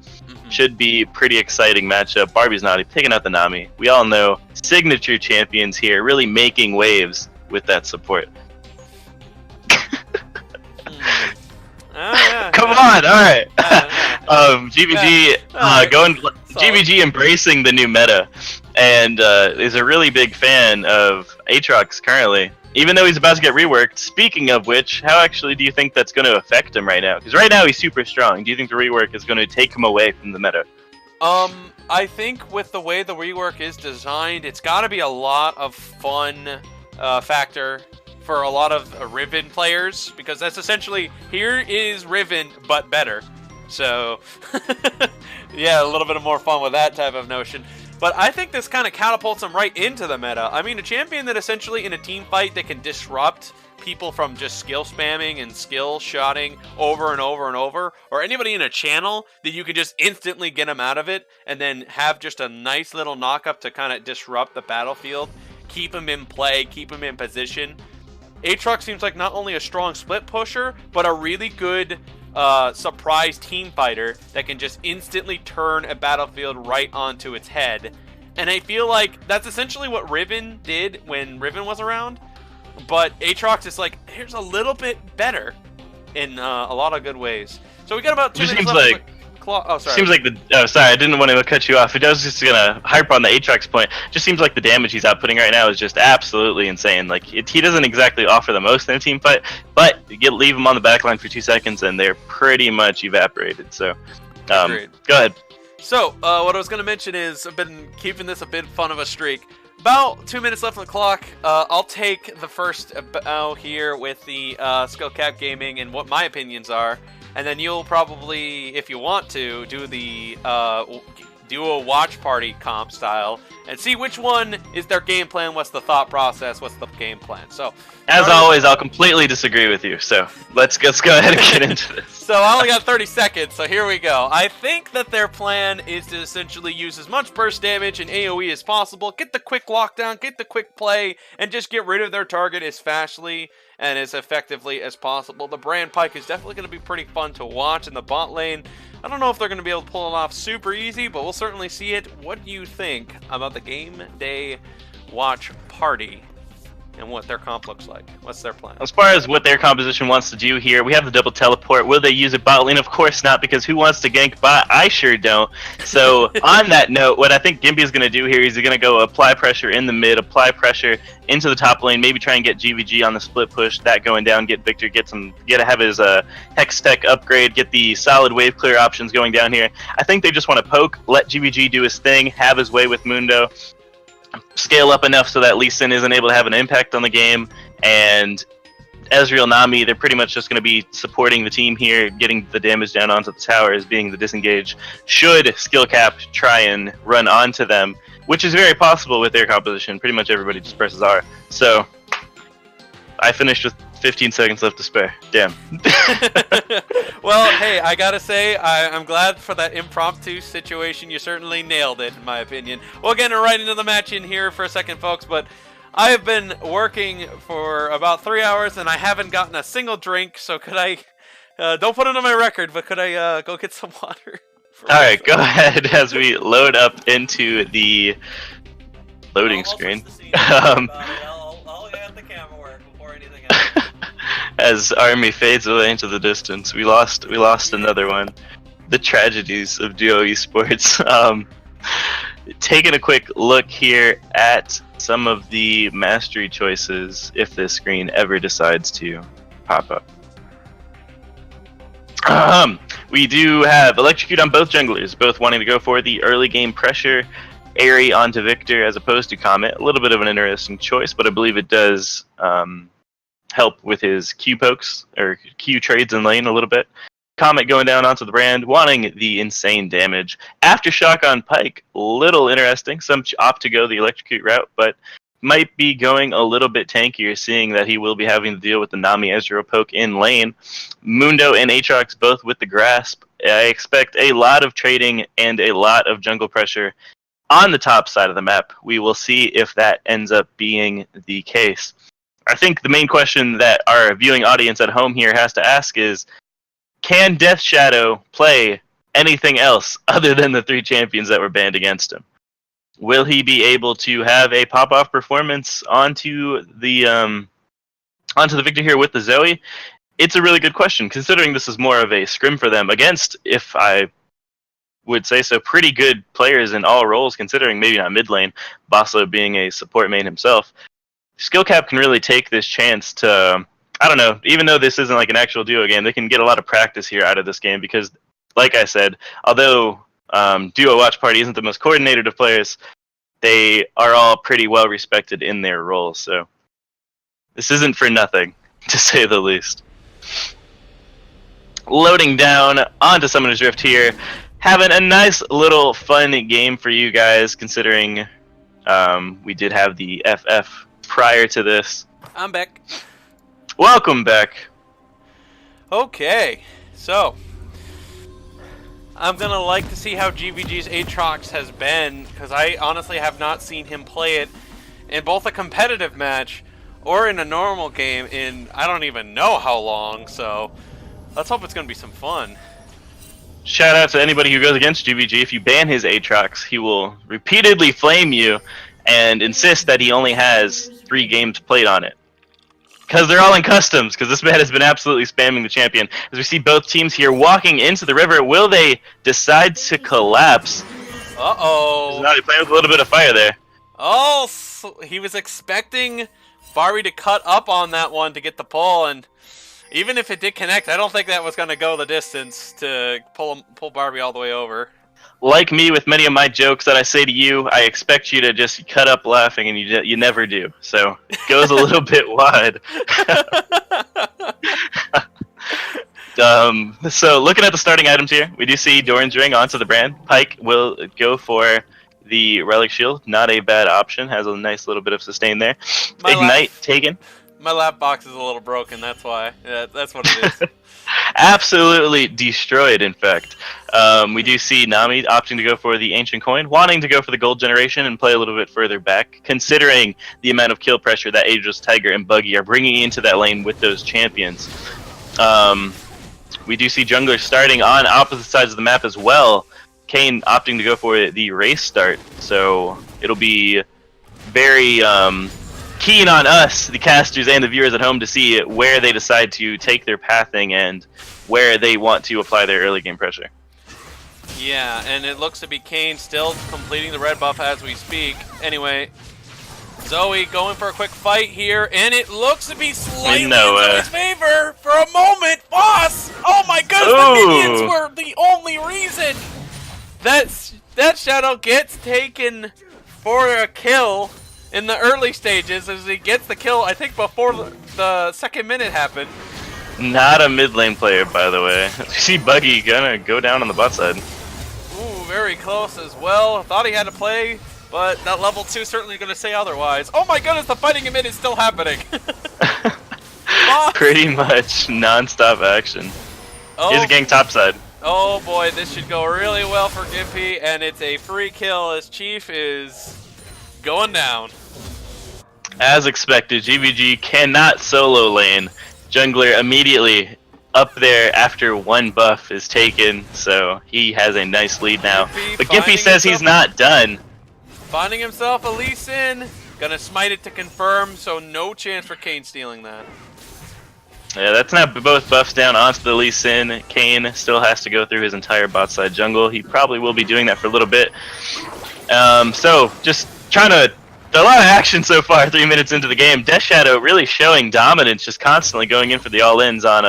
should be pretty exciting matchup. Barbie's Naughty picking out the Nami. We all know signature champions here, really making waves with that support. Come on, all right. GBG GBG embracing the new meta, and is a really big fan of Aatrox currently. Even though he's about to get reworked. Speaking of which, how actually do you think that's going to affect him right now? Because right now he's super strong. Do you think the rework is going to take him away from the meta? I think with the way the rework is designed, it's got to be a lot of fun factor for a lot of Riven players, because that's essentially, here is Riven, but better. So, yeah, a little bit of more fun with that type of notion. But I think this kind of catapults him right into the meta. I mean, a champion that essentially in a team fight that can disrupt people from just skill spamming and skill shotting over and over and over, or anybody in a channel that you can just instantly get them out of it and then have just a nice little knock-up to kind of disrupt the battlefield, keep him in play, keep him in position. Aatrox seems like not only a strong split pusher, but a really good surprise team fighter that can just instantly turn a battlefield right onto its head. And I feel like that's essentially what Riven did when Riven was around, but Aatrox is like, here's a little bit better in a lot of good ways. So we got about 2 minutes left. Seems like sorry, I didn't want to cut you off. I was just gonna harp on the Aatrox point. Just seems like the damage he's outputting right now is just absolutely insane. Like he doesn't exactly offer the most in a team fight, but you leave him on the backline for 2 seconds and they're pretty much evaporated. So, go ahead. So what I was gonna mention is I've been keeping this a bit fun of a streak. About 2 minutes left on the clock. I'll take the first bow here with the Skill Cap Gaming and what my opinions are. And then you'll probably, if you want to, do the do a watch party comp style and see which one is their game plan, what's the thought process, what's the game plan. So, as always, I'll completely disagree with you. So let's go ahead and get into this. So I only got 30 seconds, so here we go. I think that their plan is to essentially use as much burst damage and AoE as possible, get the quick lockdown, get the quick play, and just get rid of their target as fastly and as effectively as possible. The Brand Pike is definitely going to be pretty fun to watch in the bot lane. I don't know if they're going to be able to pull it off super easy, but we'll certainly see it. What do you think about the game day watch party and what their comp looks like? What's their plan? As far as what their composition wants to do here, we have the double teleport. Will they use it bot lane? Of course not, because who wants to gank bot? I sure don't. So on that note, what I think Gimpy is going to do here is he's going to go apply pressure in the mid, apply pressure into the top lane, maybe try and get GVG on the split push, that going down, get Victor, have his Hex Tech upgrade, get the solid wave clear options going down here. I think they just want to poke, let GVG do his thing, have his way with Mundo, scale up enough so that Lee Sin isn't able to have an impact on the game, and Ezreal, Nami, they're pretty much just going to be supporting the team here, getting the damage down onto the tower as being the disengage. Should Skill Cap try and run onto them, which is very possible with their composition, pretty much everybody just presses R. So, I finished with 15 seconds left to spare. Damn. Well, hey, I gotta say, I'm glad for that impromptu situation. You certainly nailed it, in my opinion. We'll get right into the match in here for a second, folks, but I have been working for about 3 hours, and I haven't gotten a single drink, so could I, don't put it on my record, but could I go get some water? Alright, go ahead as we load up into the loading screen. I'll get the camera work before anything else. As Army fades away into the distance, we lost another one. The tragedies of Duo Esports. Taking a quick look here at some of the mastery choices, if this screen ever decides to pop up. We do have Electrocute on both junglers, both wanting to go for the early game pressure, Airy onto Victor as opposed to Comet. A little bit of an interesting choice, but I believe it does help with his Q pokes, or Q trades in lane a little bit. Comet going down onto the Brand, wanting the insane damage. Aftershock on Pike, little interesting. Some opt to go the Electrocute route, but might be going a little bit tankier, seeing that he will be having to deal with the Nami Ezreal poke in lane. Mundo and Aatrox both with the grasp. I expect a lot of trading and a lot of jungle pressure on the top side of the map. We will see if that ends up being the case. I think the main question that our viewing audience at home here has to ask is, can Death Shadow play anything else other than the 3 champions that were banned against him? Will he be able to have a pop-off performance onto the victor here with the Zoe? It's a really good question, considering this is more of a scrim for them against, if I would say so, pretty good players in all roles, considering maybe not mid lane, Baslo being a support main himself. Skill-Cap can really take this chance to, I don't know, even though this isn't like an actual duo game, they can get a lot of practice here out of this game because, like I said, although Duo Watch Party isn't the most coordinated of players, they are all pretty well respected in their roles, so this isn't for nothing, to say the least. Loading down onto Summoner's Rift here, having a nice little fun game for you guys, considering we did have the FF prior to this. I'm back. Welcome back. Okay, so I'm going to like to see how GVG's Aatrox has been, because I honestly have not seen him play it in both a competitive match or in a normal game in I don't even know how long, so let's hope it's going to be some fun. Shout out to anybody who goes against GVG. If you ban his Aatrox, he will repeatedly flame you and insist that he only has 3 games played on it. Because they're all in customs, because this man has been absolutely spamming the champion. As we see both teams here walking into the river, will they decide to collapse? Uh-oh. Now he's playing with a little bit of fire there. Oh, so he was expecting Barbie to cut up on that one to get the pull, and even if it did connect, I don't think that was going to go the distance to pull Barbie all the way over. Like me with many of my jokes that I say to you, I expect you to just cut up laughing, and you never do. So it goes a little bit wide. So looking at the starting items here, we do see Doran's Ring onto the brand. Pyke will go for the Relic Shield. Not a bad option. Has a nice little bit of sustain there. Ignite taken. My lap box is a little broken, that's why. Yeah, that's what it is. Absolutely destroyed, in fact. We do see Nami opting to go for the Ancient Coin, wanting to go for the Gold Generation and play a little bit further back, considering the amount of kill pressure that Ageless Tiger and Buggy are bringing into that lane with those champions. We do see junglers starting on opposite sides of the map as well. Kayn opting to go for the race start, so it'll be very keen on us, the casters and the viewers at home, to see where they decide to take their pathing and where they want to apply their early game pressure. Yeah, and it looks to be Kayn still completing the red buff as we speak. Anyway, Zoe going for a quick fight here, and it looks to be slightly in Zoe's favor for a moment. Boss! Oh my goodness, the minions were the only reason that Shadow gets taken for a kill in the early stages, as he gets the kill, I think, before the second minute happened. Not a mid lane player, by the way. You see Buggy gonna go down on the bot side. Ooh, very close as well. Thought he had to play, but that level 2 certainly going to say otherwise. Oh my goodness, the fighting in mid is still happening. Pretty much non-stop action. Oh. Here's a gang topside. Oh boy, this should go really well for Gimpy, and it's a free kill as Chief is going down. As expected, GVG cannot solo lane. Jungler immediately up there after one buff is taken, so he has a nice lead now. But Gimpy says he's not done. Finding himself a Lee Sin, gonna smite it to confirm, so no chance for Kayn stealing that. Yeah, that's now both buffs down onto the Lee Sin. Kayn still has to go through his entire bot side jungle. He probably will be doing that for a little bit. So just trying to, a lot of action so far 3 minutes into the game. Death Shadow really showing dominance, just constantly going in for the all-ins on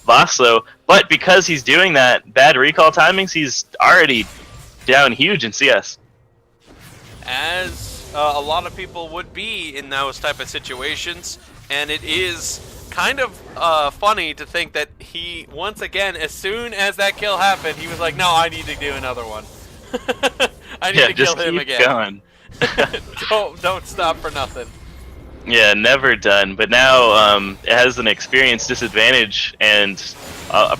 Baslo. But because he's doing that, bad recall timings, he's already down huge in CS. As a lot of people would be in those type of situations, and it is kind of funny to think that he, once again, as soon as that kill happened, he was like, no, I need to do another one. I need to kill him again. Going. don't stop for nothing. Yeah, never done. But now it has an experience disadvantage, and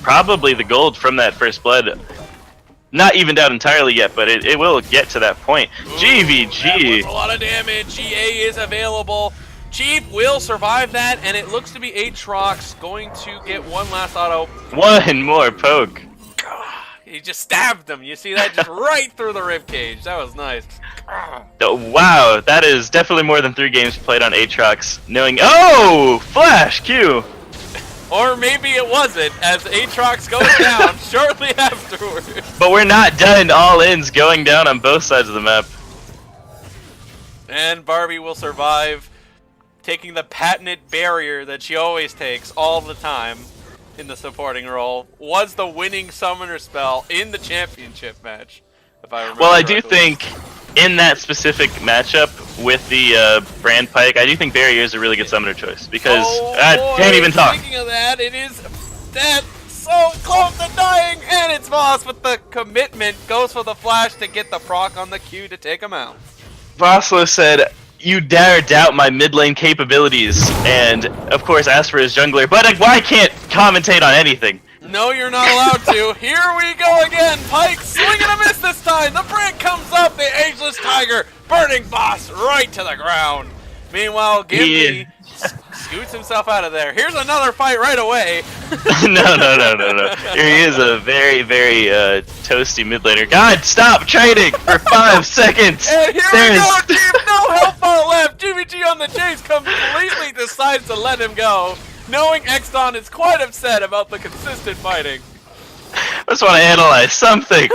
probably the gold from that first blood not evened out entirely yet, but it will get to that point. Ooh, GVG. that was a lot of damage. GA is available. Chief will survive that, and it looks to be Aatrox going to get one last auto. One more poke. He just stabbed him. You see that? Just right through the ribcage. That was nice. Oh, wow, that is definitely more than 3 games played on Aatrox. Knowing, oh, Flash Q. Or maybe it wasn't, as Aatrox goes down shortly afterwards. But we're not done. All-ins going down on both sides of the map. And Barbie will survive, taking the patented barrier that she always takes all the time in the supporting role. Was the winning summoner spell in the championship match, if I remember. Well, I do correctly. think in that specific matchup with the Brand Pike, I do think Barrier is a really good summoner choice because I can't even talk. Speaking of that, it is that so close to dying, and it's Voss with the commitment, goes for the flash to get the proc on the Q to take him out. Vosslo said, "You dare doubt my mid lane capabilities," and of course asked for his jungler, but I can't commentate on anything. No, you're not allowed to. Here we go again. Pike swinging a miss this time. The brick comes up. The Ageless Tiger burning Boss right to the ground. Meanwhile, Gimpy scoots himself out of there. Here's another fight right away. No. Here he is, a very, very toasty mid laner. God, stop trading for 5 seconds. And here we go, team. No hellfire left. GVG on the chase completely decides to let him go, knowing Exton is quite upset about the consistent fighting. I just want to analyze something.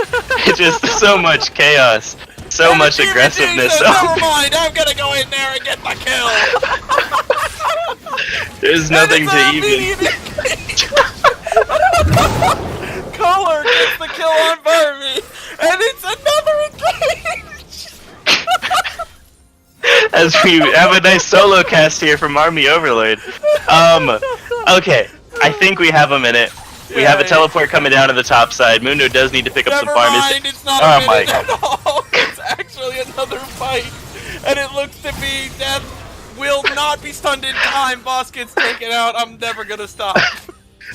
It's just so much chaos, so And much GVG aggressiveness. says, never mind, I'm gonna go in there and get the kill. There's nothing to even. Color gets the kill on Barbie, and it's another engage. As we have a nice solo cast here from Army Overlord. Okay, I think we have a minute. We have a teleport coming down to the top side. Mundo does need to pick up some farm. It's not Oh a my minute at all. It's actually another fight, and it looks to be Death will not be stunned in time. Boss gets taken out. I'm never gonna stop.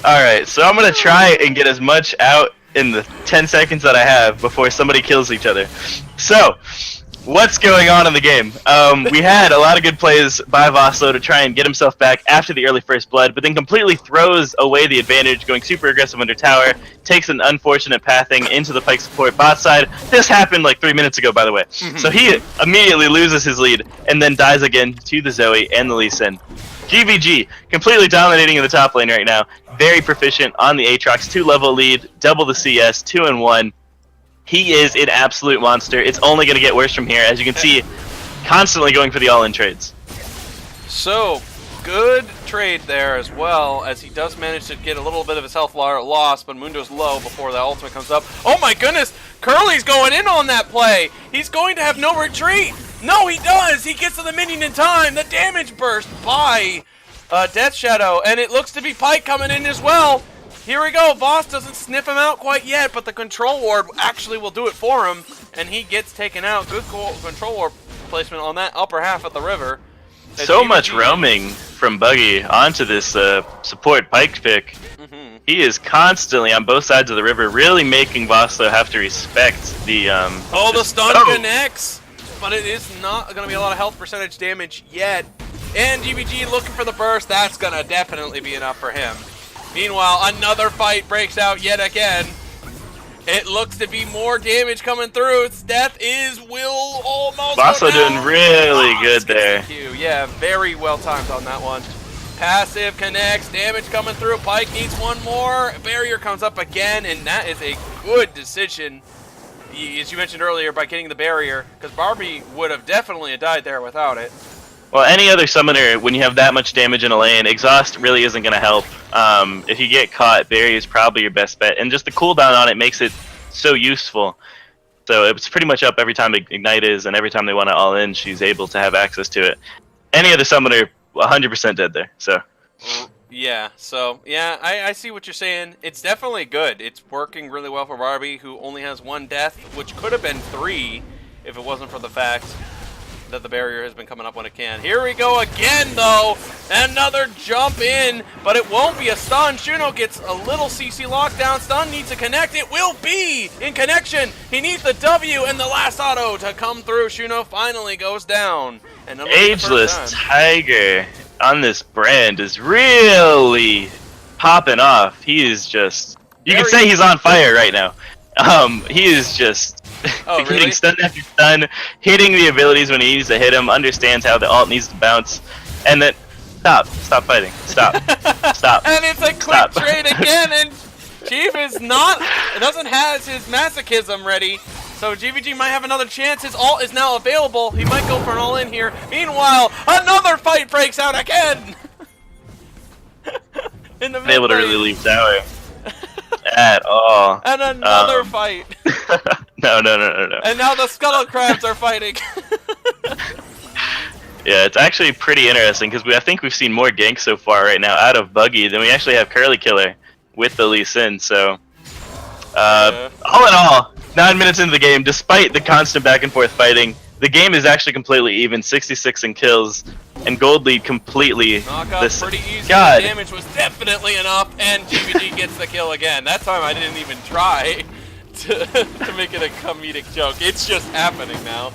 Alright, so I'm gonna try and get as much out in the 10 seconds that I have before somebody kills each other. So, what's going on in the game? We had a lot of good plays by Vosslo to try and get himself back after the early first blood, but then completely throws away the advantage, going super aggressive under tower, takes an unfortunate pathing into the Pike support bot side. This happened like 3 minutes ago, by the way. So he immediately loses his lead, and then dies again to the Zoe and the Lee Sin. GVG, completely dominating in the top lane right now. Very proficient on the Aatrox, 2-level lead, double the CS, 2-1. He is an absolute monster. It's only going to get worse from here, as you can see, constantly going for the all-in trades. So, good trade there as well, as he does manage to get a little bit of his health lost, but Mundo's low before the ultimate comes up. Oh my goodness! Curly's going in on that play! He's going to have no retreat! No, he does! He gets to the minion in time! The damage burst by Death Shadow, and it looks to be Pike coming in as well! Here we go, Voss doesn't sniff him out quite yet, but the control ward actually will do it for him, and he gets taken out. Good control ward placement on that upper half of the river. So much roaming from Buggy onto this support Pike pick. He is constantly on both sides of the river, really making Vosslo have to respect the... the stun connects, but it is not going to be a lot of health percentage damage yet. And GVG looking for the burst, that's going to definitely be enough for him. Meanwhile, another fight breaks out yet again. It looks to be more damage coming through. Its death will almost Vosslo doing really good there. Yeah, very well timed on that one. Passive connects, damage coming through. Pike needs one more. Barrier comes up again, and that is a good decision, as you mentioned earlier, by getting the barrier, because Barbie would have definitely died there without it. Well, any other summoner, when you have that much damage in a lane, Exhaust really isn't going to help. If you get caught, Barrier is probably your best bet. And just the cooldown on it makes it so useful. So it's pretty much up every time Ignite is, and every time they want to all-in, she's able to have access to it. Any other summoner, 100% dead there. So. Yeah, I see what you're saying. It's definitely good. It's working really well for Barbie, who only has 1 death, which could have been 3 if it wasn't for the fact that the barrier has been coming up when it can. Here we go again, though. Another jump in, but it won't be a stun. Shuno gets a little CC lockdown. Stun needs to connect. It will be in connection. He needs the W and the last auto to come through. Shuno finally goes down. And Ageless Tiger on this brand is really popping off. He is just, you can say he's on fire right now. He is just hitting stun after stun, hitting the abilities when he needs to hit him, understands how the ult needs to bounce, and then stop fighting, stop. And it's a quick trade again, and Chief doesn't have his masochism ready, so GVG might have another chance. His ult is now available. He might go for an all-in here. Meanwhile, another fight breaks out again. In the able to really leave tower at all. And another fight. No. And now the Scuttle Crabs are fighting. Yeah, it's actually pretty interesting because I think we've seen more ganks so far right now out of Buggy than we actually have Curly Killer with the Lee Sin. So, all in all, 9 minutes into the game, despite the constant back and forth fighting, the game is actually completely even, 66 in kills, and Gold lead completely. Knockout pretty easy. The damage was definitely enough, and GVG gets the kill again. That time I didn't even try to make it a comedic joke. It's just happening now.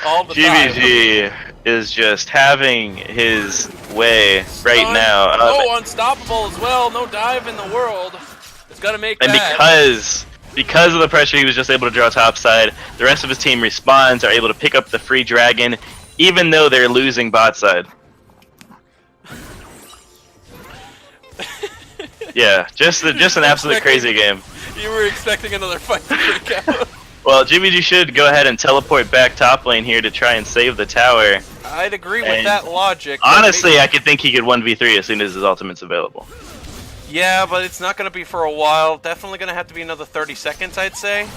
All the time. GVG is just having his way right now. Unstoppable as well. No dive in the world. It's gonna make and that. Because of the pressure he was just able to draw topside, the rest of his team respawns, are able to pick up the free dragon, even though they're losing bot side. Yeah, just an absolute crazy game. You were expecting another fight to break out. Well, GVG should go ahead and teleport back top lane here to try and save the tower. I'd agree with that logic. Honestly, I could think he could 1v3 as soon as his ultimate's available. Yeah, but it's not going to be for a while. Definitely going to have to be another 30 seconds, I'd say.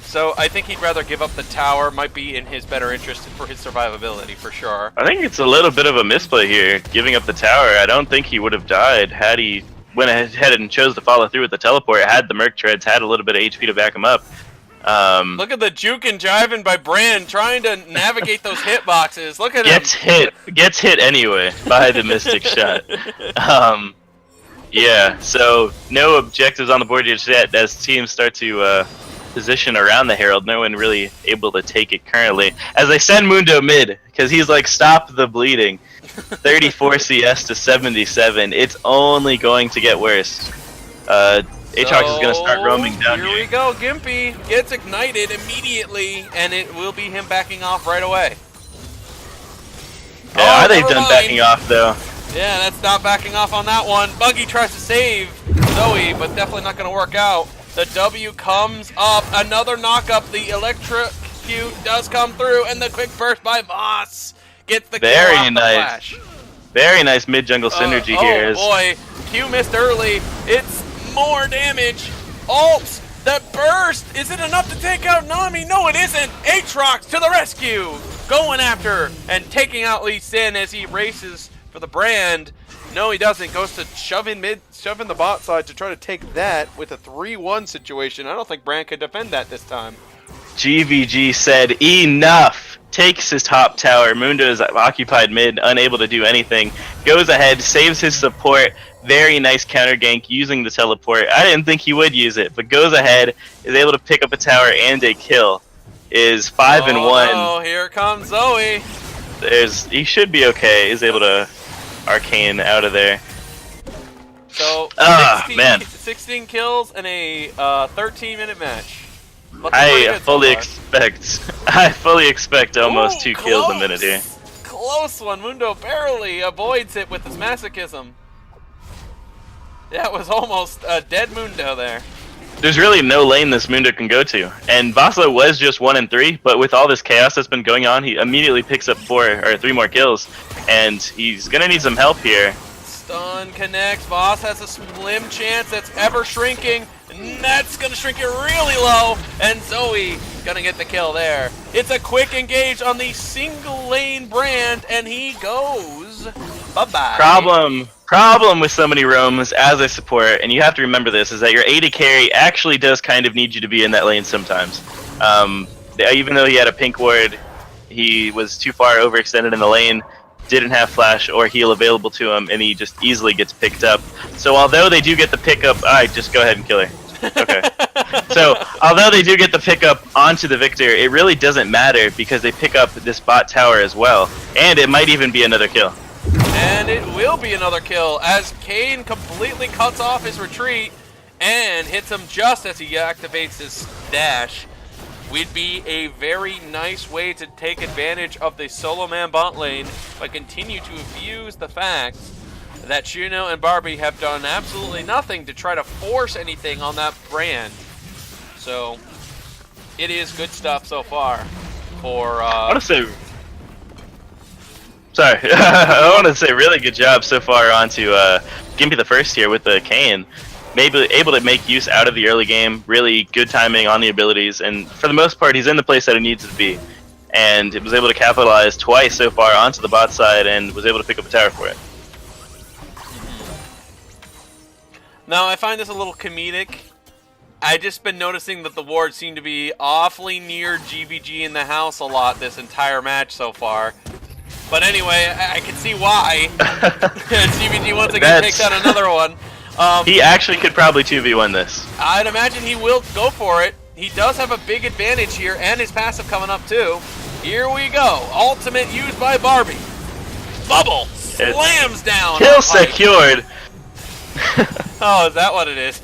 So I think he'd rather give up the tower. Might be in his better interest for his survivability, for sure. I think it's a little bit of a misplay here, giving up the tower. I don't think he would have died had he went ahead and chose to follow through with the teleport, had the Merc Treads, had a little bit of HP to back him up. Look at the juke and jiving by Brand trying to navigate those hitboxes. Look at him. Gets hit anyway by the Mystic Shot. Yeah, so no objectives on the board just yet as teams start to position around the Herald. No one really able to take it currently. As they send Mundo mid, because he's like, stop the bleeding. 34 CS to 77. It's only going to get worse. Aatrox is going to start roaming down here. Here we go. Gimpy gets ignited immediately, and it will be him backing off right away. Yeah, are they done backing off, though? Yeah, that's not backing off on that one. Buggy tries to save Zoe, but definitely not going to work out. The W comes up. Another knock-up. The electrocute does come through, and the quick burst by Voss gets the kill off the flash. Very nice mid-jungle synergy here. Oh boy, Q missed early. It's more damage. Ult, the burst. Is it enough to take out Nami? No, it isn't. Aatrox to the rescue. Going after and taking out Lee Sin as he races for the Brand. No, he doesn't. Goes to shove in the bot side to try to take that with a 3-1 situation. I don't think Brand can defend that this time. GVG said enough. Takes his top tower. Mundo is occupied mid, unable to do anything. Goes ahead, saves his support. Very nice counter gank using the teleport. I didn't think he would use it, but goes ahead, is able to pick up a tower and a kill. Is 5 and 1. Oh, here comes Zoe. He should be okay. Is able to arcane out of there. So 16 kills and a 13-minute match. I fully expect almost 2 kills a minute here. Close one. Mundo barely avoids it with his masochism. That was almost a dead Mundo there. There's really no lane this Mundo can go to. And Vasa was just 1 and 3, but with all this chaos that's been going on, he immediately picks up 3 more kills. And he's gonna need some help here. Stun connects. Voss has a slim chance that's ever shrinking. And that's gonna shrink it really low. And Zoe gonna get the kill there. It's a quick engage on the single lane Brand, and he goes bye-bye. Problem with so many roams as a support, and you have to remember this, is that your AD carry actually does kind of need you to be in that lane sometimes. Even though he had a pink ward, he was too far overextended in the lane. didn't have flash or heal available to him, and he just easily gets picked up. So although they do get the pickup, alright, just go ahead and kill her. Okay. So although they do get the pickup onto the Victor, it really doesn't matter because they pick up this bot tower as well, and it might even be another kill. And it will be another kill as Kane completely cuts off his retreat and hits him just as he activates his dash. Would be a very nice way to take advantage of the solo man bot lane, but continue to abuse the fact that Shuno and Barbie have done absolutely nothing to try to force anything on that brand. So it is good stuff so far for I want to say sorry. I want to say really good job so far onto Gimpy the first here with the Kane. Maybe able to make use out of the early game, really good timing on the abilities, and for the most part he's in the place that he needs to be. And it was able to capitalize twice so far onto the bot side and was able to pick up a tower for it. Now I find this a little comedic. I just been noticing that the wards seem to be awfully near GVG in the house a lot this entire match so far. But anyway, I can see why. GVG once again takes out another one. He actually could probably 2v1 this. I'd imagine he will go for it. He does have a big advantage here, and his passive coming up too. Here we go. Ultimate used by Barbie. Bubble slams down. Kill secured. Oh, is that what it is?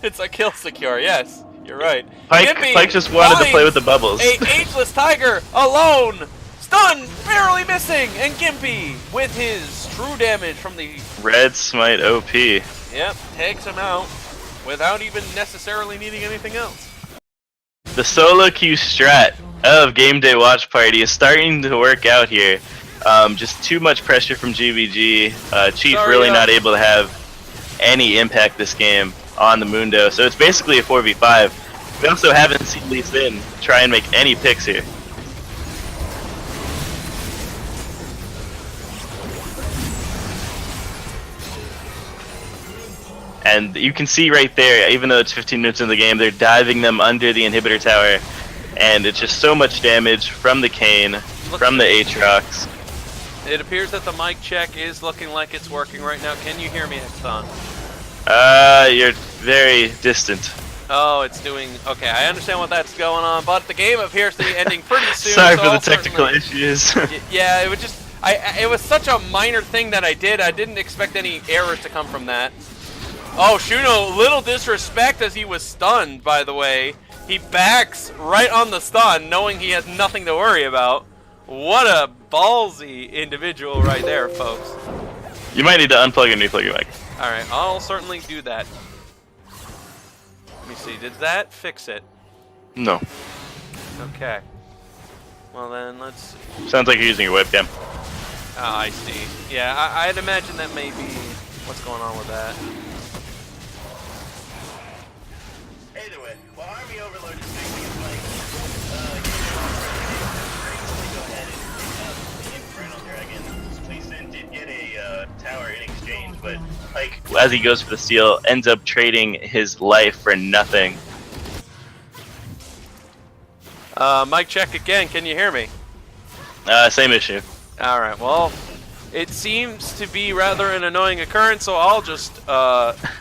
It's a kill secure, yes. You're right. Pike just wanted to play with the bubbles. A ageless tiger alone. Stun, barely missing, and Gimpy with his true damage from the Red Smite OP. Yep, takes him out without even necessarily needing anything else. The solo queue strat of Game Day Watch Party is starting to work out here. Just too much pressure from GVG. Chief really not able to have any impact this game on the Mundo, so it's basically a 4v5. We also haven't seen Lee Sin try and make any picks here. And you can see right there, even though it's 15 minutes in the game, they're diving them under the inhibitor tower. And it's just so much damage from the Kane, from the Aatrox. It appears that the mic check is looking like it's working right now. Can you hear me, Exxon? You're very distant. Oh, it's doing... Okay, I understand what that's going on, but the game appears to be ending pretty soon. Sorry for the technical issues. Yeah, it was just... it was such a minor thing that I did. I didn't expect any errors to come from that. Oh, Shuno, little disrespect as he was stunned, by the way. He backs right on the stun, knowing he has nothing to worry about. What a ballsy individual right there, folks. You might need to unplug and replug your mic. Alright, I'll certainly do that. Let me see, did that fix it? No. Okay. Well then, let's see. Sounds like you're using your webcam. Ah, I see. Yeah, I'd imagine that may be what's going on with that. Either way, while Army Overlord is fixing his mic, go ahead and the Infernal Dragon. Lee Sin did get a tower in exchange, but like as he goes for the steal, ends up trading his life for nothing. Mic check again, can you hear me? Same issue. Alright, well, it seems to be rather an annoying occurrence, so I'll just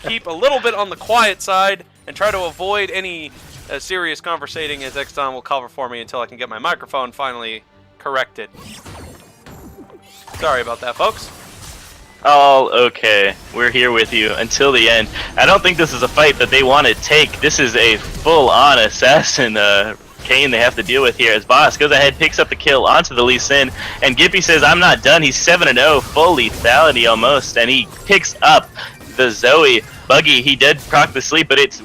keep a little bit on the quiet side and try to avoid any serious conversating as Exxon will cover for me until I can get my microphone finally corrected. Sorry about that, folks. All okay. We're here with you until the end. I don't think this is a fight that they want to take. This is a full-on assassin Kane they have to deal with here as Boss goes ahead, picks up the kill onto the Lee Sin, and Gimpy says, I'm not done. He's 7-0, full lethality almost, and he picks up the Zoe Buggy. He did proc the sleep, but it's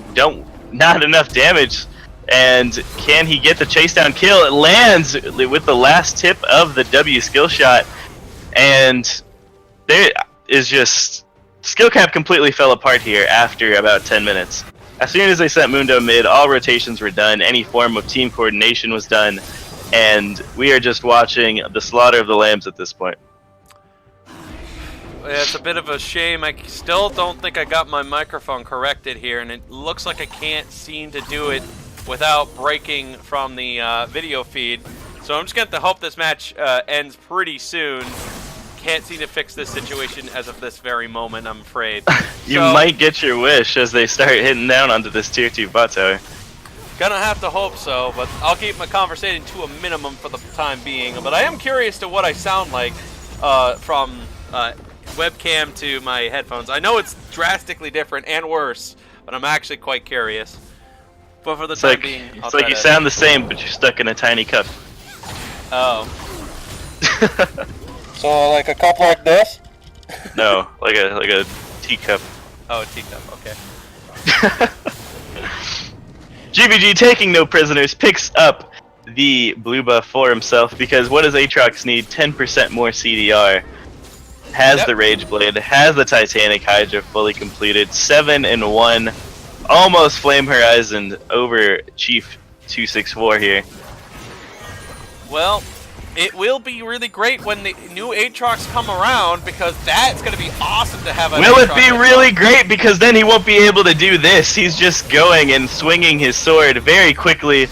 not enough damage. And can he get the chase down kill? It lands with the last tip of the W skill shot, and there is just skill cap completely fell apart here after about 10 minutes. As soon as they sent Mundo mid, all rotations were done, any form of team coordination was done, and we are just watching the slaughter of the lambs at this point. It's a bit of a shame. I still don't think I got my microphone corrected here, and it looks like I can't seem to do it without breaking from the video feed. So I'm just going to hope this match ends pretty soon. Can't seem to fix this situation as of this very moment, I'm afraid. You might get your wish as they start hitting down onto this tier 2 bot tower. Gonna have to hope so, but I'll keep my conversation to a minimum for the time being. But I am curious to what I sound like from webcam to my headphones. I know it's drastically different and worse, but I'm actually quite curious. But for the time being, it's like you sound the same, but you're stuck in a tiny cup. Oh. So like a cup like this? No, like a teacup. Oh, a teacup. Okay. GBG, taking no prisoners, picks up the blue buff for himself because what does Aatrox need? 10% more CDR. Has the Rage Blade, has the Titanic Hydra fully completed. 7-1, almost Flame Horizon over Chief 264 here. Well, it will be really great when the new Aatrox come around because that's going to be awesome to have. Will it be really great? Because then he won't be able to do this. He's just going and swinging his sword very quickly.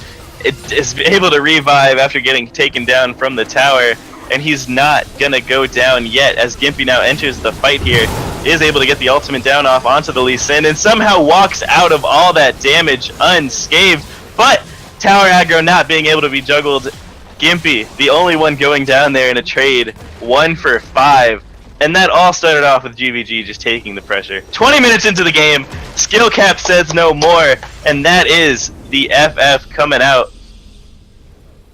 It is able to revive after getting taken down from the tower, and he's not going to go down yet as Gimpy now enters the fight here. Is able to get the ultimate down off onto the Lee Sin and somehow walks out of all that damage unscathed, but tower aggro not being able to be juggled. Gimpy, the only one going down there in a trade, 1 for 5. And that all started off with GVG just taking the pressure. 20 minutes into the game, skill cap says no more, and that is the FF coming out.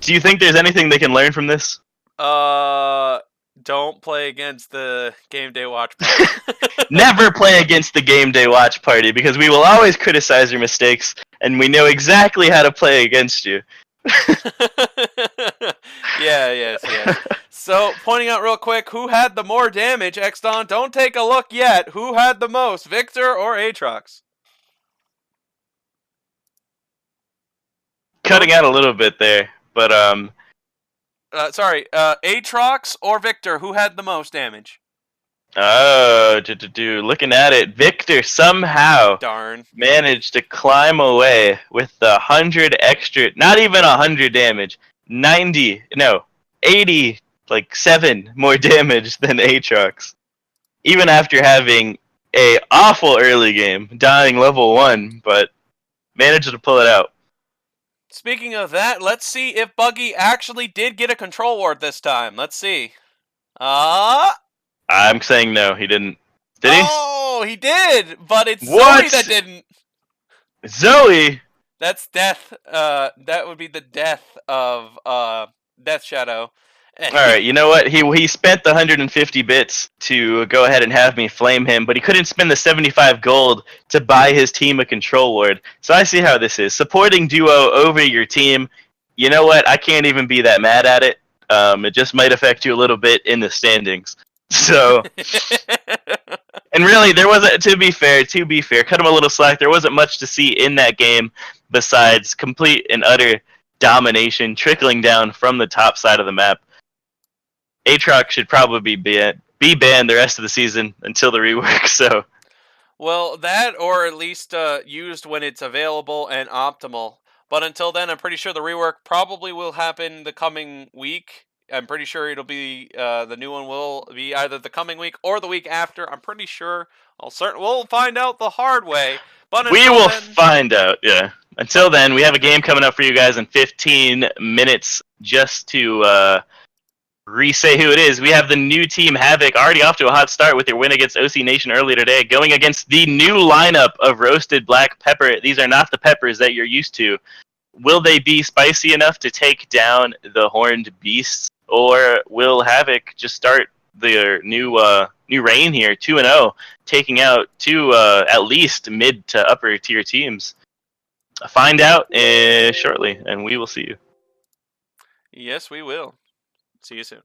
Do you think there's anything they can learn from this? Don't play against the game day watch party. Never play against the game day watch party, because we will always criticize your mistakes, and we know exactly how to play against you. Yes. So, pointing out real quick, who had the more damage, Exton? Don't take a look yet. Who had the most, Victor or Aatrox? Cutting out a little bit there, but Aatrox or Victor, who had the most damage? Looking at it, Victor somehow managed to climb away with 100 extra, not even 100 damage, 87 more damage than Aatrox. Even after having a awful early game, dying level 1, but managed to pull it out. Speaking of that, let's see if Buggy actually did get a control ward this time. Let's see. I'm saying no, he didn't. Did he? Oh, he did, but it's what? Zoe that didn't. Zoe? That's death. That would be the death of Death Shadow. Alright, you know what? He spent the 150 bits to go ahead and have me flame him, but he couldn't spend the 75 gold to buy his team a control ward. So I see how this is. Supporting duo over your team, you know what? I can't even be that mad at it. It just might affect you a little bit in the standings. So, and really, there wasn't, to be fair, cut him a little slack. There wasn't much to see in that game besides complete and utter domination trickling down from the top side of the map. Aatrox should probably be banned the rest of the season until the rework. So, well, that or at least used when it's available and optimal. But until then, I'm pretty sure the rework probably will happen the coming week. I'm pretty sure it'll be the new one will be either the coming week or the week after. I'm pretty sure. We'll find out the hard way. But we will find out. Yeah. Until then, we have a game coming up for you guys in 15 minutes. Just to re-say who it is, we have the new team Havoc already off to a hot start with their win against OC Nation earlier today, going against the new lineup of roasted black pepper. These are not the peppers that you're used to. Will they be spicy enough to take down the horned beasts? Or will Havoc just start their new reign here, 2-0, taking out two at least mid to upper tier teams? Find out shortly, and we will see you. Yes, we will. See you soon.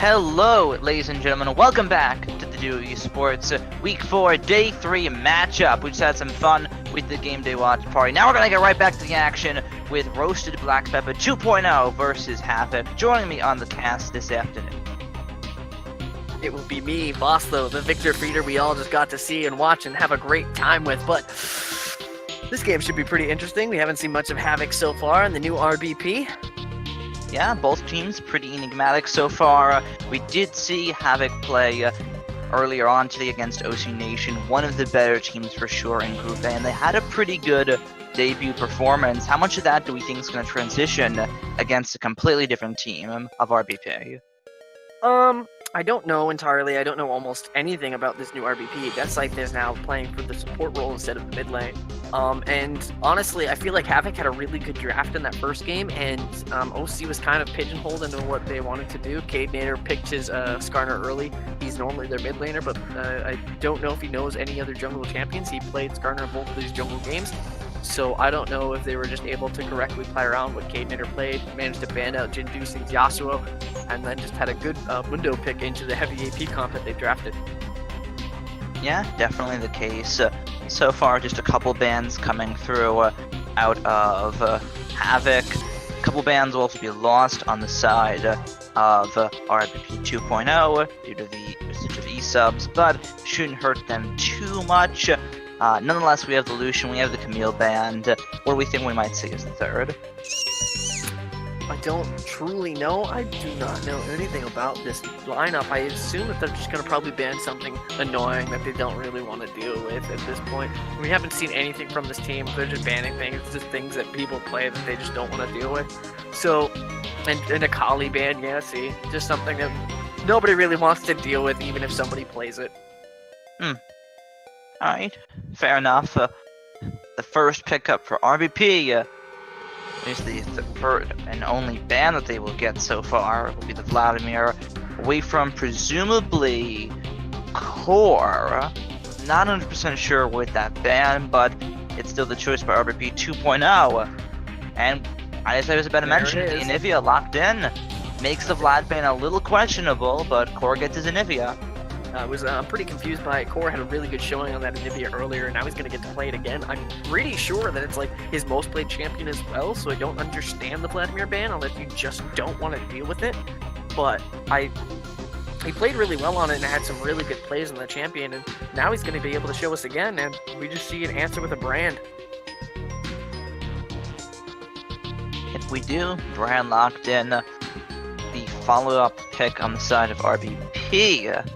Hello, ladies and gentlemen. Welcome back to the Duo Esports Week 4, Day 3 matchup. We just had some fun with the Game Day Watch Party. Now we're going to get right back to the action with Roasted Black Pepper 2.0 versus Havoc. Joining me on the cast this afternoon. It will be me, Boslo, the Victor Feeder we all just got to see and watch and have a great time with, but this game should be pretty interesting. We haven't seen much of Havoc so far in the new RBP. Yeah, both teams pretty enigmatic so far. We did see Havoc play earlier on today against OC Nation, one of the better teams for sure in Group A, and they had a pretty good debut performance. How much of that do we think is going to transition against a completely different team of RBP? I don't know entirely. I don't know almost anything about this new RBP. That's like there's now playing for the support role instead of the mid lane. And honestly, I feel like Havoc had a really good draft in that first game, and OC was kind of pigeonholed into what they wanted to do. Cade Nader picked his Skarner early. He's normally their mid laner, but I don't know if he knows any other jungle champions. He played Skarner in both of these jungle games. So I don't know if they were just able to correctly play around what Cade Nader played, managed to ban out Jinducing's Yasuo, and then just had a good window pick into the heavy AP comp that they drafted. Yeah, definitely the case. So far, just a couple bans coming through out of Havoc. A couple bans will also be lost on the side of RBP 2.0 due to the usage of E-subs, but shouldn't hurt them too much. Nonetheless, we have the Lucian, we have the Camille band. What do we think we might see as the third? I don't truly know. I do not know anything about this lineup. I assume that they're just going to probably ban something annoying that they don't really want to deal with at this point. We haven't seen anything from this team. They're just banning things. It's just things that people play that they just don't want to deal with. So, and a Kali ban, yeah, see, just something that nobody really wants to deal with, even if somebody plays it. Alright, fair enough. The first pickup for RBP is the third and only ban that they will get so far. Will be the Vladimir, away from presumably Core. Not 100% sure with that ban, but it's still the choice by RBP 2.0. And as I was about to mention, the Anivia locked in makes the Vlad ban a little questionable, but Core gets his Anivia. I was pretty confused by it. Core had a really good showing on that Anivia earlier, and now he's going to get to play it again. I'm pretty sure that it's like his most played champion as well, so I don't understand the Vladimir ban unless you just don't want to deal with it. But he played really well on it and had some really good plays on the champion, and now he's going to be able to show us again, and we just see an answer with a brand. If we do, brand locked in. The follow-up pick on the side of RBP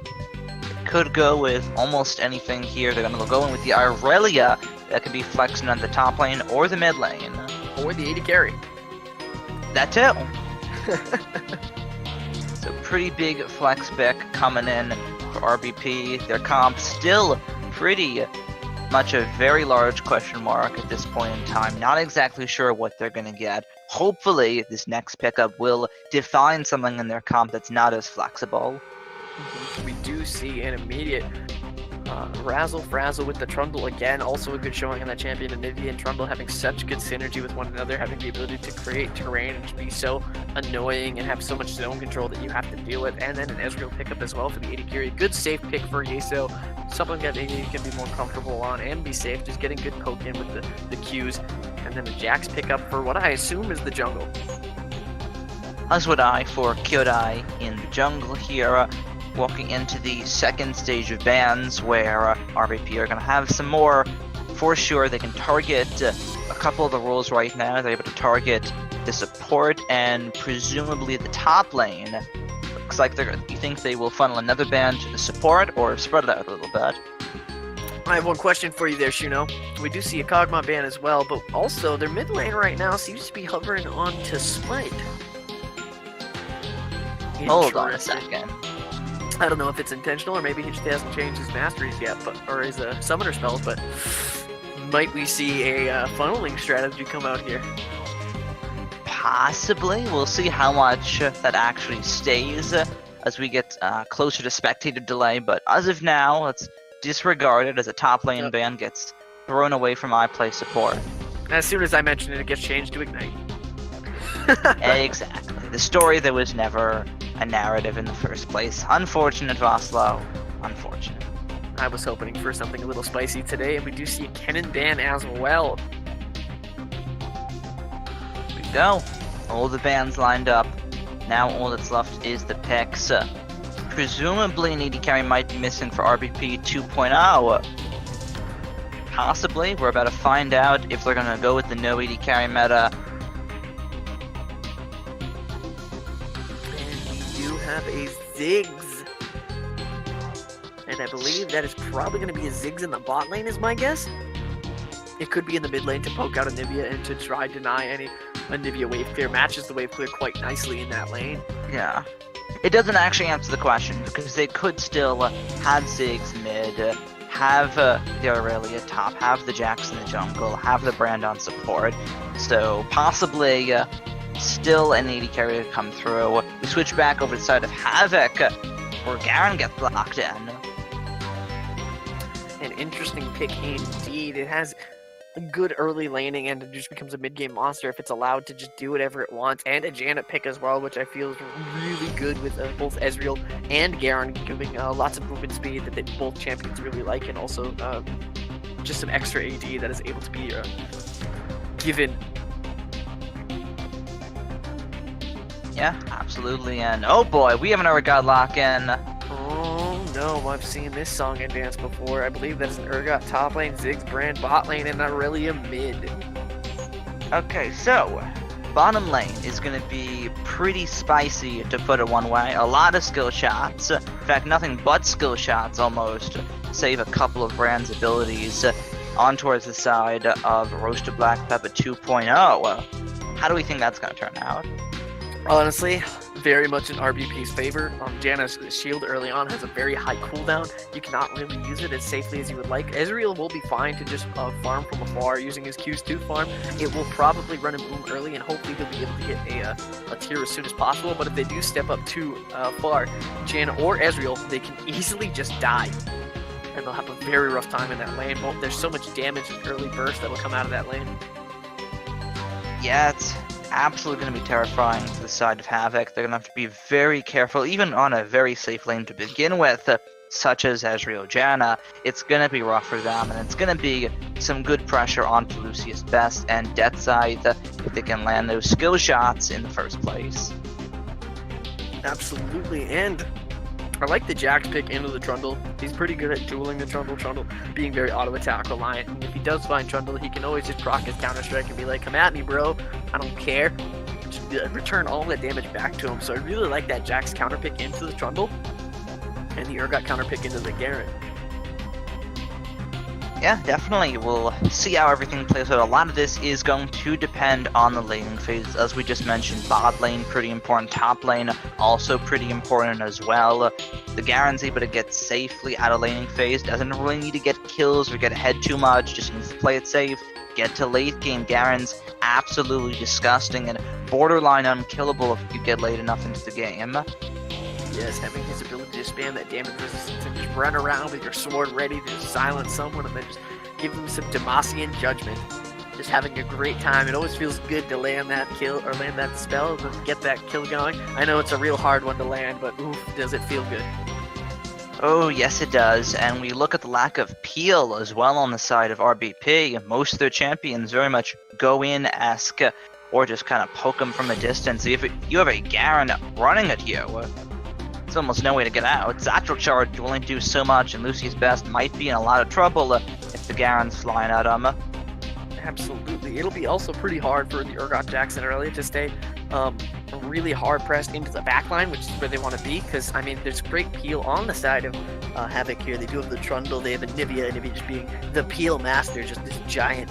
could go with almost anything here. They're going to go in with the Irelia that could be flexing on the top lane or the mid lane. Or the AD carry. That too. So pretty big flex pick coming in for RBP. Their comp still pretty much a very large question mark at this point in time. Not exactly sure what they're going to get. Hopefully this next pickup will define something in their comp that's not as flexible. We do see an immediate razzle-frazzle with the Trundle again. Also a good showing on that champion. Anivia and Trundle having such good synergy with one another, having the ability to create terrain and be so annoying and have so much zone control that you have to deal with. And then an Ezreal pickup as well for the AD carry. Good safe pick for Yeso. Something that you can be more comfortable on and be safe. Just getting good poke in with the Qs. And then a Jax pickup for what I assume is the jungle. As would I for Kyodai in the jungle here. Walking into the second stage of bans where RBP are going to have some more. For sure, they can target a couple of the roles right now. They're able to target the support and presumably the top lane. Looks like you think they will funnel another ban to the support or spread it out a little bit. I have one question for you there, Shuno. We do see a Kog'Maw ban as well, but also their mid lane right now seems to be hovering on to Smite. Hold on a second. I don't know if it's intentional or maybe he just hasn't changed his masteries yet, or his summoner spells, but might we see a funneling strategy come out here? Possibly. We'll see how much that actually stays as we get closer to spectator delay, but as of now, let's disregard it as a top lane ban gets thrown away from iPlay support. As soon as I mention it, it gets changed to Ignite. Exactly. the story that was never a narrative in the first place. Unfortunate, Voslo. Unfortunate. I was hoping for something a little spicy today, and we do see a Kennen ban as well. Here we go. All the bans lined up. Now all that's left is the picks. Presumably an AD carry might be missing for RBP 2.0. Possibly. We're about to find out if they're going to go with the no AD carry meta. And we do have a Ziggs. And I believe that is probably going to be a Ziggs in the bot lane is my guess. It could be in the mid lane to poke out Anivia and to try deny any Anivia wave clear. Matches the wave clear quite nicely in that lane. Yeah. It doesn't actually answer the question, because they could still have Ziggs mid, have the Aurelia top, have the Jax in the jungle, have the Brand on support. So possibly still an AD carry to come through. We switch back over to the side of Havoc, where Garen gets locked in. An interesting pick indeed. It has a good early laning and it just becomes a mid-game monster if it's allowed to just do whatever it wants. And a Janet pick as well, which I feel is really good with both Ezreal and Garen giving lots of movement speed that both champions really like, and also just some extra AD that is able to be given. Yeah, absolutely. And oh boy, we haven't ever got lock in. Oh no, I've seen this song and dance before. I believe that is an Urgot top lane, Ziggs Brand bot lane, and Aurelia mid. Okay, so bottom lane is going to be pretty spicy, to put it one way. A lot of skill shots. In fact, nothing but skill shots almost, save a couple of Brand's abilities on towards the side of Roasted Black Pepper 2.0. How do we think that's going to turn out? Honestly, very much in RBP's favor. Janna's shield early on has a very high cooldown. You cannot really use it as safely as you would like. Ezreal will be fine to just farm from afar using his Qs to farm. It will probably run and boom early, and hopefully he'll be able to get a tier as soon as possible. But if they do step up too far, Janna or Ezreal, they can easily just die. And they'll have a very rough time in that lane. Well, there's so much damage and early burst that will come out of that lane. Yeah, it's absolutely going to be terrifying to the side of Havoc. They're going to have to be very careful, even on a very safe lane to begin with, such as Ezreal Janna. It's going to be rough for them, and it's going to be some good pressure onto Lucius Best and Death Scythe if they can land those skill shots in the first place. Absolutely, and I like the Jax pick into the Trundle. He's pretty good at dueling the Trundle being very auto-attack reliant. And if he does find Trundle, he can always just proc his Counter-Strike and be like, come at me, bro. I don't care. Just return all that damage back to him. So I really like that Jax counter pick into the Trundle and the Urgot counter pick into the Garen. Yeah, definitely. We'll see how everything plays out. A lot of this is going to depend on the laning phase. As we just mentioned, bot lane, pretty important. Top lane, also pretty important as well. The Garen's able to get safely out of laning phase. Doesn't really need to get kills or get ahead too much. Just needs to play it safe. Get to late game. Garen's absolutely disgusting and borderline unkillable if you get late enough into the game. Yes, having his ability to spam that damage resistance and just run around with your sword ready to silence someone and then just give them some Demacian judgment. Just having a great time. It always feels good to land that kill or land that spell and get that kill going. I know it's a real hard one to land, but oof, does it feel good. Oh, yes it does, and we look at the lack of peel as well on the side of RBP. Most of their champions very much go in-esque, or just kind of poke them from a distance. If you have a Garen running at you, there's almost no way to get out. Satchel Charge will only do so much, and Lucy's Best might be in a lot of trouble if the Garen's flying at him. Absolutely. It'll be also pretty hard for the Urgot Jackson early to stay really hard pressed into the backline, which is where they want to be, because, I mean, there's great peel on the side of Havoc here. They do have the Trundle, they have Anivia just being the peel master, just this giant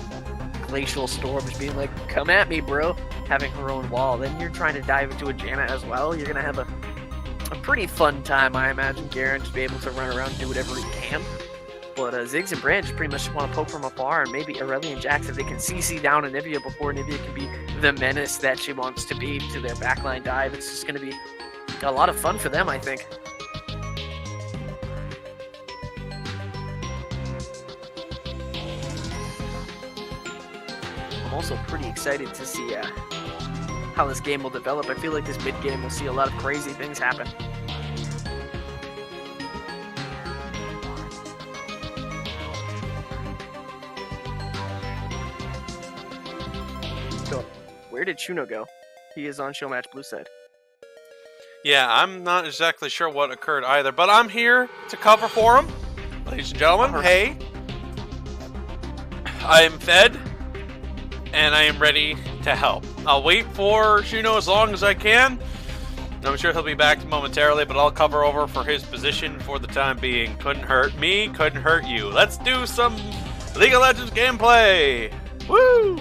glacial storm, just being like, come at me, bro, having her own wall. Then you're trying to dive into a Janna as well. You're going to have a pretty fun time, I imagine. Garen just be able to run around and do whatever he can. But Ziggs and Brand just pretty much want to poke from afar, and maybe Aurelia and Jax, if they can CC down Anivia before Anivia can be the menace that she wants to be to their backline dive. It's just going to be a lot of fun for them, I think. I'm also pretty excited to see how this game will develop. I feel like this mid game will see a lot of crazy things happen. So, where did Chuno go? He is on show match blue side. Yeah, I'm not exactly sure what occurred either, but I'm here to cover for him. Ladies and gentlemen, hey. I am fed, and I am ready to help. I'll wait for Chuno as long as I can. I'm sure he'll be back momentarily, but I'll cover over for his position for the time being. Couldn't hurt me, couldn't hurt you. Let's do some League of Legends gameplay! Woo!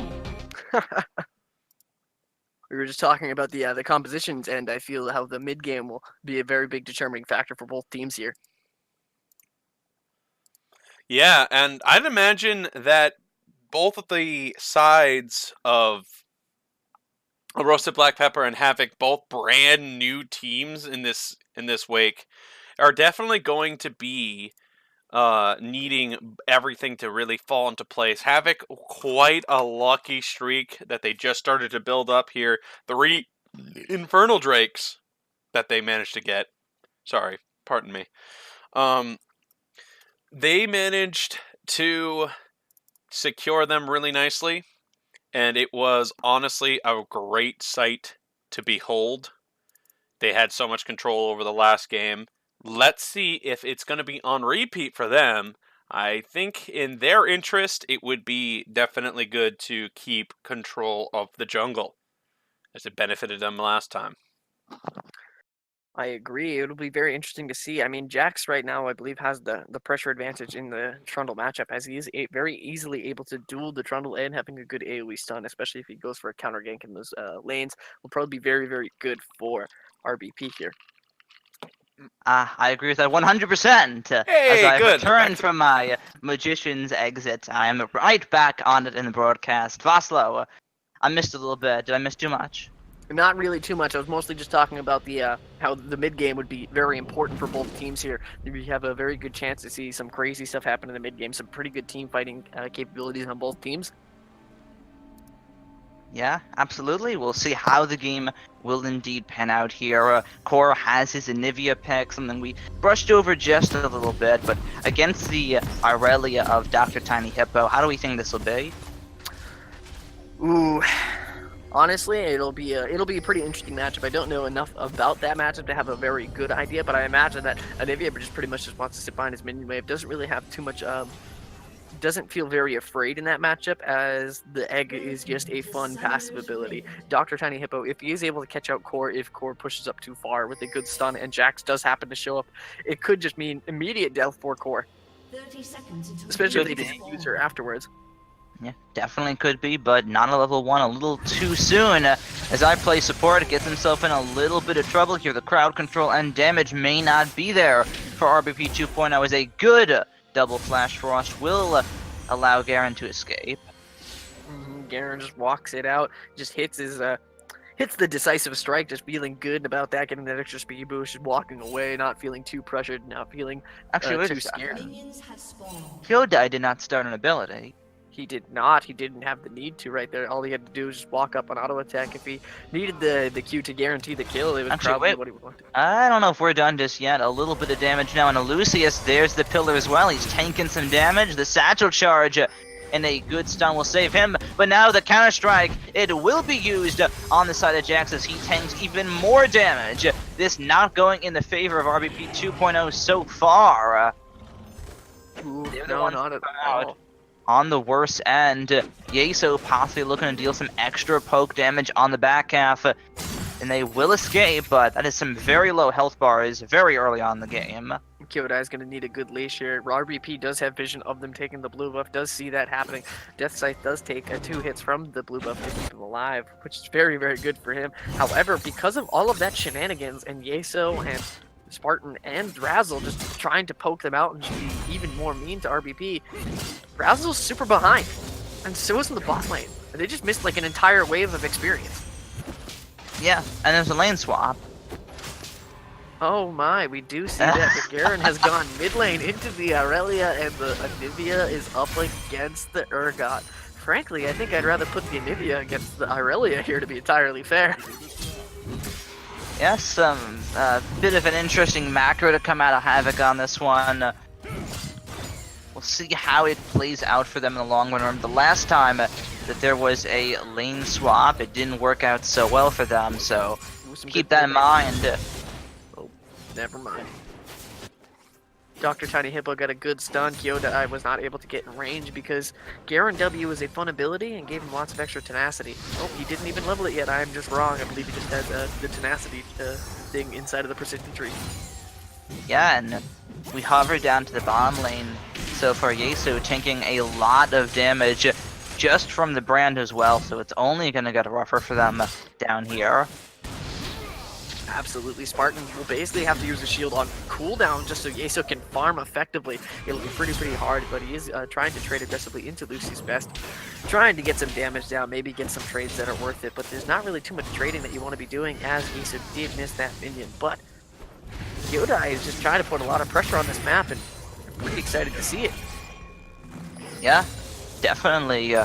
We were just talking about the compositions, and I feel how the mid game will be a very big determining factor for both teams here. Yeah, and I'd imagine that both of the sides of Roasted Black Pepper and Havoc, both brand new teams in this wake, are definitely going to be needing everything to really fall into place. Havoc, quite a lucky streak that they just started to build up here. 3 Infernal Drakes that they managed to get. Sorry, pardon me. They managed to secure them really nicely, and it was honestly a great sight to behold. They had so much control over the last game. Let's see if it's going to be on repeat for them. I think in their interest, it would be definitely good to keep control of the jungle, as it benefited them last time. I agree. It'll be very interesting to see. I mean, Jax right now, I believe, has the pressure advantage in the Trundle matchup, as he is very easily able to duel the Trundle and having a good AoE stun, especially if he goes for a counter gank in those lanes. Will probably be very, very good for RBP here. I agree with that 100%. Hey, as I good. return from my magician's exit, I am right back on it in the broadcast. Vaslo, I missed a little bit. Did I miss too much? Not really too much. I was mostly just talking about the how the mid game would be very important for both teams here. We have a very good chance to see some crazy stuff happen in the mid game. Some pretty good team fighting capabilities on both teams. Yeah, absolutely. We'll see how the game will indeed pan out here. Core has his Anivia pick, something we brushed over just a little bit, but against the Irelia of Dr. Tiny Hippo, how do we think this will be? Ooh, honestly, it'll be a pretty interesting matchup. I don't know enough about that matchup to have a very good idea, but I imagine that Anivia just pretty much just wants to sit behind his minion wave. Doesn't really have too much doesn't feel very afraid in that matchup, as the egg is just a fun passive ability. Dr. Tiny Hippo, if he is able to catch out Core, if Core pushes up too far with a good stun and Jax does happen to show up, it could just mean immediate death for Core. 30 seconds until Especially if they minions didn't use her afterwards. Yeah, definitely could be, but not a level 1 a little too soon. As I play support, gets himself in a little bit of trouble here. The crowd control and damage may not be there for RBP 2.0 as a good double flash frost will allow Garen to escape. Garen just walks it out, just hits the decisive strike, just feeling good about that, getting that extra speed boost, just walking away, not feeling too pressured, not feeling too scared. minions have spawned. Hyodai did not start an ability. He did not. He didn't have the need to right there. All he had to do was just walk up on auto attack. If he needed the Q to guarantee the kill, it was probably what he would want. I don't know if we're done just yet. A little bit of damage now on Lucius. There's the pillar as well. He's tanking some damage. The satchel charge and a good stun will save him. But now the counter strike, it will be used on the side of Jax as he tanks even more damage. This not going in the favor of RBP 2.0 so far. Ooh, They're the no, ones not at out. all. On the worst end, Yeso possibly looking to deal some extra poke damage on the back half, and they will escape, but that is some very low health bars very early on in the game. Kyodai is going to need a good leash here. RBP does have vision of them taking the blue buff, does see that happening. Death Scythe does take 2 hits from the blue buff to keep him alive, which is very, very good for him. However, because of all of that shenanigans and Yeso and Spartan and Drazzle just trying to poke them out and just be even more mean to RBP, Drazzle's super behind, and so is in the bot lane. They just missed like an entire wave of experience. Yeah, and there's a lane swap. Oh my, we do see that. The Garen has gone mid lane into the Aurelia, and the Anivia is up against the Urgot. Frankly, I think I'd rather put the Anivia against the Irelia here, to be entirely fair. Yes, a bit of an interesting macro to come out of Havoc on this one. We'll see how it plays out for them in the long run. The last time that there was a lane swap, it didn't work out so well for them, so keep that in mind. Oh, never mind. Dr. Tiny Hippo got a good stun. Kyodai was not able to get in range because Garen W is a fun ability and gave him lots of extra tenacity. Oh, he didn't even level it yet. I'm just wrong. I believe he just has the tenacity thing inside of the precision tree. Yeah, and we hover down to the bottom lane. So far, Yesu taking a lot of damage just from the brand as well, so it's only going to get rougher for them down here. Absolutely, Spartan will basically have to use a shield on cooldown just so Yeso can farm effectively. It'll be pretty hard, but he is trying to trade aggressively into Lucy's best, trying to get some damage down, maybe get some trades that are worth it, but there's not really too much trading that you want to be doing as Yeso did miss that minion. But Kyodai is just trying to put a lot of pressure on this map, and I'm pretty excited to see it. Yeah, definitely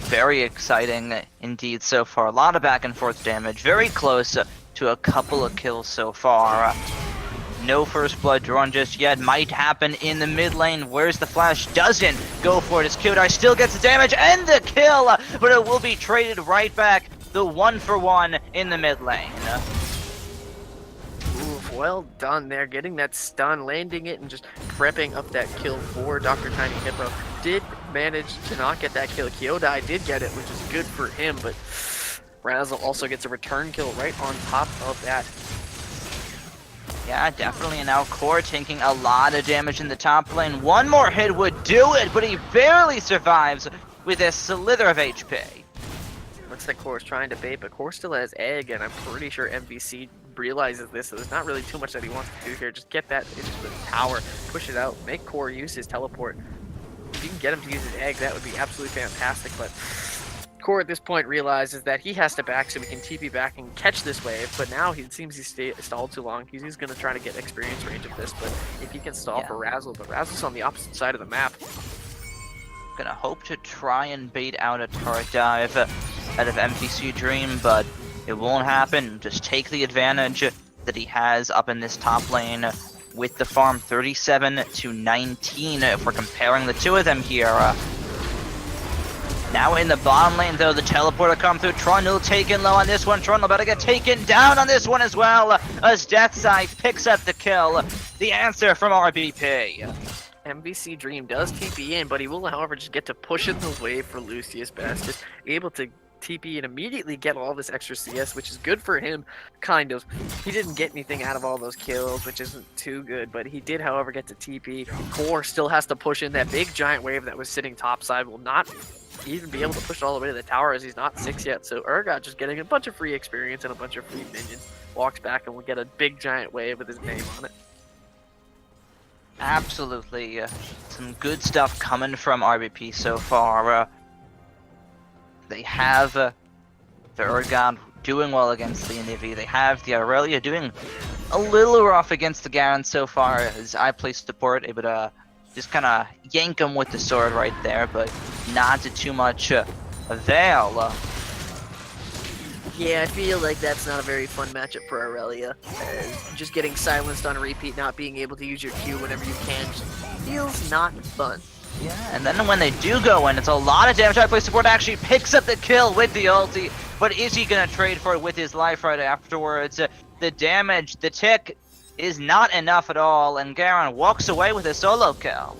very exciting indeed so far. A lot of back and forth damage, very close to a couple of kills so far. No first blood drawn just yet. Might happen in the mid lane. Where's the flash? Doesn't go for it as Kyodai still gets the damage and the kill, but it will be traded right back. The 1-for-1 in the mid lane. Oof, well done there, getting that stun, landing it, and just prepping up that kill for Dr. Tiny Hippo. Did manage to not get that kill. Kyodai did get it, which is good for him, but Razzle also gets a return kill right on top of that. Yeah, definitely. And now Core taking a lot of damage in the top lane. One more hit would do it, but he barely survives with a slither of HP. Looks like Core's trying to bait, but Core still has egg, and I'm pretty sure MVC realizes this, so there's not really too much that he wants to do here. Just get that into the tower, push it out, make Core use his teleport. If you can get him to use his egg, that would be absolutely fantastic, but Core at this point realizes that he has to back so we can TP back and catch this wave, but now it seems he's stalled too long. He's going to try to get experience range of this, but if he can stall for Razzle, but Razzle's on the opposite side of the map. Gonna hope to try and bait out a turret dive out of MVC Dream, but it won't happen. Just take the advantage that he has up in this top lane with the farm 37-19 if we're comparing the two of them here. Now in the bottom lane, though, the teleporter come through. Trundle taken low on this one. Trundle about to get taken down on this one as well, as Death Scythe picks up the kill. The answer from RBP. MVC Dream does TP in, but he will, however, just get to push in the wave for Lucius Best. Just able to TP and immediately get all this extra CS, which is good for him, kind of. He didn't get anything out of all those kills, which isn't too good, but he did, however, get to TP. Core still has to push in. That big giant wave that was sitting topside will not even be able to push all the way to the tower as he's not 6 yet, so Urgot just getting a bunch of free experience and a bunch of free minions. Walks back and will get a big giant wave with his name on it. Absolutely. Some good stuff coming from RBP so far. They have the Urgot doing well against the Inivi. They have the Aurelia doing a little rough against the Garen so far, as I play support, able to just kind of yank him with the sword right there, but not to too much avail. Yeah, I feel like that's not a very fun matchup for Aurelia. Just getting silenced on repeat, not being able to use your Q whenever you can, just feels not fun. Yeah, and then when they do go in, it's a lot of damage. I play support actually picks up the kill with the ulti, but is he going to trade for it with his life right afterwards? The damage, the tick, is not enough at all, and Garen walks away with a solo kill.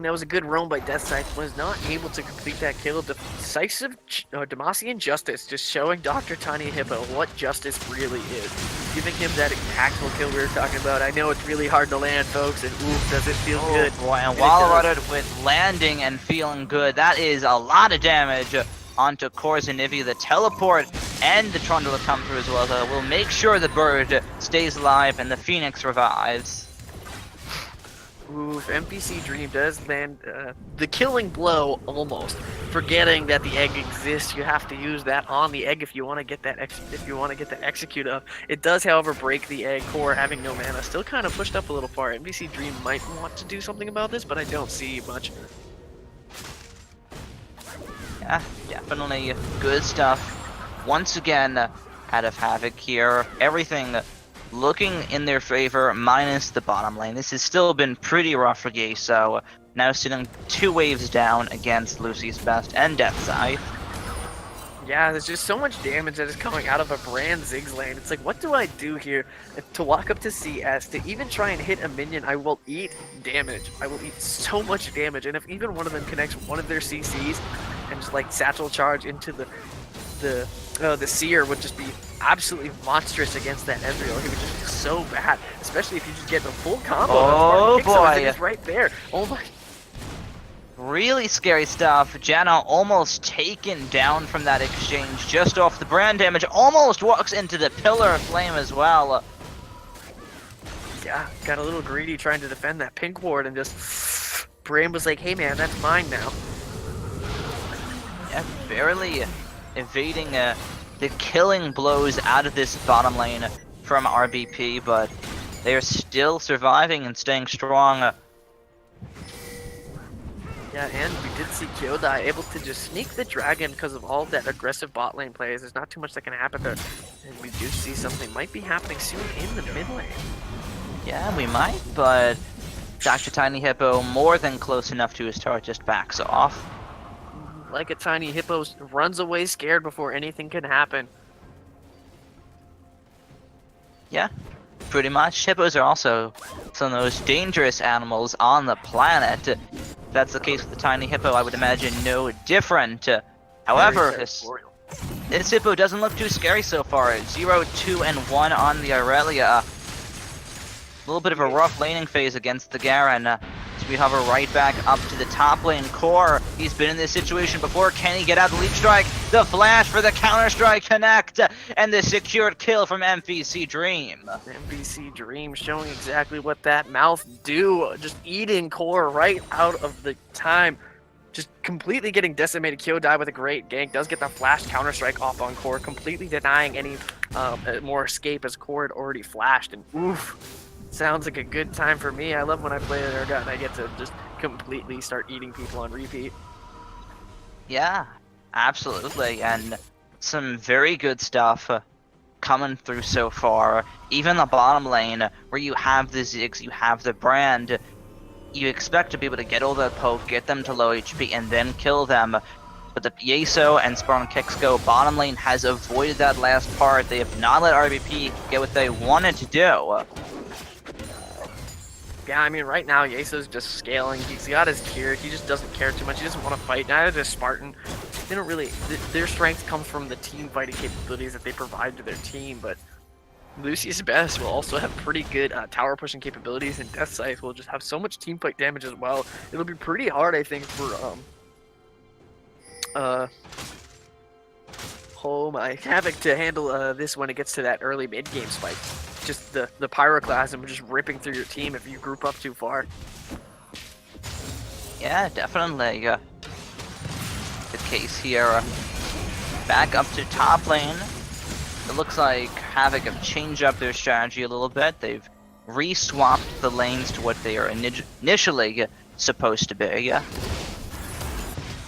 That was a good roam by Death Scythe. Was not able to complete that kill. Decisive Demacian justice, just showing Dr. Tiny Hippo what justice really is. Giving him that impactful kill we were talking about. I know it's really hard to land, folks, and oof, does it feel good. Boy, and while rutted with landing and feeling good, that is a lot of damage onto Core's and Ivy. The teleport and the Trundle will come through as well, though. We'll make sure the bird stays alive and the Phoenix revives. Oof, NPC Dream does land the killing blow almost. Forgetting that the egg exists, you have to use that on the egg if you want to get that execute up. It does, however, break the egg. Core having no mana, still kind of pushed up a little far. NPC Dream might want to do something about this, but I don't see much. Yeah, definitely good stuff. Once again, out of Havoc here. Everything looking in their favor, minus the bottom lane. This has still been pretty rough for Yeso. Now sitting 2 waves down against Lucy's Best and Death Scythe. Yeah, there's just so much damage that is coming out of a Brand Ziggs lane. It's like, what do I do here? To walk up to CS, to even try and hit a minion, I will eat damage. I will eat so much damage. And if even one of them connects one of their CCs and just like satchel charge into the Seer would just be absolutely monstrous against that Ezreal. He would just be so bad, especially if you just get the full combo. Oh boy. It's right there. Oh my. Really scary stuff. Janna almost taken down from that exchange just off the brand damage. Almost walks into the Pillar of Flame as well. Yeah, got a little greedy trying to defend that pink ward and just... Brand was like, hey man, that's mine now. Yeah, barely evading the killing blows out of this bottom lane from RBP, but they are still surviving and staying strong. Yeah, and we did see Kyodai able to just sneak the dragon because of all that aggressive bot lane plays. There's not too much that can happen there. And we do see something might be happening soon in the mid lane. Yeah, we might, but Dr. Tiny Hippo more than close enough to his target, just backs off. Like a tiny hippo runs away scared before anything can happen. Yeah, pretty much. Hippos are also some of those dangerous animals on the planet. If that's the case with the tiny hippo, I would imagine no different. However, this hippo doesn't look too scary so far. 0, 2, and 1 on the Aurelia. A little bit of a rough laning phase against the Garen. So we hover right back up to the top lane core. He's been in this situation before. Can he get out the leap strike? The flash for the counter strike connect, and the secured kill from MVC Dream. MVC Dream showing exactly what that mouth do. Just eating core right out of the time. Just completely getting decimated. Kyodai with a great gank. Does get the flash counter strike off on core, completely denying any more escape as core had already flashed. And oof. Sounds like a good time for me. I love when I play an Ergot and I get to just completely start eating people on repeat. Yeah, absolutely. And some very good stuff coming through so far. Even the bottom lane, where you have the Ziggs, you have the Brand, you expect to be able to get all that poke, get them to low HP, and then kill them. But the Yeso and Spartan Kexco bottom lane has avoided that last part. They have not let RBP get what they wanted to do. Yeah, I mean, right now, Yeso's just scaling. He's got his tier. He just doesn't care too much. He doesn't want to fight. Neither does Spartan. They don't really... Their strength comes from the team fighting capabilities that they provide to their team, but Lucy's Best will also have pretty good tower pushing capabilities, and Death Scythe will just have so much team fight damage as well. It'll be pretty hard, I think, for... Oh my, Havoc to handle this when it gets to that early mid-game spike. Just the pyroclasm just ripping through your team if you group up too far. Yeah, definitely the case here. Back up to top lane. It looks like Havoc have changed up their strategy a little bit. They've re-swapped the lanes to what they are initially supposed to be.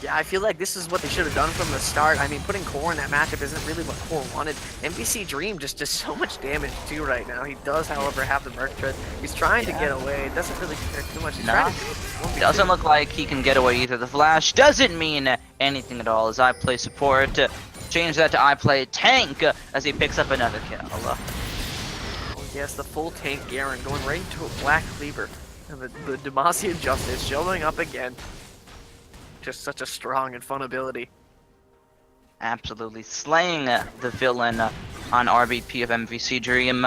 Yeah, I feel like this is what they should have done from the start. I mean, putting Core in that matchup isn't really what Core wanted. MVC Dream just does so much damage too right now. He does, however, have the Merc Tread. He's trying to get away. Doesn't really care too much. He's trying to doesn't look like he can get away either. The flash doesn't mean anything at all as I play support. Change that to I play tank as he picks up another kill. Oh yes, the full tank Garen going right into a Black Cleaver. And the Demacian Justice showing up again. Just such a strong and fun ability. Absolutely slaying the villain on RBP of MVC Dream.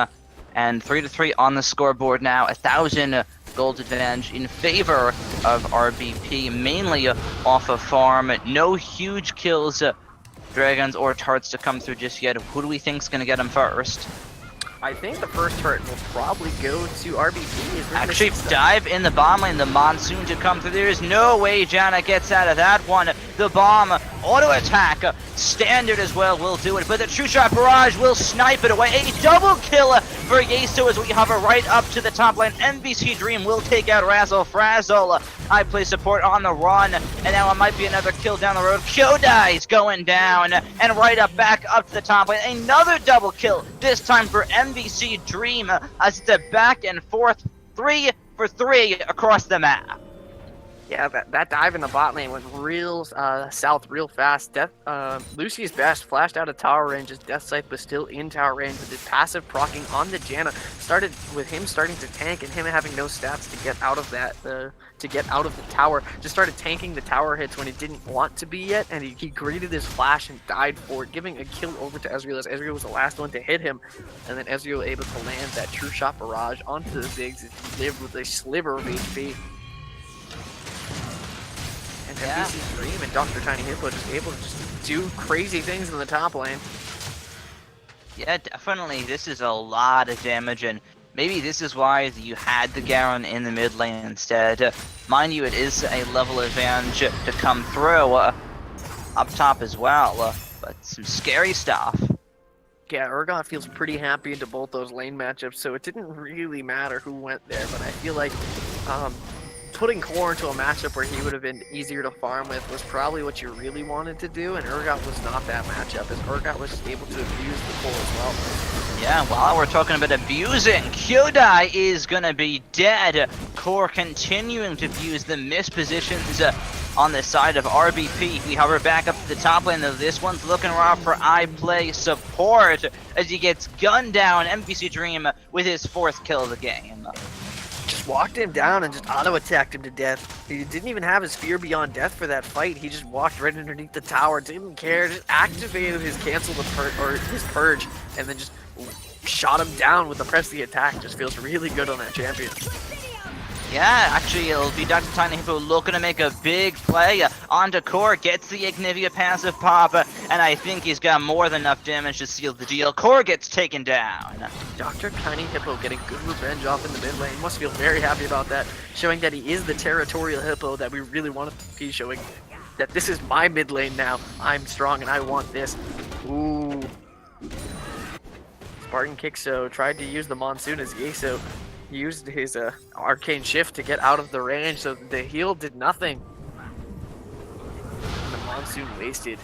And 3-3 on the scoreboard now. 1,000 gold advantage in favor of RBP, mainly off of farm. No huge kills, dragons or tarts to come through just yet. Who do we think is going to get him first? I think the first turret will probably go to RBP. Actually, dive in the bomb lane, the monsoon to come through. There's no way Janna gets out of that one. The bomb, auto attack, standard as well will do it, but the true shot barrage will snipe it away. A double kill for Yeso as we hover right up to the top lane. MVC Dream will take out Razzle Frazzle. I play support on the run, and now it might be another kill down the road. Kyodai's going down, and right up back up to the top lane. Another double kill, this time for MVC Dream, as it's a back and forth 3 for 3 across the map. Yeah, that dive in the bot lane went real south real fast. Lucy's best flashed out of tower range as Death Scythe was still in tower range with his passive proccing on the Janna. Started with him starting to tank and him having no stats to get out of that, to get out of the tower. Just started tanking the tower hits when he didn't want to be yet, and he greeted his flash and died for it, giving a kill over to Ezreal as Ezreal was the last one to hit him. And then Ezreal able to land that true shot barrage onto the Ziggs as he lived with a sliver of HP. And MVC Dream and Dr. Tiny Hippo just able to just do crazy things in the top lane. Yeah, definitely. This is a lot of damage, and maybe this is why you had the Garen in the mid lane instead. Mind you, it is a level advantage to come through up top as well, but some scary stuff. Yeah, Urgot feels pretty happy into both those lane matchups, so it didn't really matter who went there, but I feel like putting Core into a matchup where he would have been easier to farm with was probably what you really wanted to do, and Urgot was not that matchup, as Urgot was able to abuse the Core as well. Yeah, while we're talking about abusing, Kyodai is gonna be dead. Core continuing to abuse the mispositions on the side of RBP. We hover back up to the top lane, though this one's looking rough for I Play support as he gets gunned down. MVC Dream with his 4th kill of the game. Just walked him down and just auto-attacked him to death. He didn't even have his Fear Beyond Death for that fight. He just walked right underneath the tower, didn't care, just activated his cancel the his purge, and then just shot him down with the press the attack. Just feels really good on that champion. Yeah, actually, it'll be Dr. Tiny Hippo looking to make a big play onto Core, gets the Ignivia passive pop, and I think he's got more than enough damage to seal the deal. Core gets taken down. Dr. Tiny Hippo getting good revenge off in the mid lane. Must feel very happy about that, showing that he is the territorial Hippo that we really want to be, showing that this is my mid lane now. I'm strong and I want this. Ooh. Spartan Kixo tried to use the Monsoon as Yeso used his arcane shift to get out of the range, so the heal did nothing. And the Monsoon wasted.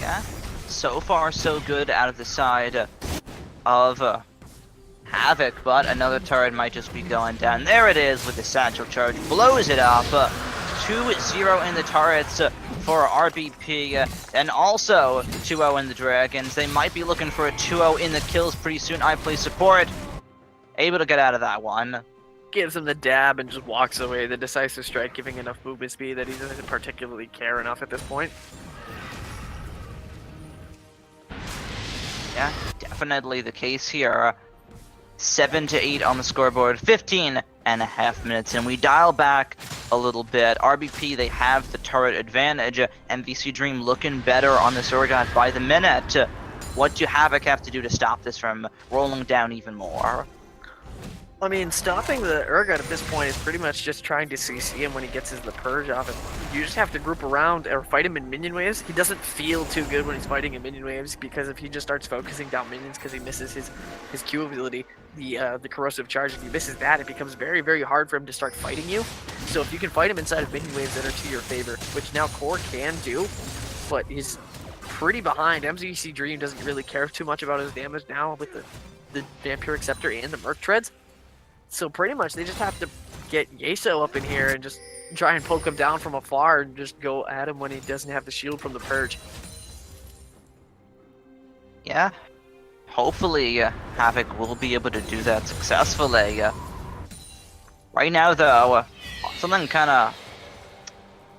Yeah, so far so good out of the side of Havoc, but another turret might just be going down. There it is with the Satchel Charge, blows it up. 2-0 in the turrets for RBP, and also 2-0 in the Dragons. They might be looking for a 2-0 in the kills pretty soon. I Play support, able to get out of that one. Gives him the dab and just walks away. The decisive strike giving enough movement speed that he doesn't particularly care enough at this point. Yeah, definitely the case here. 7-8 on the scoreboard, 15.5 minutes, and we dial back a little bit. RBP, they have the turret advantage. MVC Dream looking better on this Urgot by the minute. What do Havoc have to do to stop this from rolling down even more? I mean, stopping the Urgot at this point is pretty much just trying to CC him when he gets the purge off him. You just have to group around or fight him in minion waves. He doesn't feel too good when he's fighting in minion waves, because if he just starts focusing down minions because he misses his Q ability, the corrosive charge, if he misses that, it becomes very, very hard for him to start fighting you. So if you can fight him inside of minion waves that are to your favor, which now Core can do, but he's pretty behind. MVC Dream doesn't really care too much about his damage now with the Vampiric Scepter and the Merc Treads. So pretty much they just have to get Yeso up in here and just try and poke him down from afar and just go at him when he doesn't have the shield from the purge. Yeah, hopefully Havoc will be able to do that successfully. Right now though, something kind of...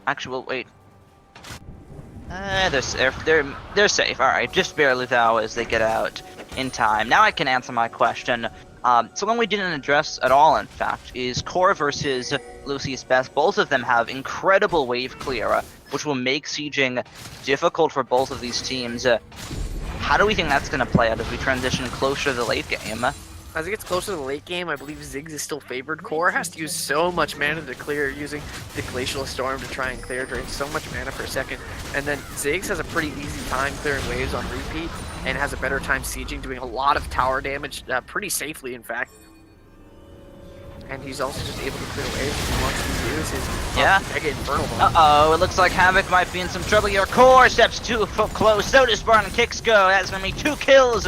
Actually, wait. They're safe, alright, just barely though as they get out in time. Now I can answer my question. Something we didn't address at all, in fact, is Core versus Lucy's Best. Both of them have incredible wave clear, which will make sieging difficult for both of these teams. How do we think that's going to play out as we transition closer to the late game? As it gets closer to the late game, I believe Ziggs is still favored. Core has to use so much mana to clear, using the Glacial Storm to try and clear, drain so much mana per second. And then Ziggs has a pretty easy time clearing waves on repeat, and has a better time sieging, doing a lot of tower damage, pretty safely in fact. And he's also just able to clear waves if he wants to use his Mega Infernal Bomb. Uh-oh, it looks like Havoc might be in some trouble here. Core steps too close, so does Spartan Kicks go. That's gonna be 2 kills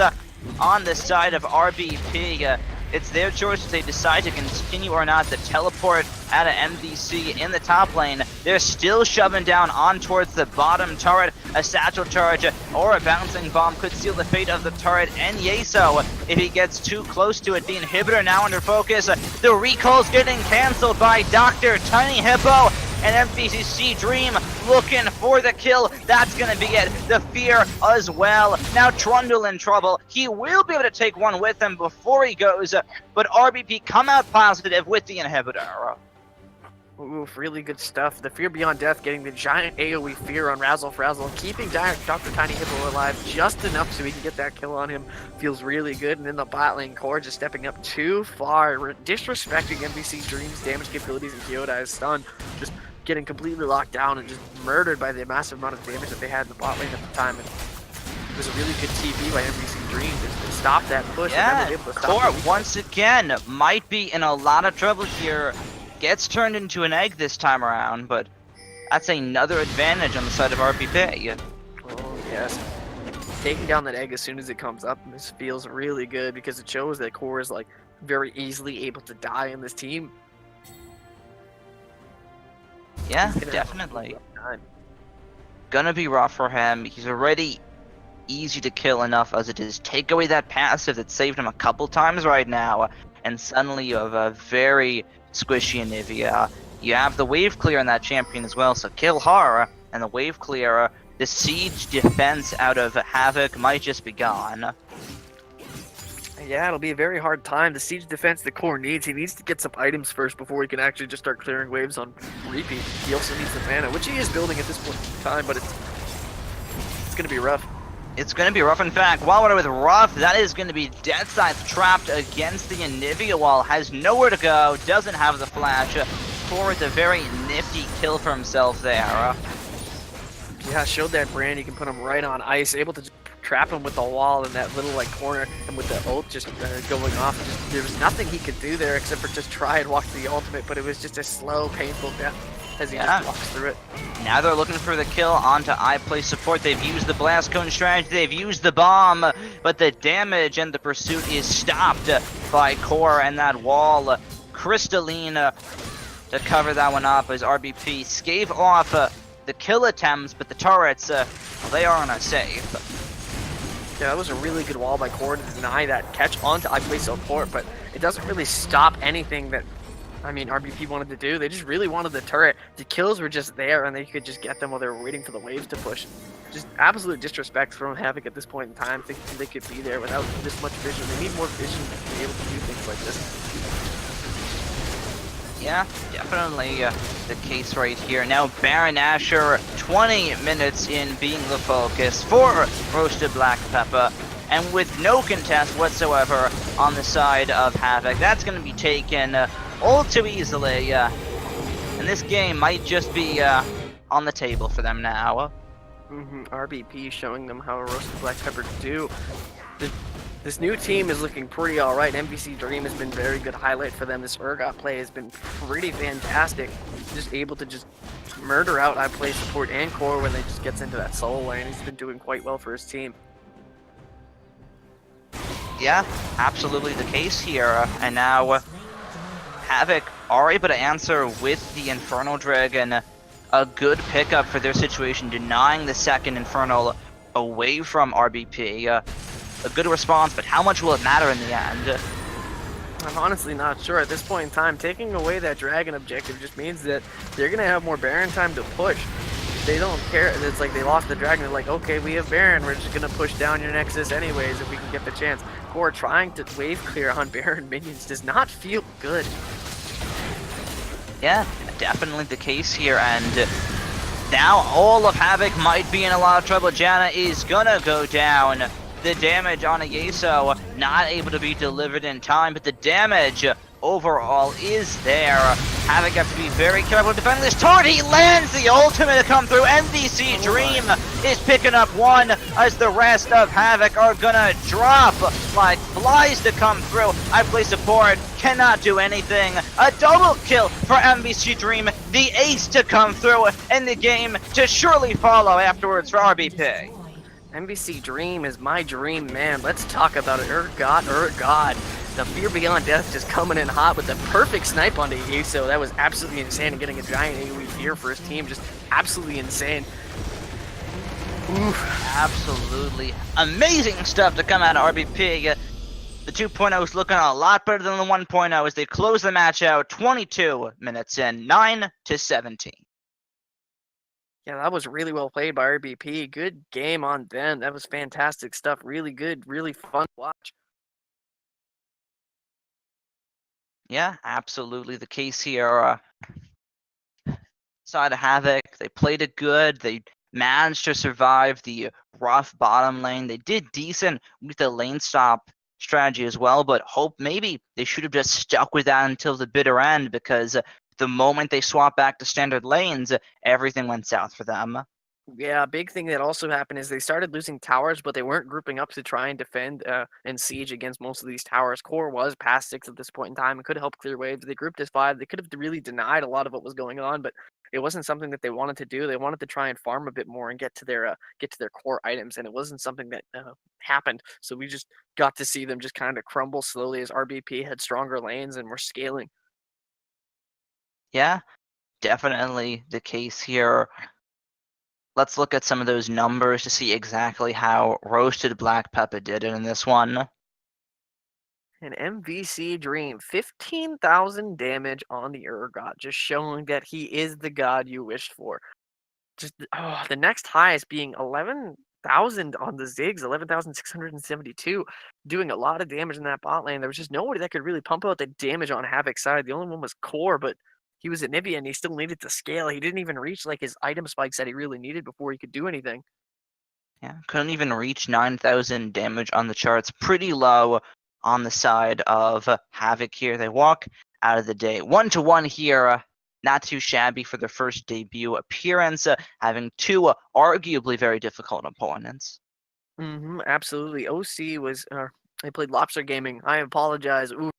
on the side of RBP. It's their choice if they decide to continue or not. The teleport out of MVC in the top lane. They're still shoving down on towards the bottom turret. A satchel charge or a bouncing bomb could seal the fate of the turret and Yeso if he gets too close to it. The inhibitor now under focus. The recall's getting cancelled by Dr. Tiny Hippo. And MVC Dream looking for the kill. That's going to be it. The Fear as well. Now Trundle in trouble. He will be able to take one with him before he goes. But RBP come out positive with the inhibitor. Oof, really good stuff. The Fear Beyond Death getting the giant AoE Fear on Razzle Frazzle, keeping Dr. Tiny Hippo alive just enough so we can get that kill on him. Feels really good. And then the bot lane Core just stepping up too far, disrespecting MVC Dream's damage capabilities and Kyodai's stun. Just getting completely locked down and just murdered by the massive amount of damage that they had in the bot lane at the time. And it was a really good TP by MVC Dream to stop that push. Yeah, and able to Core stop once again might be in a lot of trouble here. Gets turned into an egg this time around, but that's another advantage on the side of RBP. Oh, yes. Taking down that egg as soon as it comes up, this feels really good because it shows that Core is like very easily able to die in this team. Yeah, definitely. Gonna be rough for him. He's already easy to kill enough as it is. Take away that passive that saved him a couple times right now, and suddenly you have a very squishy Anivia. You have the wave clear on that champion as well, so kill her, and the wave clear, the siege defense out of Havoc might just be gone. Yeah, it'll be a very hard time. The siege defense the Core needs. He needs to get some items first before he can actually just start clearing waves on repeat. He also needs the mana, which he is building at this point in time, but it's gonna be rough. It's going to be rough. In fact, while we're with rough, that is going to be Death Scythe trapped against the Anivia wall. Has nowhere to go, doesn't have the flash. For a very nifty kill for himself there. Yeah, showed that brand. You can put him right on ice, able to just trap him with the wall in that little like corner, and with the ult just going off. There was nothing he could do there except for just try and walk the ultimate, but it was just a slow, painful death as he just walks through it. Now they're looking for the kill onto iPlay support. They've used the blast cone strategy, they've used the bomb, but the damage and the pursuit is stopped by Core and that wall. Crystalline to cover that one up as RBP scave off the kill attempts, but the turrets, they are on a safe. Yeah, that was a really good wall by Core to deny that catch onto iPlay support, but it doesn't really stop anything that RBP wanted to do. They just really wanted the turret. The kills were just there, and they could just get them while they were waiting for the waves to push. Just absolute disrespect from Havoc at this point in time, thinking they could be there without this much vision. They need more vision to be able to do things like this. Yeah, definitely the case right here. Now Baron Asher, 20 minutes in being the focus for Roasted Black Pepper, and with no contest whatsoever on the side of Havoc. That's going to be taken all too easily, and this game might just be on the table for them now. RBP showing them how a Roasted Black Pepper do. This new team is looking pretty alright. MVC Dream has been very good highlight for them. This Urgot play has been pretty fantastic. Just able to just murder out iPlay support and Core when they just gets into that solo lane. He's been doing quite well for his team. Yeah, absolutely the case here. And now Havoc are able to answer with the Infernal Dragon. A good pickup for their situation, denying the second Infernal away from RBP. A good response, but how much will it matter in the end? I'm honestly not sure. At this point in time, taking away that Dragon objective just means that they're going to have more Baron time to push. They don't care. It's like they lost the Dragon. They're like, okay, we have Baron. We're just going to push down your Nexus anyways if we can get the chance. Core trying to wave clear on Baron minions does not feel good. Yeah, definitely the case here, and now all of Havoc might be in a lot of trouble. Janna is gonna go down. the damage on a Yeso, not able to be delivered in time, but the damage overall is there. Havoc have to be very careful defending this turret. He lands the ultimate to come through. MVC Dream is picking up one as the rest of Havoc are gonna drop like flies to come through. I play support, cannot do anything. A double kill for MVC Dream, the ace to come through, and the game to surely follow afterwards for RBP. MVC Dream is my dream, man. Let's talk about it. God. The Fear Beyond Death just coming in hot with the perfect snipe onto Yeso. That was absolutely insane, and getting a giant AoE fear for his team, just absolutely insane. Oof. Absolutely amazing stuff to come out of RBP. The 2.0 is looking a lot better than the 1.0 as they close the match out 22 minutes in, 9-17. Yeah, that was really well played by RBP. Good game on them. That was fantastic stuff. Really good, really fun to watch. Yeah, absolutely the case here. Side of Havoc, they played it good. They managed to survive the rough bottom lane. They did decent with the lane stop strategy as well, but maybe they should have just stuck with that until the bitter end, because the moment they swapped back to standard lanes, everything went south for them. Yeah, a big thing that also happened is they started losing towers, but they weren't grouping up to try and defend and siege against most of these towers. Core was past 6 at this point in time and could help clear waves. They grouped as 5. They could have really denied a lot of what was going on, but it wasn't something that they wanted to do. They wanted to try and farm a bit more and get to their core items, and it wasn't something that happened. So we just got to see them just kind of crumble slowly as RBP had stronger lanes and were scaling. Yeah, definitely the case here. Let's look at some of those numbers to see exactly how Roasted Black Pepper did it in this one. An MVC Dream, 15,000 damage on the Urgot, just showing that he is the god you wished for. Just the next highest being 11,000 on the Ziggs, 11,672, doing a lot of damage in that bot lane. There was just nobody that could really pump out the damage on Havoc's side. The only one was Core, but he was at Nivea and he still needed to scale. He didn't even reach like his item spikes that he really needed before he could do anything. Yeah, couldn't even reach 9,000 damage on the charts. Pretty low on the side of Havoc here. They walk out of the day 1-1 here. Not too shabby for their first debut appearance, having two arguably very difficult opponents. Absolutely. OC was, they played Lobster Gaming. I apologize. Ooh.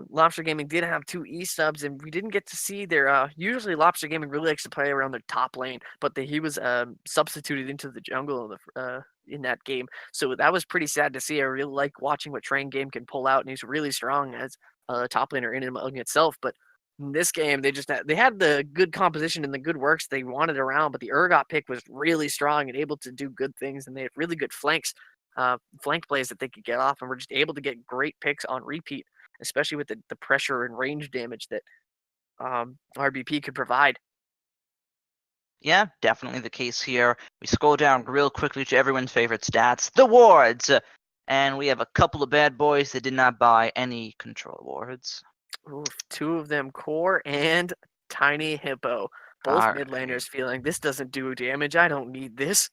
Lobster Gaming did have 2 E-subs, and we didn't get to see their, usually Lobster Gaming really likes to play around their top lane, but he was substituted into the jungle in that game. So that was pretty sad to see. I really like watching what Train Game can pull out, and he's really strong as a top laner in and among itself, but in this game, they had the good composition and the good works they wanted around, but the Urgot pick was really strong and able to do good things, and they had really good flank plays that they could get off, and were just able to get great picks on repeat, especially with the pressure and range damage that RBP could provide. Yeah, definitely the case here. We scroll down real quickly to everyone's favorite stats, the wards, and we have a couple of bad boys that did not buy any control wards. Oof, 2 of them Core and Tiny Hippo. Both mid laners feeling this doesn't do damage. I don't need this.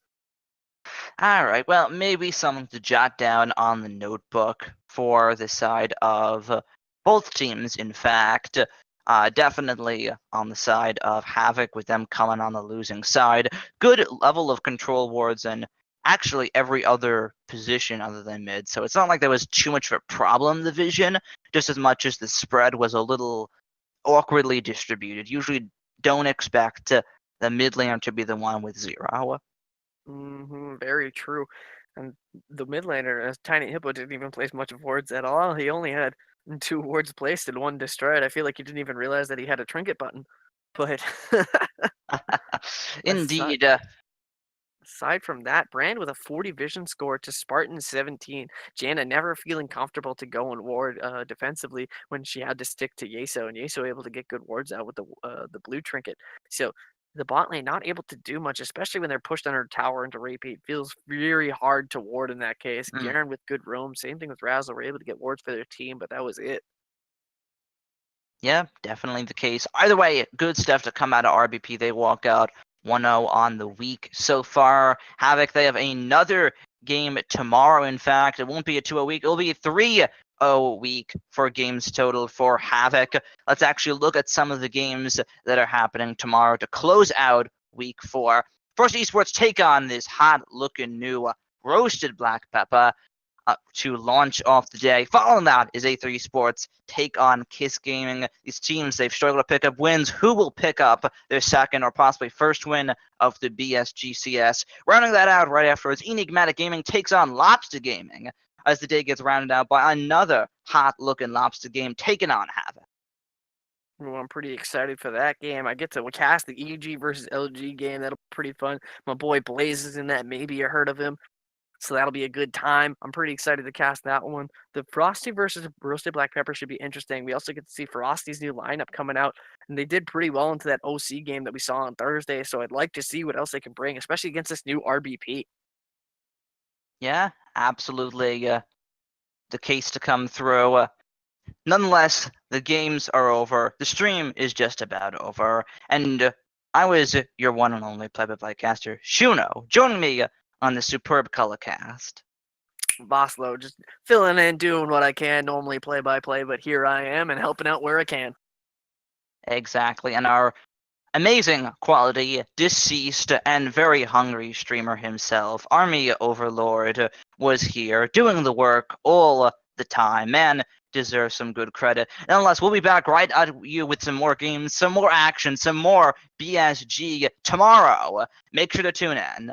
Alright, well, maybe something to jot down on the notebook for the side of both teams, in fact. Definitely on the side of Havoc, with them coming on the losing side. Good level of control wards and actually every other position other than mid. So it's not like there was too much of a problem division, just as much as the spread was a little awkwardly distributed. Usually don't expect the mid laner to be the one with 0. Very true. And the mid laner, Tiny Hippo, didn't even place much of wards at all. He only had 2 wards placed and 1 destroyed. I feel like he didn't even realize that he had a trinket button. But indeed. Aside from that, Brand with a 40 vision score to Spartan 17. Janna never feeling comfortable to go and ward defensively when she had to stick to Yeso, and Yeso able to get good wards out with the blue trinket. So the bot lane not able to do much, especially when they're pushed under tower into repeat. Feels very hard to ward in that case. Garen with good roam. Same thing with Razzle. Were able to get wards for their team, but that was it. Yeah, definitely the case. Either way, good stuff to come out of RBP. They walk out 1-0 on the week so far. Havoc, they have another game tomorrow. In fact, it won't be a 2-0 week. It'll be a 3-0 week for games total for Havoc. Let's actually look at some of the games that are happening tomorrow to close out week 4. First, Esports take on this hot-looking new roasted black pepper to launch off the day. Following that is A3 Sports take on Kiss Gaming. These teams, they've struggled to pick up wins. Who will pick up their second or possibly first win of the BSGCS? Rounding that out right afterwards, Enigmatic Gaming takes on Lobster Gaming as the day gets rounded out by another hot-looking Lobster game taking on Havoc. Well, I'm pretty excited for that game. I get to cast the EG versus LG game. That'll be pretty fun. My boy Blaze is in that. Maybe you heard of him. So that'll be a good time. I'm pretty excited to cast that one. The Frosty versus Roasted Black Pepper should be interesting. We also get to see Frosty's new lineup coming out, and they did pretty well into that OC game that we saw on Thursday. So I'd like to see what else they can bring, especially against this new RBP. Yeah, absolutely. The case to come through. Nonetheless, the games are over. The stream is just about over. And I was your one and only play-by-play caster, Shuno, joining me on the superb color cast. Boslo, just filling in, doing what I can, normally play-by-play, but here I am and helping out where I can. Exactly, and our amazing quality, deceased, and very hungry streamer himself, Army Overlord, was here doing the work all the time. Man deserves some good credit. Nonetheless, we'll be back right at you with some more games, some more action, some more BSG tomorrow. Make sure to tune in.